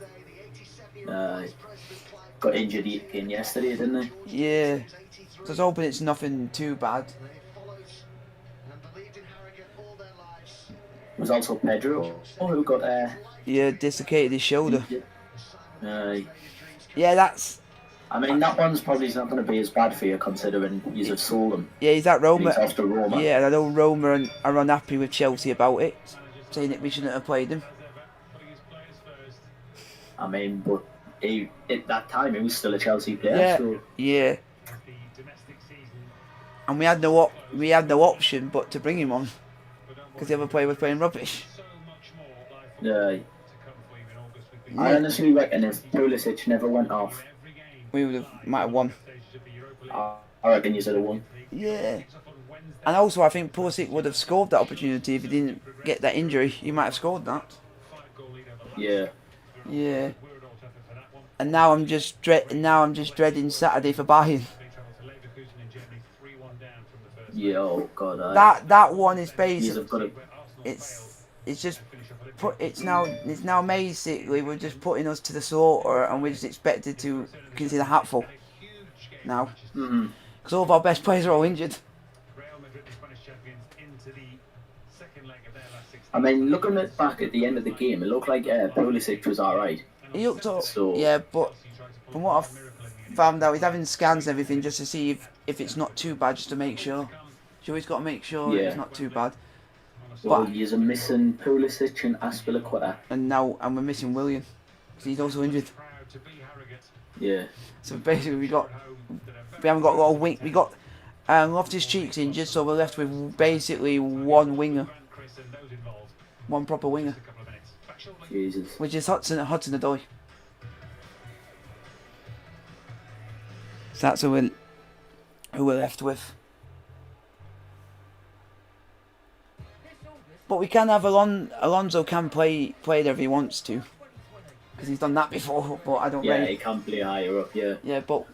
Got injured again yesterday, didn't he? Yeah. So I was hoping it's nothing too bad. It was also Pedro who got dislocated his shoulder. Yeah, that's. I mean, that one's probably not going to be as bad for you considering you have sold him. Yeah, he's at Roma. He's off to Roma. Yeah, and I know Roma are unhappy with Chelsea about it, saying that we shouldn't have played him. I mean, but at that time he was still a Chelsea player. Yeah, so. yeah. And we had no option but to bring him on because the other player was playing rubbish. Yeah. I honestly reckon if Pulisic never went off, we might have won. I reckon you should have won. Yeah. And also, I think Pulisic would have scored that opportunity if he didn't get that injury. He might have scored that. Yeah. Yeah. And now I'm just dreading Saturday for Bayern. Yeah. Oh God. That one is basically. It's now basically we're just putting us to the slaughter, and we're just expected to consider hatful now. Because all of our best players are all injured. I mean, looking back at the end of the game, it looked like Pulisic was alright. He looked up, yeah, but from what I've found out, he's having scans and everything just to see if it's not too bad, just to make sure. You always got to make sure it's not too bad. Well, you're missing Pulisic and Aspilicueta. And we're missing William, because he's also injured. Yeah. So basically we haven't got a lot of wing. We got Loftus-Cheek's injured, so we're left with basically one winger. One proper winger. Jesus. Which is Hudson-Odoi. So that's who we're left with. But we can have Alonso can play wherever he wants to, because he's done that before. But I don't. Yeah, he can play higher up. Yeah. Yeah, but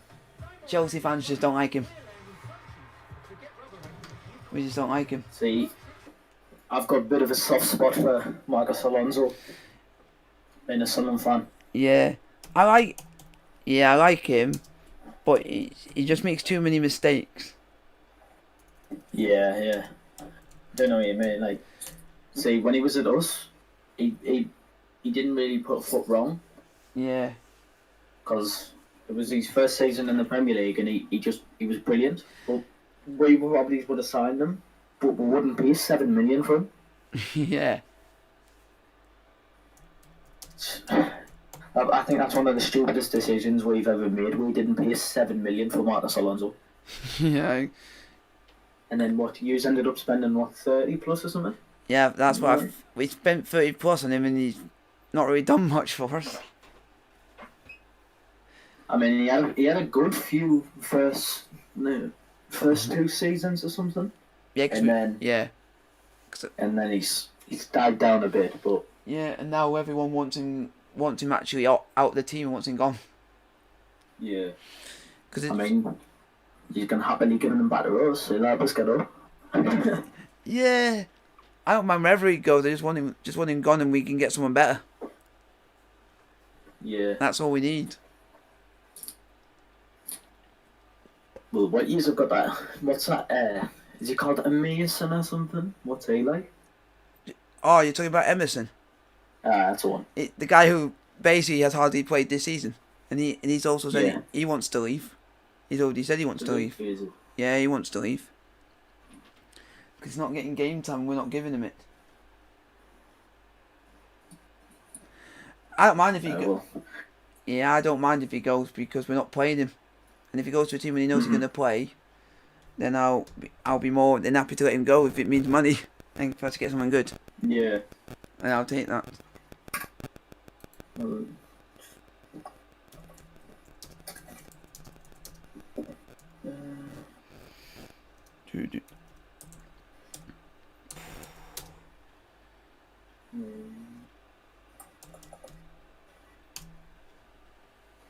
Chelsea fans just don't like him. We just don't like him. See, I've got a bit of a soft spot for Marcos Alonso, being a Sunderland fan. Yeah, I like him, but he just makes too many mistakes. Yeah. Don't know what you mean. Like, see, when he was at us, he didn't really put a foot wrong. Yeah. Because it was his first season in the Premier League, and he was brilliant. But we probably would have signed him, but we wouldn't pay $7 million for him. Yeah. I think that's one of the stupidest decisions we've ever made. We didn't pay $7 million for Marcos Alonso. Yeah. And then you ended up spending 30 plus or something? Yeah, that's what we spent 30 plus on him, and he's not really done much for us. I mean, he had a good few first 2 seasons or something. Yeah, and then he's died down a bit, but yeah, and now everyone wants him actually out of the team and wants him gone. Yeah, because I mean, you can happily give him back to us. So let us get up. Yeah, I don't mind wherever he goes. I just want him gone, and we can get someone better. Yeah, that's all we need. Well, what years have got that? What's that? Is he called Emerson or something? What's he like? Oh, you're talking about Emerson? That's the one. The guy who basically has hardly played this season, and he's also said he wants to leave. He's already said he wants to leave. Yeah, he wants to leave. Because he's not getting game time, we're not giving him it. I don't mind if he goes. Yeah, I don't mind if he goes because we're not playing him. And if he goes to a team and he knows he's going to play, then I'll be more than happy to let him go if it means money and for us to get someone good. Yeah. And I'll take that. I'm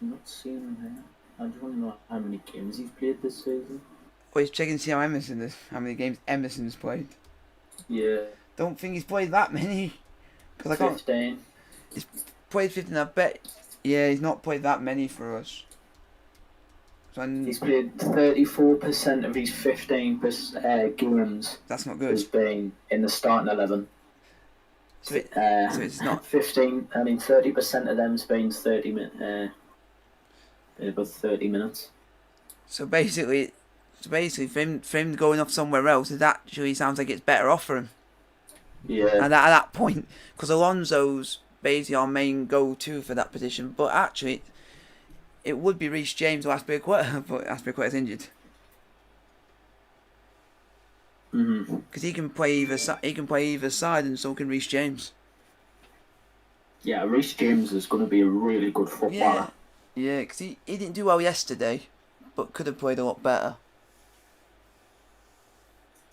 not seeing him here. I just want to know how many games he's played this season. Well, he's checking to see how many games Emerson's played. Yeah. Don't think he's played that many. 'Cause I can't. 15. He's played 15. I bet. Yeah, he's not played that many for us. So he's played 34% of his 15 games. That's not good. Has been in the starting 11. So it's not 15. I mean, 30% of them's been 30 minutes. About 30 minutes. So basically, for him going off somewhere else, it actually sounds like it's better off for him. Yeah. And at that point, because Alonso's basically our main go-to for that position, but actually, it would be Reece James or Aspilicueta, but Aspilicueta's injured. Because he can play either side, and so can Reece James. Yeah, Reece James is going to be a really good footballer. Yeah, because he didn't do well yesterday, but could have played a lot better.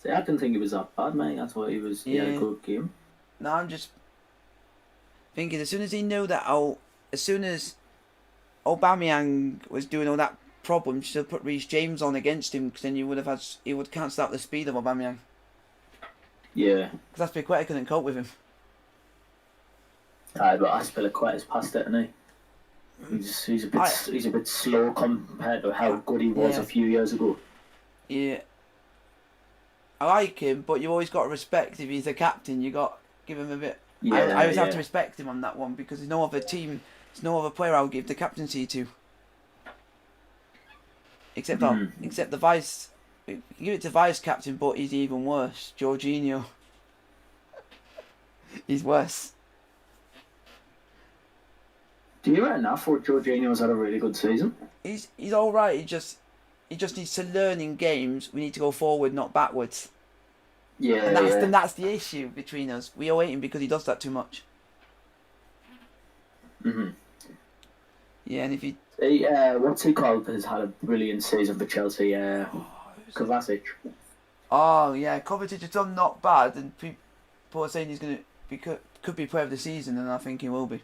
See, I didn't think he was that bad, mate. That's why he had a good game. No, I'm just thinking, as soon as he knew that, as soon as Aubameyang was doing all that problem, should have put Reece James on against him, because then he would cancel out the speed of Aubameyang. Yeah. Because Aspilicueta couldn't cope with him. But Aspilicueta's past it, isn't he? He's a bit slow compared to how good he was a few years ago. Yeah. I like him, but you always got to respect if he's a captain. You got to give him a bit. Yeah, I always have to respect him on that one, because there's no other team, there's no other player I'll give the captaincy to. Except the vice. Give it to vice captain, but he's even worse. Jorginho. He's worse. Do you reckon? I thought Jorginho's had a really good season. He's all right. He just needs to learn in games. We need to go forward, not backwards. Yeah, and that's the issue between us. We are him because he does that too much. Yeah, and if he what's he called? Has had a brilliant season for Chelsea. Kovacic. Oh yeah, Kovacic has done not bad, and people are saying he's could be player of the season, and I think he will be.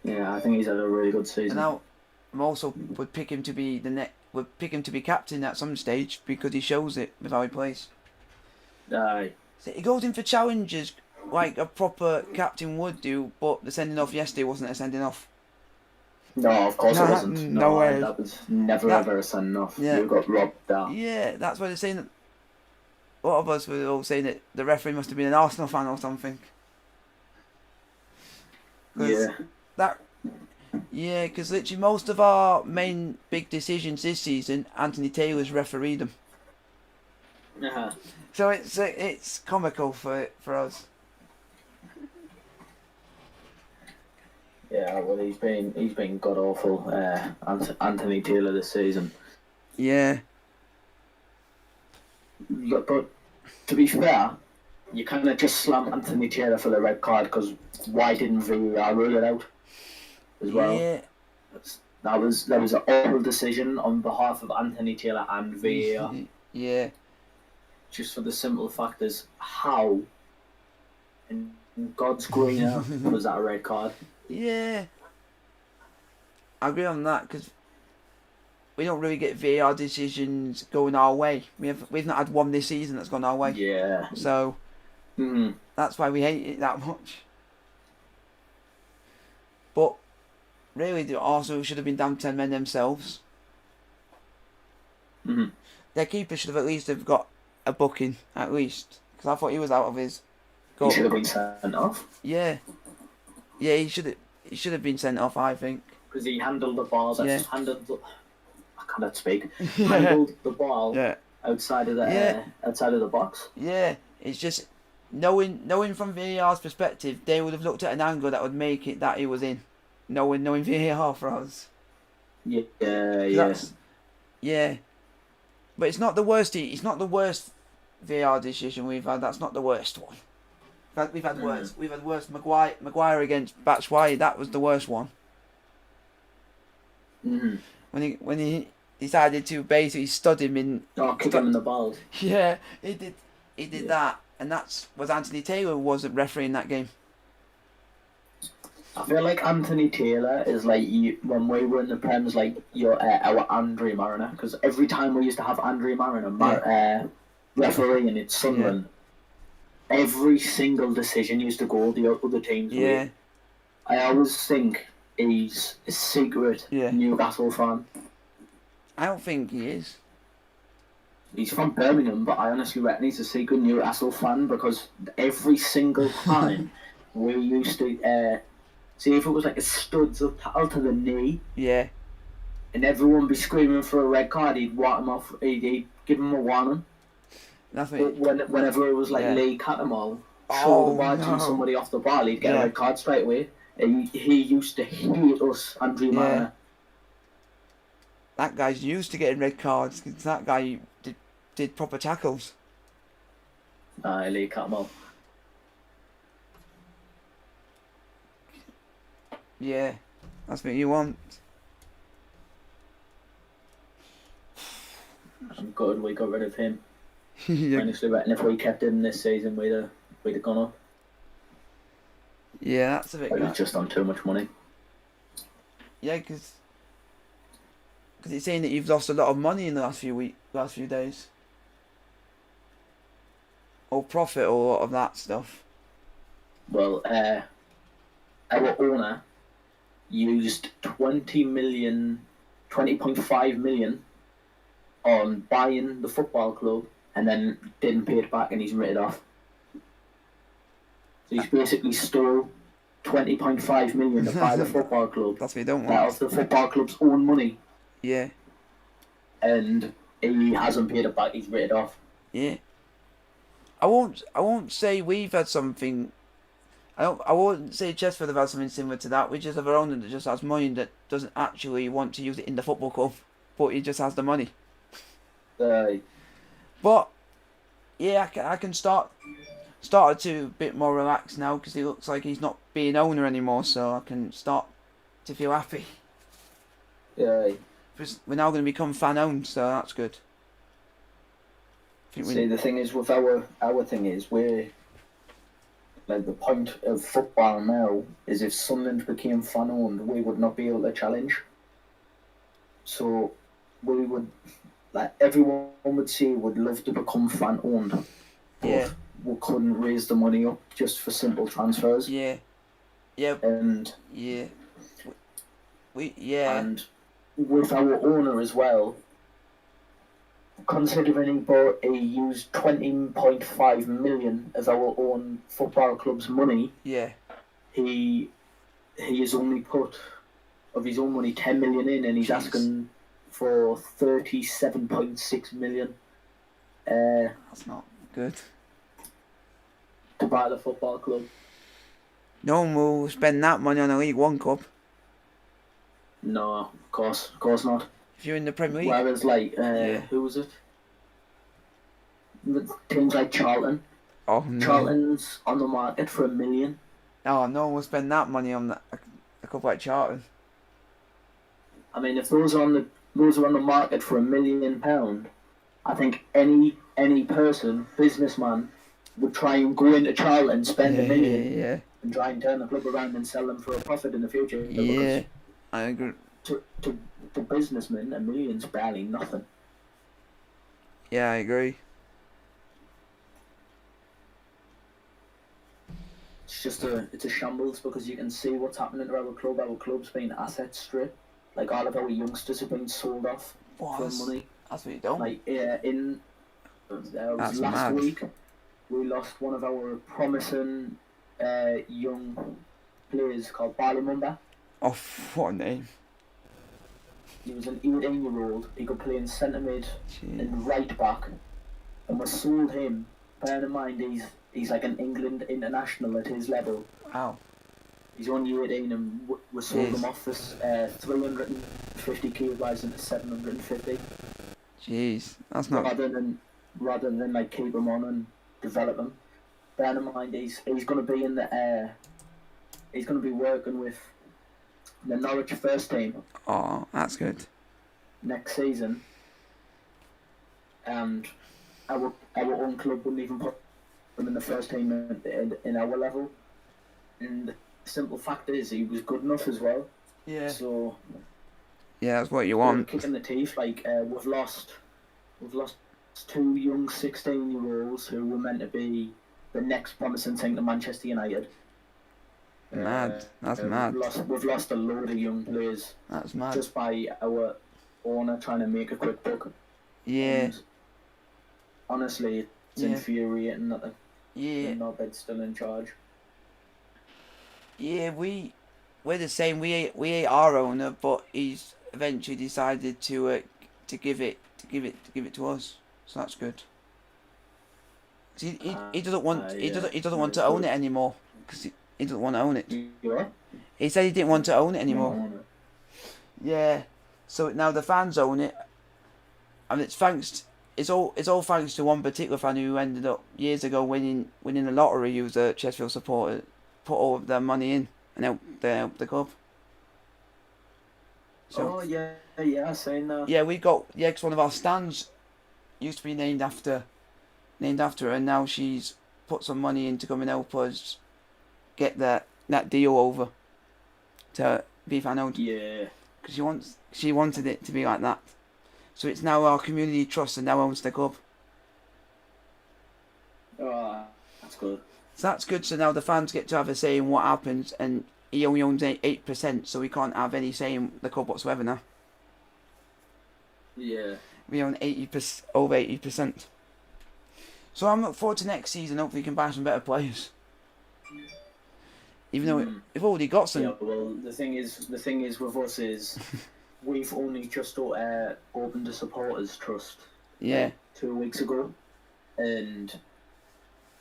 Yeah, I think he's had a really good season. And now, I also would pick him to be captain at some stage, because he shows it with how he plays. Aye. So he goes in for challenges like a proper captain would do, but the sending off yesterday wasn't a sending off. No, of course it wasn't. No way. That was never ever a sending off. Yeah. You got robbed there. Yeah, that's why they're saying that. A lot of us were all saying that the referee must have been an Arsenal fan or something. Yeah. Because literally most of our main big decisions this season, Anthony Taylor's refereed them. So it's comical for us. Yeah, well, he's been god awful, Anthony Taylor this season. Yeah. But to be fair, you kind of just slam Anthony Taylor for the red card, because why didn't VAR rule it out as well? Yeah. That was an awful decision on behalf of Anthony Taylor and VAR. Yeah. Just for the simple fact is, how in God's green earth was that a red card? Yeah. I agree on that, because we don't really get VAR decisions going our way. We've not had one this season that's gone our way. Yeah. So that's why we hate it that much. But really, the Arsenal should have been down 10 men themselves. Their keeper should have at least got a booking, at least, because I thought he was out of his goal. He should have been sent off. Yeah, he should have been sent off, I think. Because he handled the ball. I cannot speak. Handled the ball outside of the box. Yeah, it's just knowing from VAR's perspective, they would have looked at an angle that would make it that he was in. Knowing VAR for us. Yeah. But it's not the worst. It's not the worst VAR decision we've had. That's not the worst one. We've had worse. We've had worse. Maguire against Batshuayi. That was the worst one. When decided to basically stud him in. Oh, kick him in the balls. Yeah, he did. He did that, and that's was Anthony Taylor wasn't refereeing that game. I feel like Anthony Taylor is like when we were in the Prem's, like our Andre Mariner, because every time we used to have Andre Mariner refereeing at Sunderland, every single decision used to go the other team's way. I always think he's a secret Newcastle fan. I don't think he is. He's from Birmingham, but I honestly reckon he's a secret Newcastle fan, because every single time we used to see if it was like a studs up to the knee. Yeah. And everyone would be screaming for a red card, he'd whack him off, he'd give him a warning. Whenever it was like Lee Cattermole, shoulder barging somebody off the ball, he'd get a red card straight away. He used to hate us, Andre Mariner. That guy's used to getting red cards, because that guy did proper tackles. Lee Cattermole. Yeah, that's what you want. I'm good we got rid of him. Honestly, reckon if we kept him this season, we'd have gone up. Yeah, that's a bit. He's just on too much money. Yeah, because it's saying that you've lost a lot of money in the last few days, or profit, or a lot of that stuff. Well, our owner used 20.5 million on buying the football club, and then didn't pay it back, and he's written it off. So he's basically stole 20.5 million to buy the football club. That's what you don't want. Out of the football club's own money. Yeah. And he hasn't paid it back. He's written it off. Yeah. I won't say we've had something. I won't say Chesterfield have had something similar to that. We just have our own that just has money that doesn't actually want to use it in the football club, but he just has the money. But yeah, I can started to a bit more relaxed now, because he looks like he's not being owner anymore, so I can start to feel happy. Yeah. Because we're now going to become fan owned, so that's good. See, the thing is with our thing is we're like, the point of football now is if Sunderland became fan owned, we would not be able to challenge. So we would, like, everyone would say would love to become fan owned. Yeah. We couldn't raise the money up just for simple transfers. Yeah. Yeah. And And with our owner as well, considering he used 20.5 million of our own football club's money, he has only put of his own money 10 million in, and he's asking for 37.6 million. That's not good. To buy the football club. No one will spend that money on a League One club. No, of course not. If you're in the Premier League. Whereas, like, who was it? Teams like Charlton. Oh no. Charlton's on the market for $1 million. Oh, no one will spend that money on a club like Charlton. I mean, if those are on the market for £1 million, I think any person, businessman, would try and go into Charlton, spend $1 million, and try and turn the club around and sell them for a profit in the future. Yeah, I agree. To businessmen, $1 million's barely nothing. Yeah, I agree. It's a shambles, because you can see what's happening to our club. Our club's been asset stripped. Like, all of our youngsters have been sold off for money. That's what you don't. Like, last week, we lost one of our promising young players called Balimumba. Oh, what a name. He was an 18-year-old. He could play in centre mid and right back, and we sold him. Bear in mind, he's like an England international at his level. Wow. He's only 18, and we sold him off this 350k rising to 750. Jeez, that's not. Rather than like keep him on and develop him. Bear in mind, he's going to be in the he's going to be working with the Norwich first team. Oh, that's good. next season, and our own club wouldn't even put them in the first team in our level. And the simple fact is, he was good enough as well. Yeah. So yeah, that's what you want. Kicking the teeth, like we've lost 2 young 16-year-olds who were meant to be the next promising thing to Manchester United. Mad. That's mad. We've lost a load of young players. That's mad. Just by our owner trying to make a quick buck. Yeah. And honestly, it's infuriating that the knobhead's still in charge. Yeah, we're the same. We hate our owner, but he's eventually decided to give it to us. So that's good. He doesn't want he doesn't want to own it anymore because he doesn't want to own it. What? He said he didn't want to own it anymore. Yeah. So now the fans own it, and it's all thanks to one particular fan who ended up years ago winning the lottery. He was a Chesterfield supporter, put all of their money in and helped the club. So, I seen that. Yeah, because one of our stands used to be named after her, and now she's put some money in to come and help us get that deal over to be fan owned. Yeah. Because she wanted it to be like that. So it's now our community trust and now owns the club. Oh, that's good. So that's good. So now the fans get to have a say in what happens, and he only owns 8%, so we can't have any say in the club whatsoever now. Yeah. We own 80%, over 80%. So I'm looking forward to next season. Hopefully we can buy some better players. Even though we've already got some. Yeah, well, the thing is with us is we've only just opened a supporters trust. Yeah. 2 weeks ago, and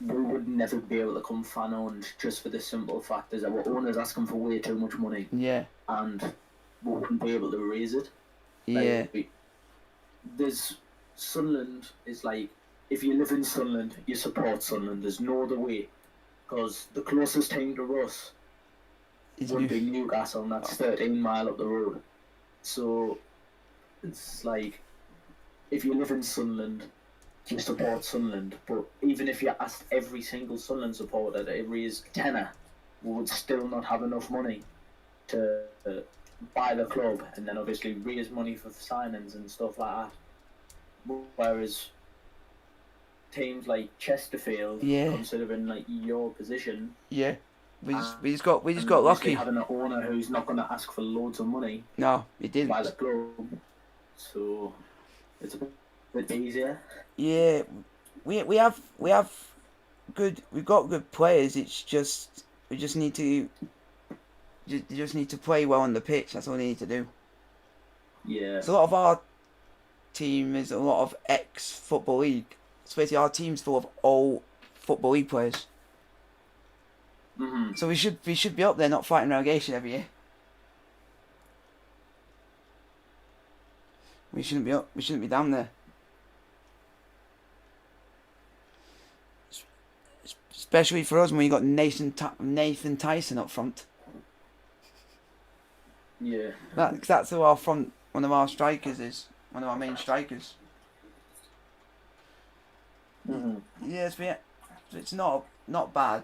we would never be able to come fan owned just for the simple fact is our owners asking for way too much money. Yeah. And we wouldn't be able to raise it. Yeah. Like, there's Sunderland is like, if you live in Sunderland, you support Sunderland. There's no other way. Because the closest team to us would be Newcastle, and that's 13 mile up the road. So it's like, if you live in Sunderland, you support Sunderland. But even if you asked every single Sunderland supporter to raise a tenner, we would still not have enough money to buy the club, and then obviously raise money for signings and stuff like that. Whereas teams like Chesterfield, considering like your position, we just got lucky having an owner who's not going to ask for loads of money. No, he didn't. By the club, so it's a bit easier. Yeah, we've got good players. It's just we just need to play well on the pitch. That's all they need to do. Yeah. So a lot of our team is a lot of ex-Football League. So basically our team's full of old Football League players. Mm-hmm. So we should be up there, not fighting relegation every year. We shouldn't be up. We shouldn't be down there. Especially for us when you got Nathan Tyson up front. Yeah. That's who our front. One of our strikers is. One of our main strikers. Mm-hmm. Yeah, it's not bad.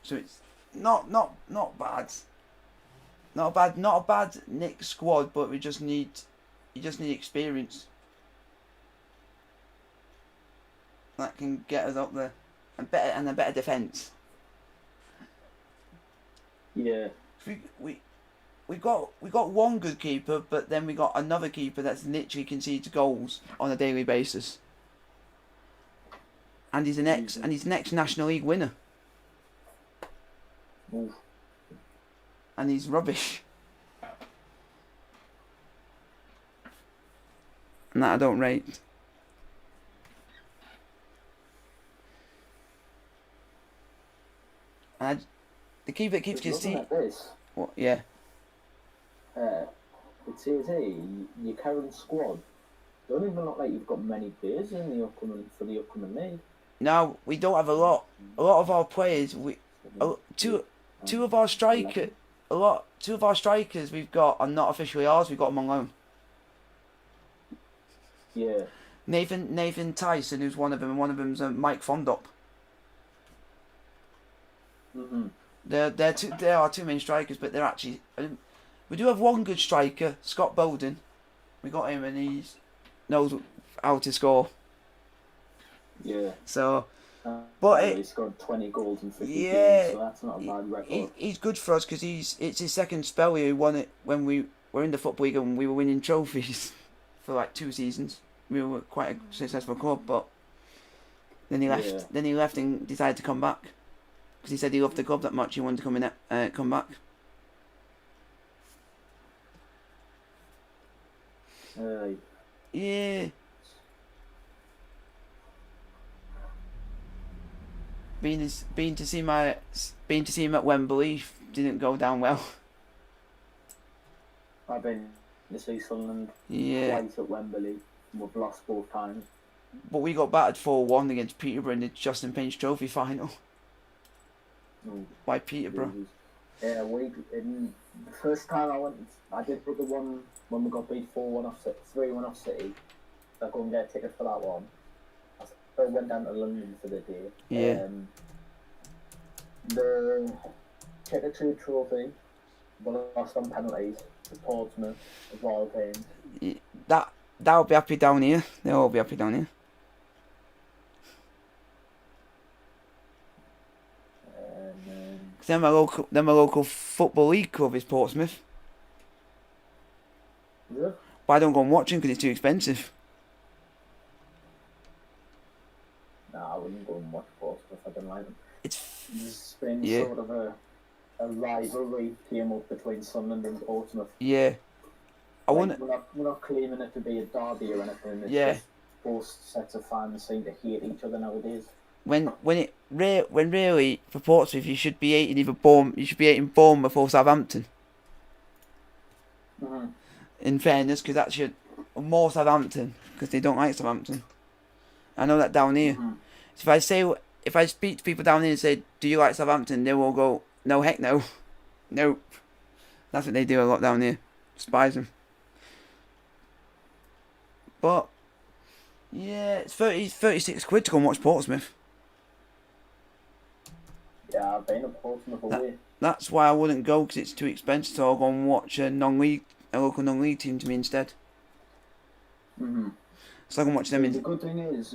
So it's not bad. Not a bad Nick squad, but you just need experience that can get us up there, and a better defence. Yeah. We got one good keeper, but then we got another keeper that's literally concedes goals on a daily basis. And he's an ex National League winner. Ooh. And he's rubbish. And that I don't rate. And the keeper keeps conceding. What? Yeah. It says hey, your current squad don't even look like you've got many players in the upcoming league. No, we don't have a lot. A lot of our players, two of our strikers, two of our strikers we've got are not officially ours. We've got them on loan. Yeah. Nathan Tyson, who's one of them, and one of them's Mike Fondop. Mhm. They are two main strikers, but they're actually. We do have one good striker, Scott Bowden. We got him, and he knows how to score. Yeah. So, but he scored 20 goals in 50 yeah, games, so that's not a bad record. He's good for us because it's his second spell here. He won it when we were in the Football League and we were winning trophies for like 2 seasons. We were quite a successful club, but then he left. Yeah. Then he left and decided to come back because he said he loved the club that much. He wanted to come back. Yeah. Being to see him at Wembley didn't go down well. I've been to see Sunderland Yeah. twice at Wembley. We've lost both times. But we got battered 4-1 against Peterborough in the Justin Pinch Trophy final. By Peterborough. Yeah, in the first time I did put the one when we got beat 3-1 off City. I couldn't get a ticket for that one. I went down to London for the day. Yeah. The ticket to the trophy, we lost on penalties to Portsmouth of all teams. Yeah, they'll be happy down here. They'll all be happy down here. Them a local football league club is Portsmouth. Yeah. But I don't go and watch them because it's too expensive. Nah, I wouldn't go and watch Portsmouth. I don't like them. It's been sort of a rivalry came up between Sunderland and Portsmouth. Yeah. We're not claiming it to be a derby or anything. It's just both sets of fans seem to hate each other nowadays. When really for Portsmouth you should be hating Bournemouth or Southampton. Mm-hmm. In fairness, because that's more Southampton because they don't like Southampton. I know that down here. Mm-hmm. So if I speak to people down here and say, "Do you like Southampton?" they will go, "No, heck no, nope." That's what they do a lot down here. Despise them. But yeah, it's 36 quid to go and watch Portsmouth. Yeah, I've been to Portsmouth away. That's why I wouldn't go because it's too expensive. So I'll go and watch a local non-league team to me instead. Mm-hmm. So I can watch them. The good thing is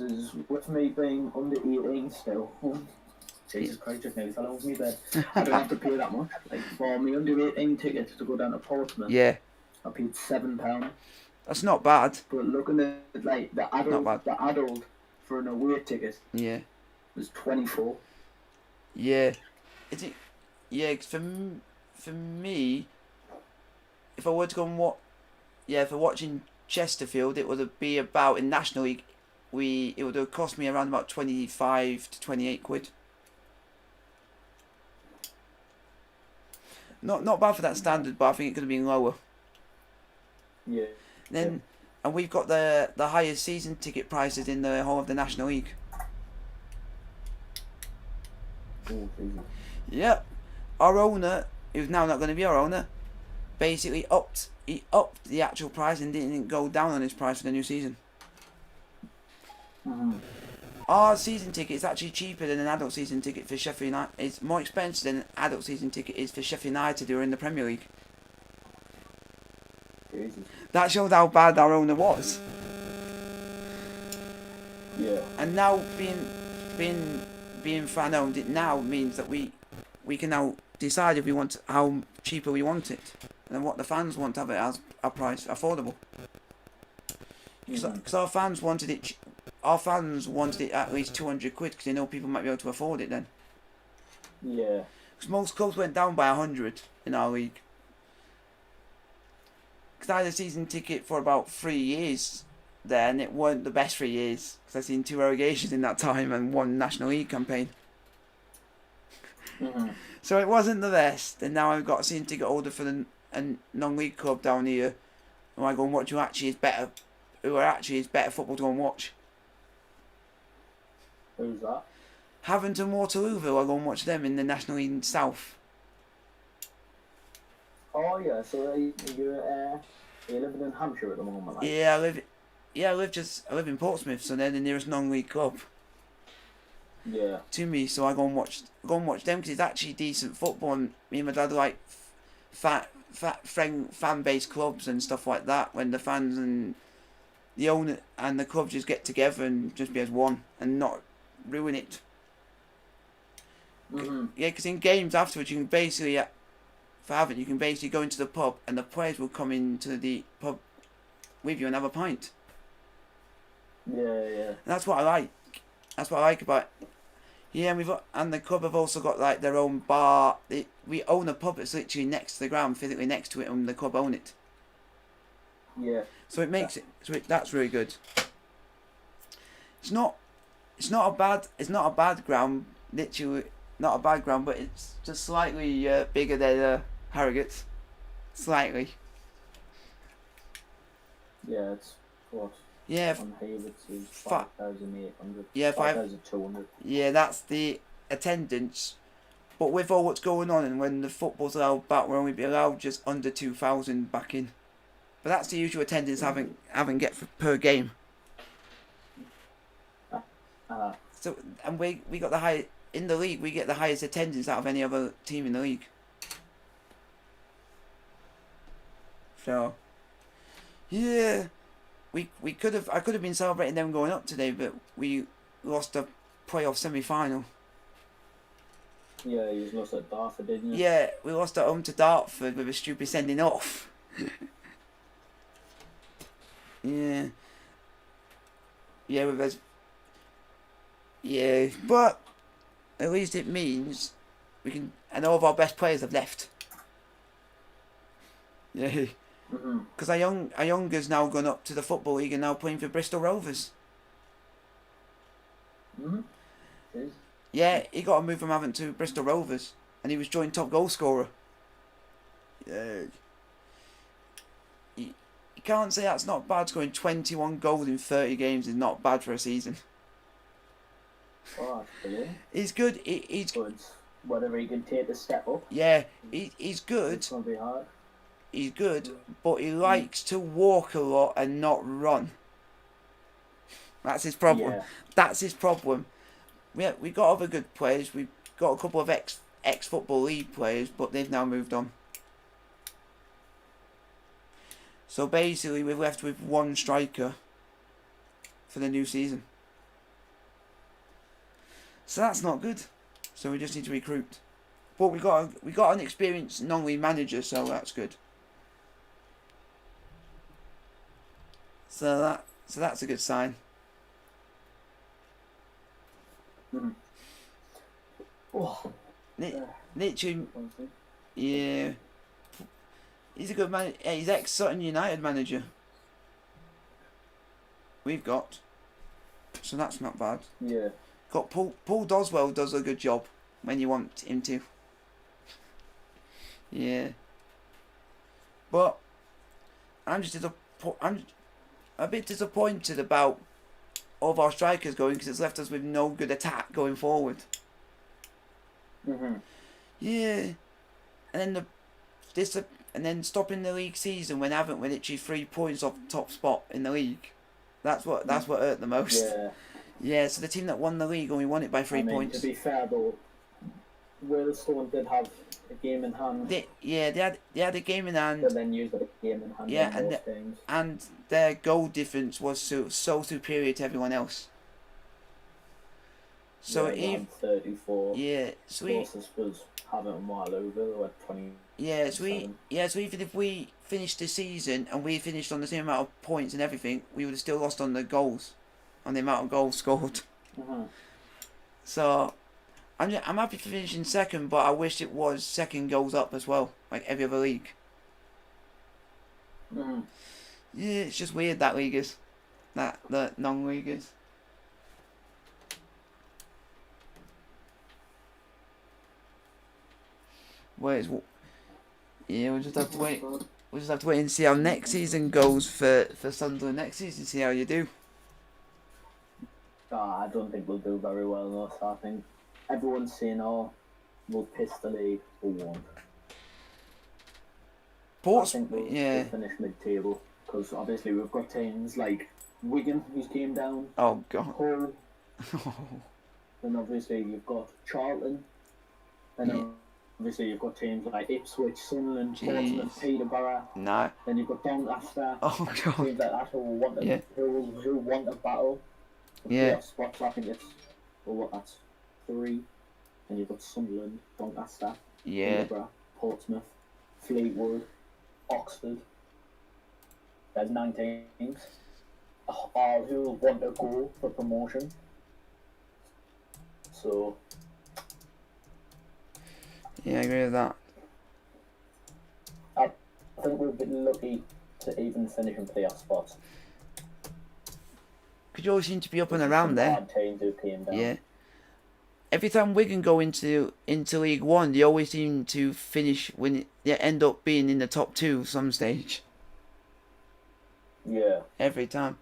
with me being under 18 still. Jesus Christ, just nearly fell over me bed. I don't have to pay that much. Like for me under 18 tickets to go down to Portsmouth. Yeah. I paid £7. That's not bad. But looking at like the adult for an away ticket. Yeah. Was 24. Yeah. Is it? Yeah. Cause for me, if I were to go and watch, if I'm watching Chesterfield, it would be about in National League. It would have cost me around about 25 to 28 quid. Not bad for that standard, but I think it could have been lower. Yeah. And we've got the highest season ticket prices in the whole of the National League. Yep. Our owner, who's now not going to be our owner, basically upped the actual price and didn't go down on his price for the new season. Mm-hmm. Our season ticket is actually cheaper than an adult season ticket for Sheffield United. It's more expensive than an adult season ticket is for Sheffield United who are in the Premier League. Jesus. That shows how bad our owner was. Yeah. And now being fan owned, it now means that we can now decide if we want how cheaper we want it and what the fans want to have it as a price affordable. Because our fans wanted it. Our fans wanted it at least 200 quid because they know people might be able to afford it then. Yeah. Because most clubs went down by 100 in our league. Because I had a season ticket for about 3 years there, and it weren't the best 3 years. Because I've seen 2 relegations in that time and 1 National League campaign. Mm-hmm. So it wasn't the best. And now I've got a season ticket holder for a non-league club down here. And I go and watch who actually is better football to go and watch. Who's that? Havant and Waterlooville, I go and watch them in the National League South. Oh yeah, so you're living in Hampshire at the moment, like? Yeah, I live in Portsmouth, so they're the nearest non-league club. Yeah. To me, so I go and watch them because it's actually decent football. And me and my dad like fan based clubs and stuff like that. When the fans and the owner and the club just get together and just be as one and not ruin it. Mm-hmm. Yeah, because in games afterwards you can basically, you can basically go into the pub and the players will come into the pub with you and have a pint. Yeah, yeah. And that's what I like. That's what I like about it. Yeah, and the club have also got like their own bar. We own a pub that's literally next to the ground, physically next to it, and the club own it. Yeah. So it makes that's really good. It's not a bad ground, literally not a bad ground, but it's just slightly bigger than Harrogate. Slightly. Yeah, it's what? Yeah. On Havertz is 5,800. Yeah, 5,200. Yeah, that's the attendance. But with all what's going on and when the football's allowed back, we'll only be allowed just under 2,000 back in. But that's the usual attendance having get per game. So and we got the high in the league. We get the highest attendance out of any other team in the league. So yeah, I could have been celebrating them going up today, but we lost a playoff semi-final. Yeah, you lost at Dartford, didn't you? Yeah, we lost at home to Dartford with a stupid sending off. Yeah. Yeah, with us. Yeah, but at least it means we can. And all of our best players have left. Yeah. Because our younger's now gone up to the Football League and now playing for Bristol Rovers. Yeah, he got a move from Havant to Bristol Rovers, and he was joint top goal scorer. Yeah. You can't say that's not bad. Scoring 21 goals in 30 games is not bad for a season. Oh, that's brilliant. He's good. He's good. Whether he can take the step up. Yeah, he's good. It's gonna be hard. He's good, but he likes to walk a lot and not run. That's his problem. Yeah. That's his problem. We got other good players. We've got a couple of ex Football League players, but they've now moved on. So basically, we're left with one striker for the new season. So that's not good. So we just need to recruit. But we got an experienced non-league manager, so that's good. So that's a good sign. Oh. Literally, yeah. He's a good man. He's ex-Sutton United manager. We've got. So that's not bad. Yeah. Got Paul Doswell does a good job when you want him to. Yeah. But I'm a bit disappointed about all of our strikers going because it's left us with no good attack going forward. Yeah. And then stopping the league season when haven't we literally 3 points off the top spot in the league. That's what hurt the most. Yeah. Yeah, so the team that won the league only won it by 3 points. To be fair though, Weatherstone did have a game in hand. They had a game in hand. But then used a game in hand. Yeah, and their goal difference was so superior to everyone else. So yeah, 34. Yeah, so closest was having a mile over at 20. Yeah, so even if we finished the season and we finished on the same amount of points and everything, we would have still lost on the goals, on the amount of goals scored. So I'm happy for finishing second, but I wish it was second goals up as well, like every other league. Yeah, it's just weird that league is, the non-league is. Yeah, we'll just have to wait. We'll just have to wait and see how next season goes for Sunderland next season. See how you do. I don't think we'll do very well though. So I think everyone's saying, "Oh, we'll piss the league, but won't." Portsmouth, we'll yeah. finish mid-table because obviously we've got teams like Wigan, who's came down. Oh God. Hull. Then obviously you've got Charlton. Then Yeah. obviously you've got teams like Ipswich, Sunderland, Jeez. Portsmouth, Peterborough. No. Then you've got Doncaster. Oh God. Teams like that who want to, Yeah. who want a battle. The Yeah. playoff spots, I think it's, well, what, that's 3. Then you've got Sunderland, Doncaster, Yeah. Peterborough, Portsmouth, Fleetwood, Oxford. There's 9 teams. All who want to go for promotion. So. Yeah, I agree with that. I think we've been lucky to even finish in playoff spots. Because you always seem to be up and around there. Bad teams who came down. Yeah. Every time Wigan go into League One, they always seem to finish when they end up being in the top 2 some stage. Yeah. Every time.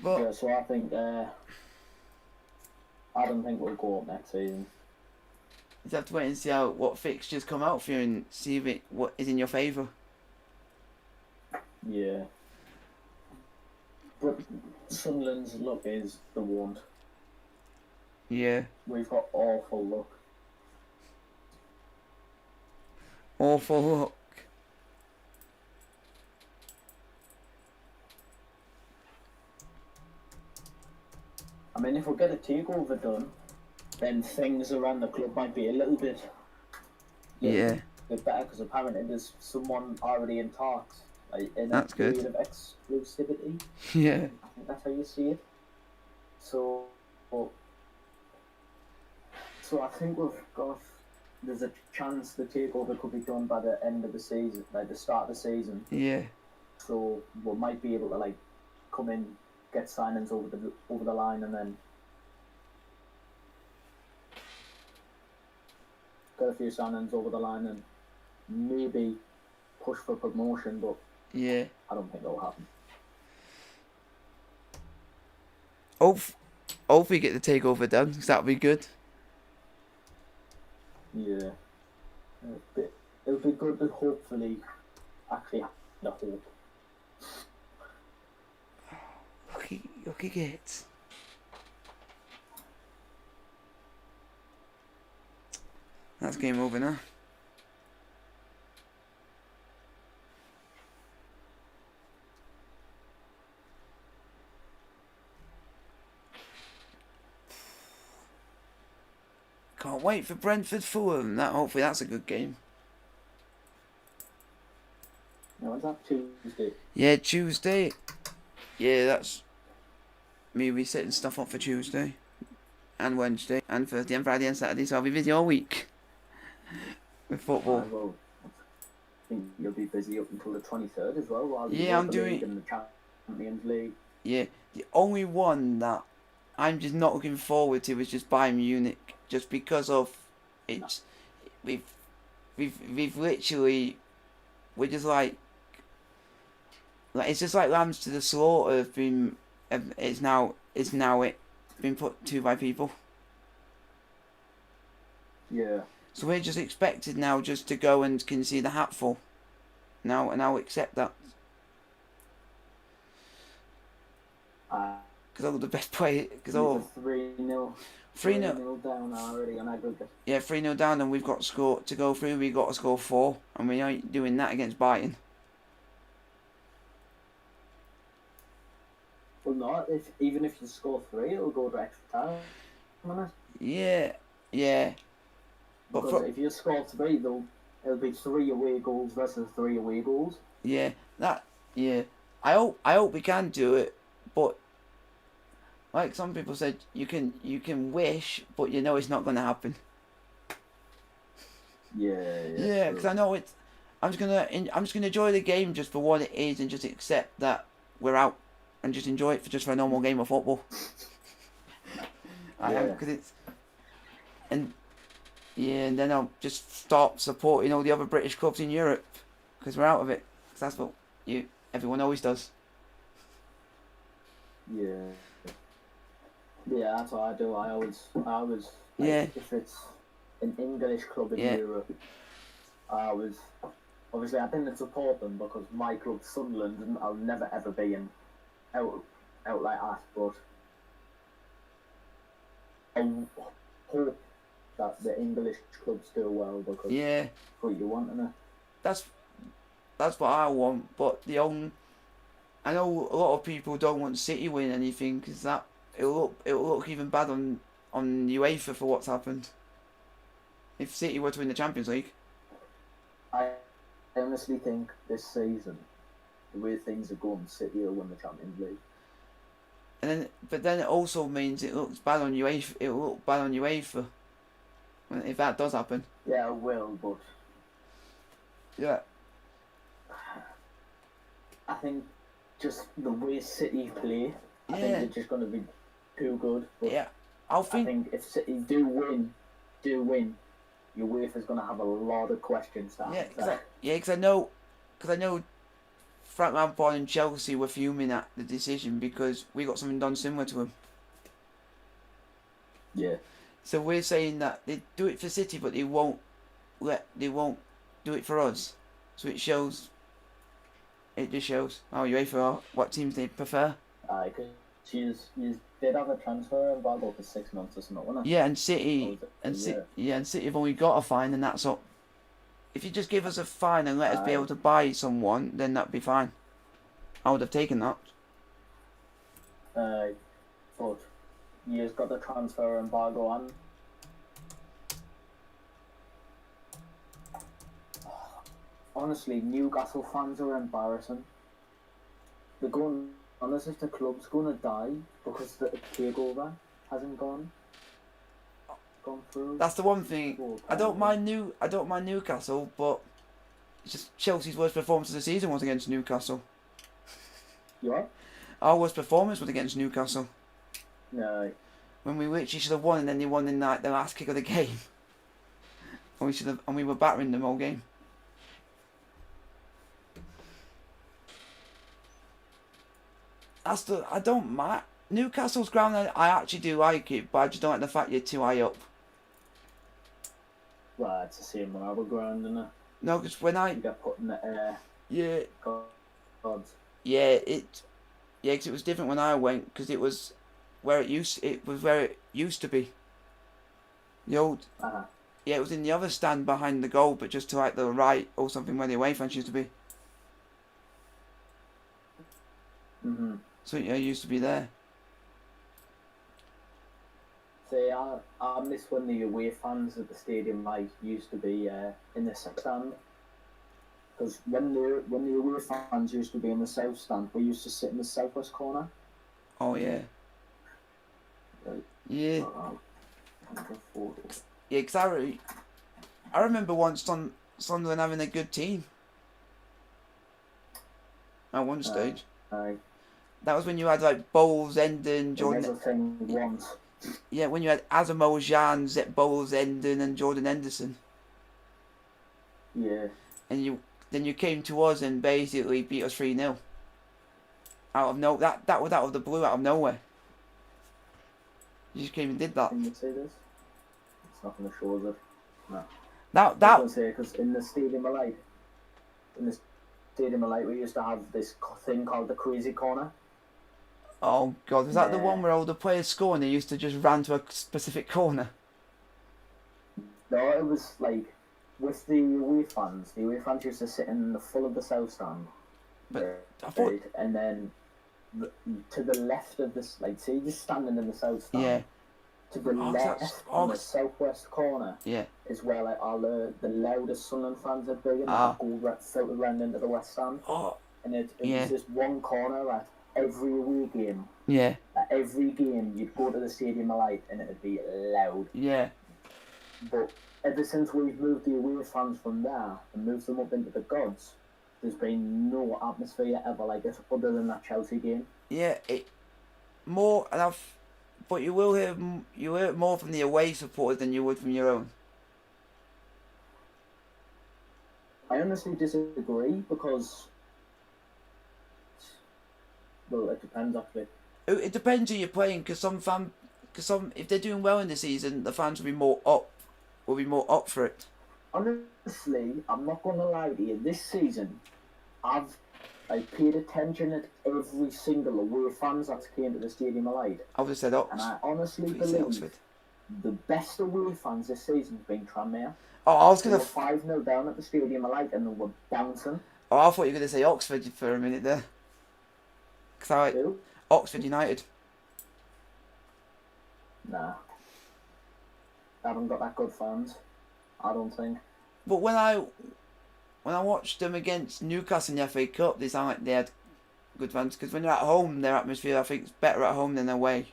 But Yeah, so I think I don't think we'll go up next season. you have to wait and see what fixtures come out for you and see if what is in your favour. Yeah. But Sunderland's luck is the one. Yeah. We've got awful luck. Awful luck. I mean, if we get a takeover done, then things around the club might be a little bit Yeah. bit better because apparently there's someone already in talks, like in That's a good. period of exclusivity. Yeah. I think that's how you see it. So I think there's a chance the takeover could be done by the end of the season, like the start of the season. Yeah. So we might be able to like come in, get signings over the line, and then get a few signings over the line and maybe push for promotion. But Yeah. I don't think that'll happen. Hopefully get the takeover done, because that'll be good. Yeah. It'll be good to hopefully actually have the hope. Lucky gets. That's game over now. Can't wait for Brentford Fulham. Hopefully that's a good game. Now is that Tuesday? Yeah, Tuesday. Yeah, that's me resetting stuff up for Tuesday and Wednesday and Thursday and Friday and Saturday, so I'll be busy all week with football. Well, I think you'll be busy up until the 23rd as well. While Yeah, I'm the doing- league and the Champions League. Yeah, the only one that I'm just not looking forward to is just Bayern Munich, just because of it's we've literally we're just like it's just like lambs to the slaughter. Have been it's now it been put to by people. Yeah. So we're just expected now just to go and concede the hatful. Now and I'll accept that. Because all the best play, because all 3-0. 3-0 down already on aggregate. Yeah, 3-0 down, and we've got to score to go through. We've got to score 4, and we ain't doing that against Brighton. Well, not even if you score 3, it'll go to extra time, won't it? Yeah. But Because if you score 3, it'll be 3 away goals versus 3 away goals. yeah. I hope we can do it, but like some people said, you can wish, but you know it's not going to happen. Yeah. Because I know it's. I'm just gonna enjoy the game just for what it is, and just accept that we're out, and just enjoy it for a normal game of football. I am, because it's, and then I'll just stop supporting all the other British clubs in Europe, because we're out of it. Because that's what everyone always does. Yeah. Yeah, that's what I do. I always like, Yeah. if it's an English club in Yeah. Europe, I always, obviously I didn't support them because my club's Sunderland and I'll never ever be in out like that, but I hope that the English clubs do well because Yeah. that's what you want, innit? That's what I want, but I know a lot of people don't want City win anything because that it'll look even bad on UEFA for what's happened. If City were to win the Champions League. I honestly think this season, the way things are going, City will win the Champions League. But then it also means it looks bad on UEFA. It will look bad on UEFA if that does happen. Yeah, it will, but yeah, I think just the way City play, I think Yeah. they're just going to be too good. But yeah. I think if City do win, UEFA's going to have a lot of questions to answer. Because I know Frank Lampard and Chelsea were fuming at the decision because we got something done similar to him. Yeah. So we're saying that they do it for City, but they won't do it for us. So it shows. It just shows how UEFA are, what teams they prefer. Because you did have a transfer embargo for 6 months or something, wasn't it? Yeah, and City City have only got a fine, and that's all. If you just give us a fine and let us be able to buy someone, then that'd be fine. I would have taken that. But you've got the transfer embargo on. Honestly, Newcastle fans are embarrassing. They're going on as if the club's going to die because the takeover hasn't gone through. That's the one thing. I don't mind Newcastle, but it's just Chelsea's worst performance of the season was against Newcastle. Yeah. Our worst performance was against Newcastle. No. When we literally should have won, and then they won in like the last kick of the game. And we were battering them all game. I don't mind Newcastle's ground. I actually do like it, but I just don't like the fact you're too high up. Well, it's the same marble ground, isn't it? No, because when you get put in the air. Yeah. Gods. Yeah, because it was different when I went because it was where it used to be. The old. Yeah, it was in the other stand behind the goal, but just to like the right or something where the away fans used to be. Mhm. So yeah, it used to be there. See, I miss when the away fans at the stadium used to be in the south stand. Because when the away fans used to be in the south stand, we used to sit in the southwest corner. Oh yeah. Yeah. Yeah, because I remember once Sunderland having a good team. At one stage. That was when you had like Bowles, Endon, Jordan. Yeah, when you had Asamoah Gyan, Zep Bowles, Endon, and Jordan Henderson. Yeah. And then you came to us and basically beat us 3-0. Out of that was out of the blue, out of nowhere. You just came and did that. Can you say this? It's not going to show us it. No. That. I was going to say because in the Stadium of Light, we used to have this thing called the Crazy Corner. Oh God, was that the one where all the players score and they used to just run to a specific corner? No, it was like with the away fans used to sit in the full of the south stand. But I thought, and then to the left of this, like, say you're just standing in the south stand. Yeah. To the left, on the southwest corner, yeah, is where like all the loudest Sunderland fans are big and go filtered round into the west stand. Oh. And it was just one corner at every away game. Yeah. At every game, you'd go to the Stadium of Light and it'd be loud. Yeah. But ever since we've moved the away fans from there and moved them up into the gods, there's been no atmosphere ever like this other than that Chelsea game. Yeah, but you will hear more from the away supporters than you would from your own. I honestly disagree because, well, it depends actually. It depends who you're playing, because some if they're doing well in the season, the fans will be more up for it. Honestly, I'm not gonna lie to you. This season, I paid attention at every single away fans that came to the Stadium of Light. I would have said Oxford. And I honestly believe the best away fans this season have been Tranmere. Oh, I was gonna. They were 5-0 down at the Stadium of Light and they were bouncing. Oh, I thought you were gonna say Oxford for a minute there. Who? Oxford United. Nah. They haven't got that good fans, I don't think. But when I watched them against Newcastle in the FA Cup, they sound like they had good fans. Because when they're at home, their atmosphere, I think, is better at home than away.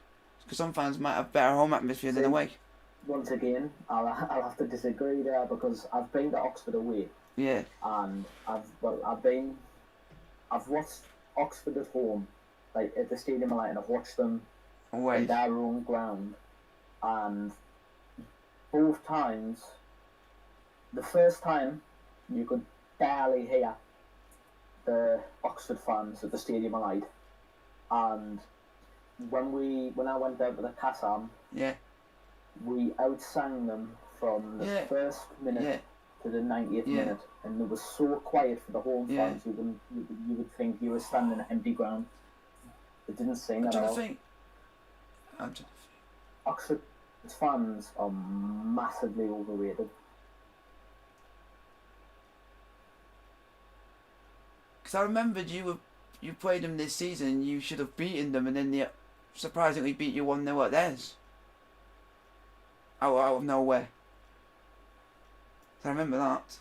Because some fans might have better home atmosphere than away. Once again, I'll have to disagree there, because I've been to Oxford away. Yeah. And I've watched Oxford at home, like at the Stadium of Light, and I've watched them away in their own ground. And both times, the first time, you could barely hear the Oxford fans at the Stadium of Light. And when I went down to the Kassam, yeah, we outsang them from the first minute to the 90th minute, and it was so quiet for the home fans. You would think you were standing at empty ground. It didn't sing at all. Oxford's fans are massively overrated. Because I remembered you played them this season and you should have beaten them, and then they surprisingly beat you 1-0 at theirs. Out of nowhere. So I remember that.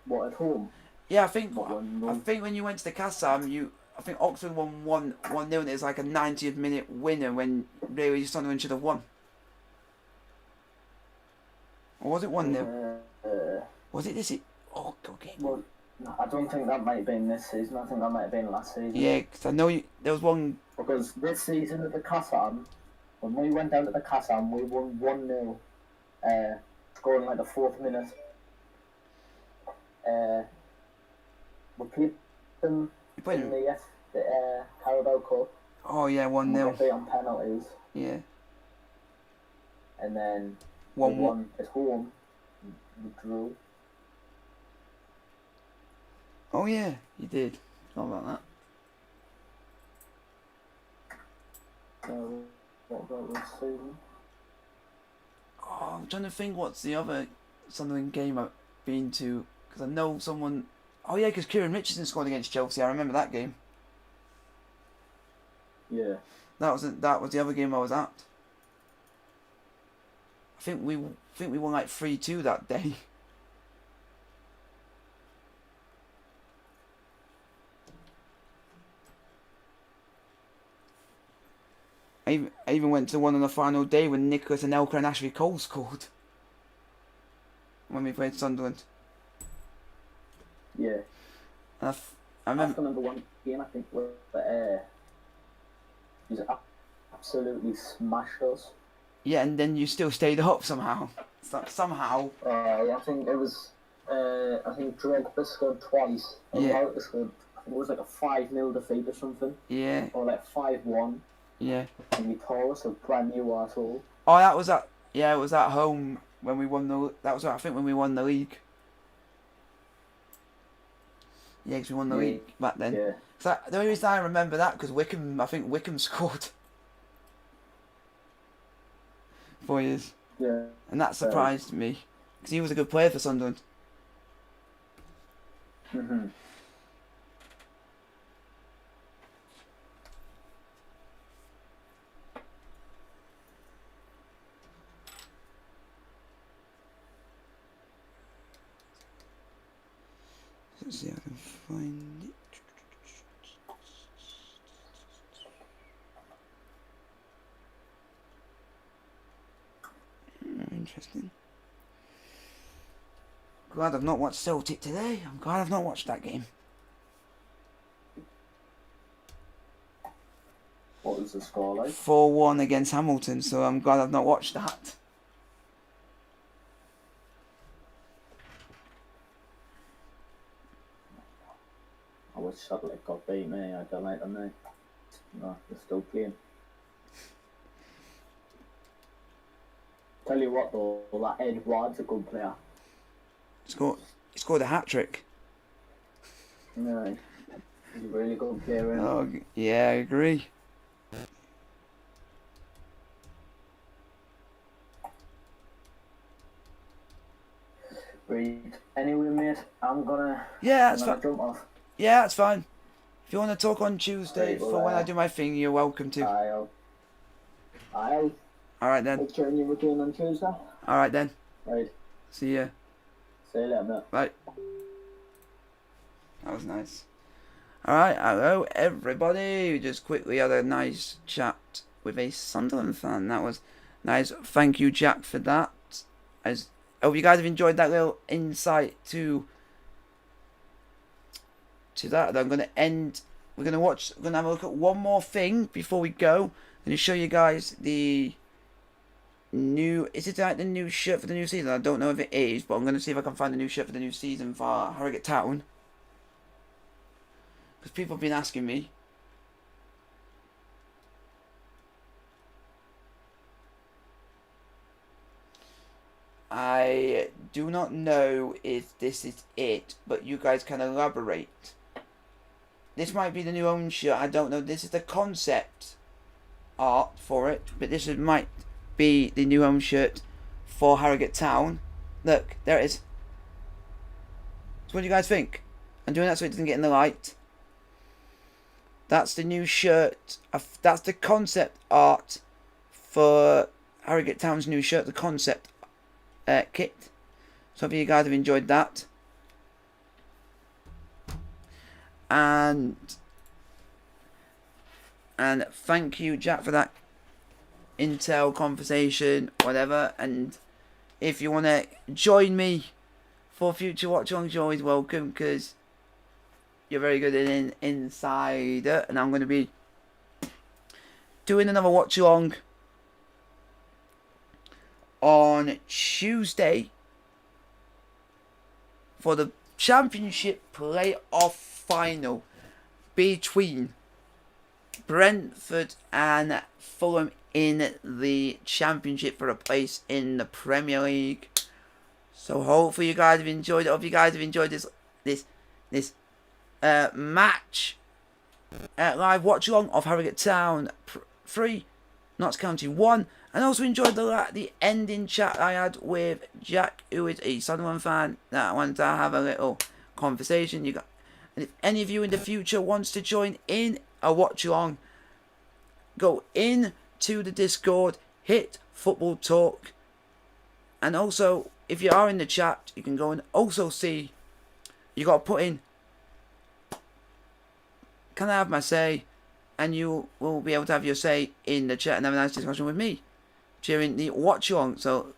What, at home? Yeah, I think when you went to the Kassam, I think Oxford won 1-0, and it was like a 90th minute winner when really Sunderland should have won. Or was it 1-0? Was it this? Oh, okay. Well, I don't think that might have been this season. I think that might have been last season. Yeah, because I know there was one. Because this season at the Kassam, when we went down to the Kassam, we won 1-0, scoring like the 4th minute. We played them in the Harrogate Cup. Oh yeah, 1-0. We beat on penalties. Yeah. And then 1-1 at home. We drew. Oh yeah, you did. Not about that. What about this season? Oh, I'm trying to think what's the other Sunderland game I've been to, because I know someone. Oh yeah, because Kieran Richardson scored against Chelsea. I remember that game. Yeah. That was the other game I was at. I think we won like 3-2 that day. I even went to one on the final day when Nicholas Anelka and Ashley Cole scored. When we played Sunderland. Yeah. And I remember. After number one game, I think, where he's absolutely smashed us. Yeah, and then you still stayed up somehow. Somehow. I think it was. I think Drogba scored twice. Yeah. Scored, I think it was like a 5-0 defeat or something. Yeah. Or like 5-1. Yeah. And we tore us a brand new arsehole. Oh, that was at. Yeah, it was at home when we won the. That was I think when we won the league. Yeah, because we won the league back then. Yeah. So the only reason I remember that because I think Wickham scored. 4 years. Yeah. And that surprised me because he was a good player for Sunderland. Mhm. Let's see if I can find it. Interesting. Glad I've not watched Celtic today. I'm glad I've not watched that game. What was the score like? 4-1 against Hamilton, so I'm glad I've not watched that. which sadly got beat me. I don't like them now. No, they're still playing. Tell you what though, that Ed Ward's a good player. He scored a hat-trick. No, he's a really good player. Isn't he? Oh, yeah, I agree. Right. Anyway, mate, I'm gonna jump off. Yeah, that's fine. If you want to talk on Tuesday Right, well, for when I do my thing, you're welcome to. I'll Alright then. return you return on Tuesday. Alright then. Right. See ya. See you later, mate. Bye. That was nice. Alright, hello everybody. We just quickly had a nice chat with a Sunderland fan. That was nice. Thank you, Jack, for that. I hope you guys have enjoyed that little insight to that. I'm gonna end. We're gonna have a look at one more thing before we go. I'm gonna show you guys the new. Is it like the new shirt for the new season? I don't know if it is, but I'm gonna see if I can find the new shirt for the new season for Harrogate Town. Because people have been asking me. I do not know if this is it, but you guys can elaborate. This might be the new own shirt, I don't know. This is the concept art for it, but this might be the new home shirt for Harrogate Town. Look, there it is. So what do you guys think? I'm doing that so it doesn't get in the light. That's the new shirt. That's the concept art for Harrogate Town's new shirt, the concept kit. So hopefully you guys have enjoyed that. And thank you, Jack, for that intel conversation, whatever. And if you want to join me for future watch-alongs, you're always welcome, because you're very good at an insider. And I'm going to be doing another watch-along on Tuesday for the Championship playoff final between Brentford and Fulham in the Championship for a place in the Premier League. So hopefully you guys have enjoyed it. Hope you guys have enjoyed this match live watch along of Harrogate Town 3, Notts County 1. And also enjoyed the ending chat I had with Jack, who is a Sunderland fan, that I wanted to have a little conversation. And if any of you in the future wants to join in a watch along, go into the Discord, hit Football Talk. And also, if you are in the chat, you can go and also see, you got to put in, can I have my say? And you will be able to have your say in the chat and have a nice discussion with me during the watch along. So,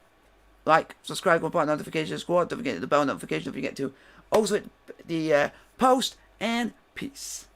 like, subscribe, go part notification squad. Don't forget the bell notification. Don't forget to also hit the post, and peace.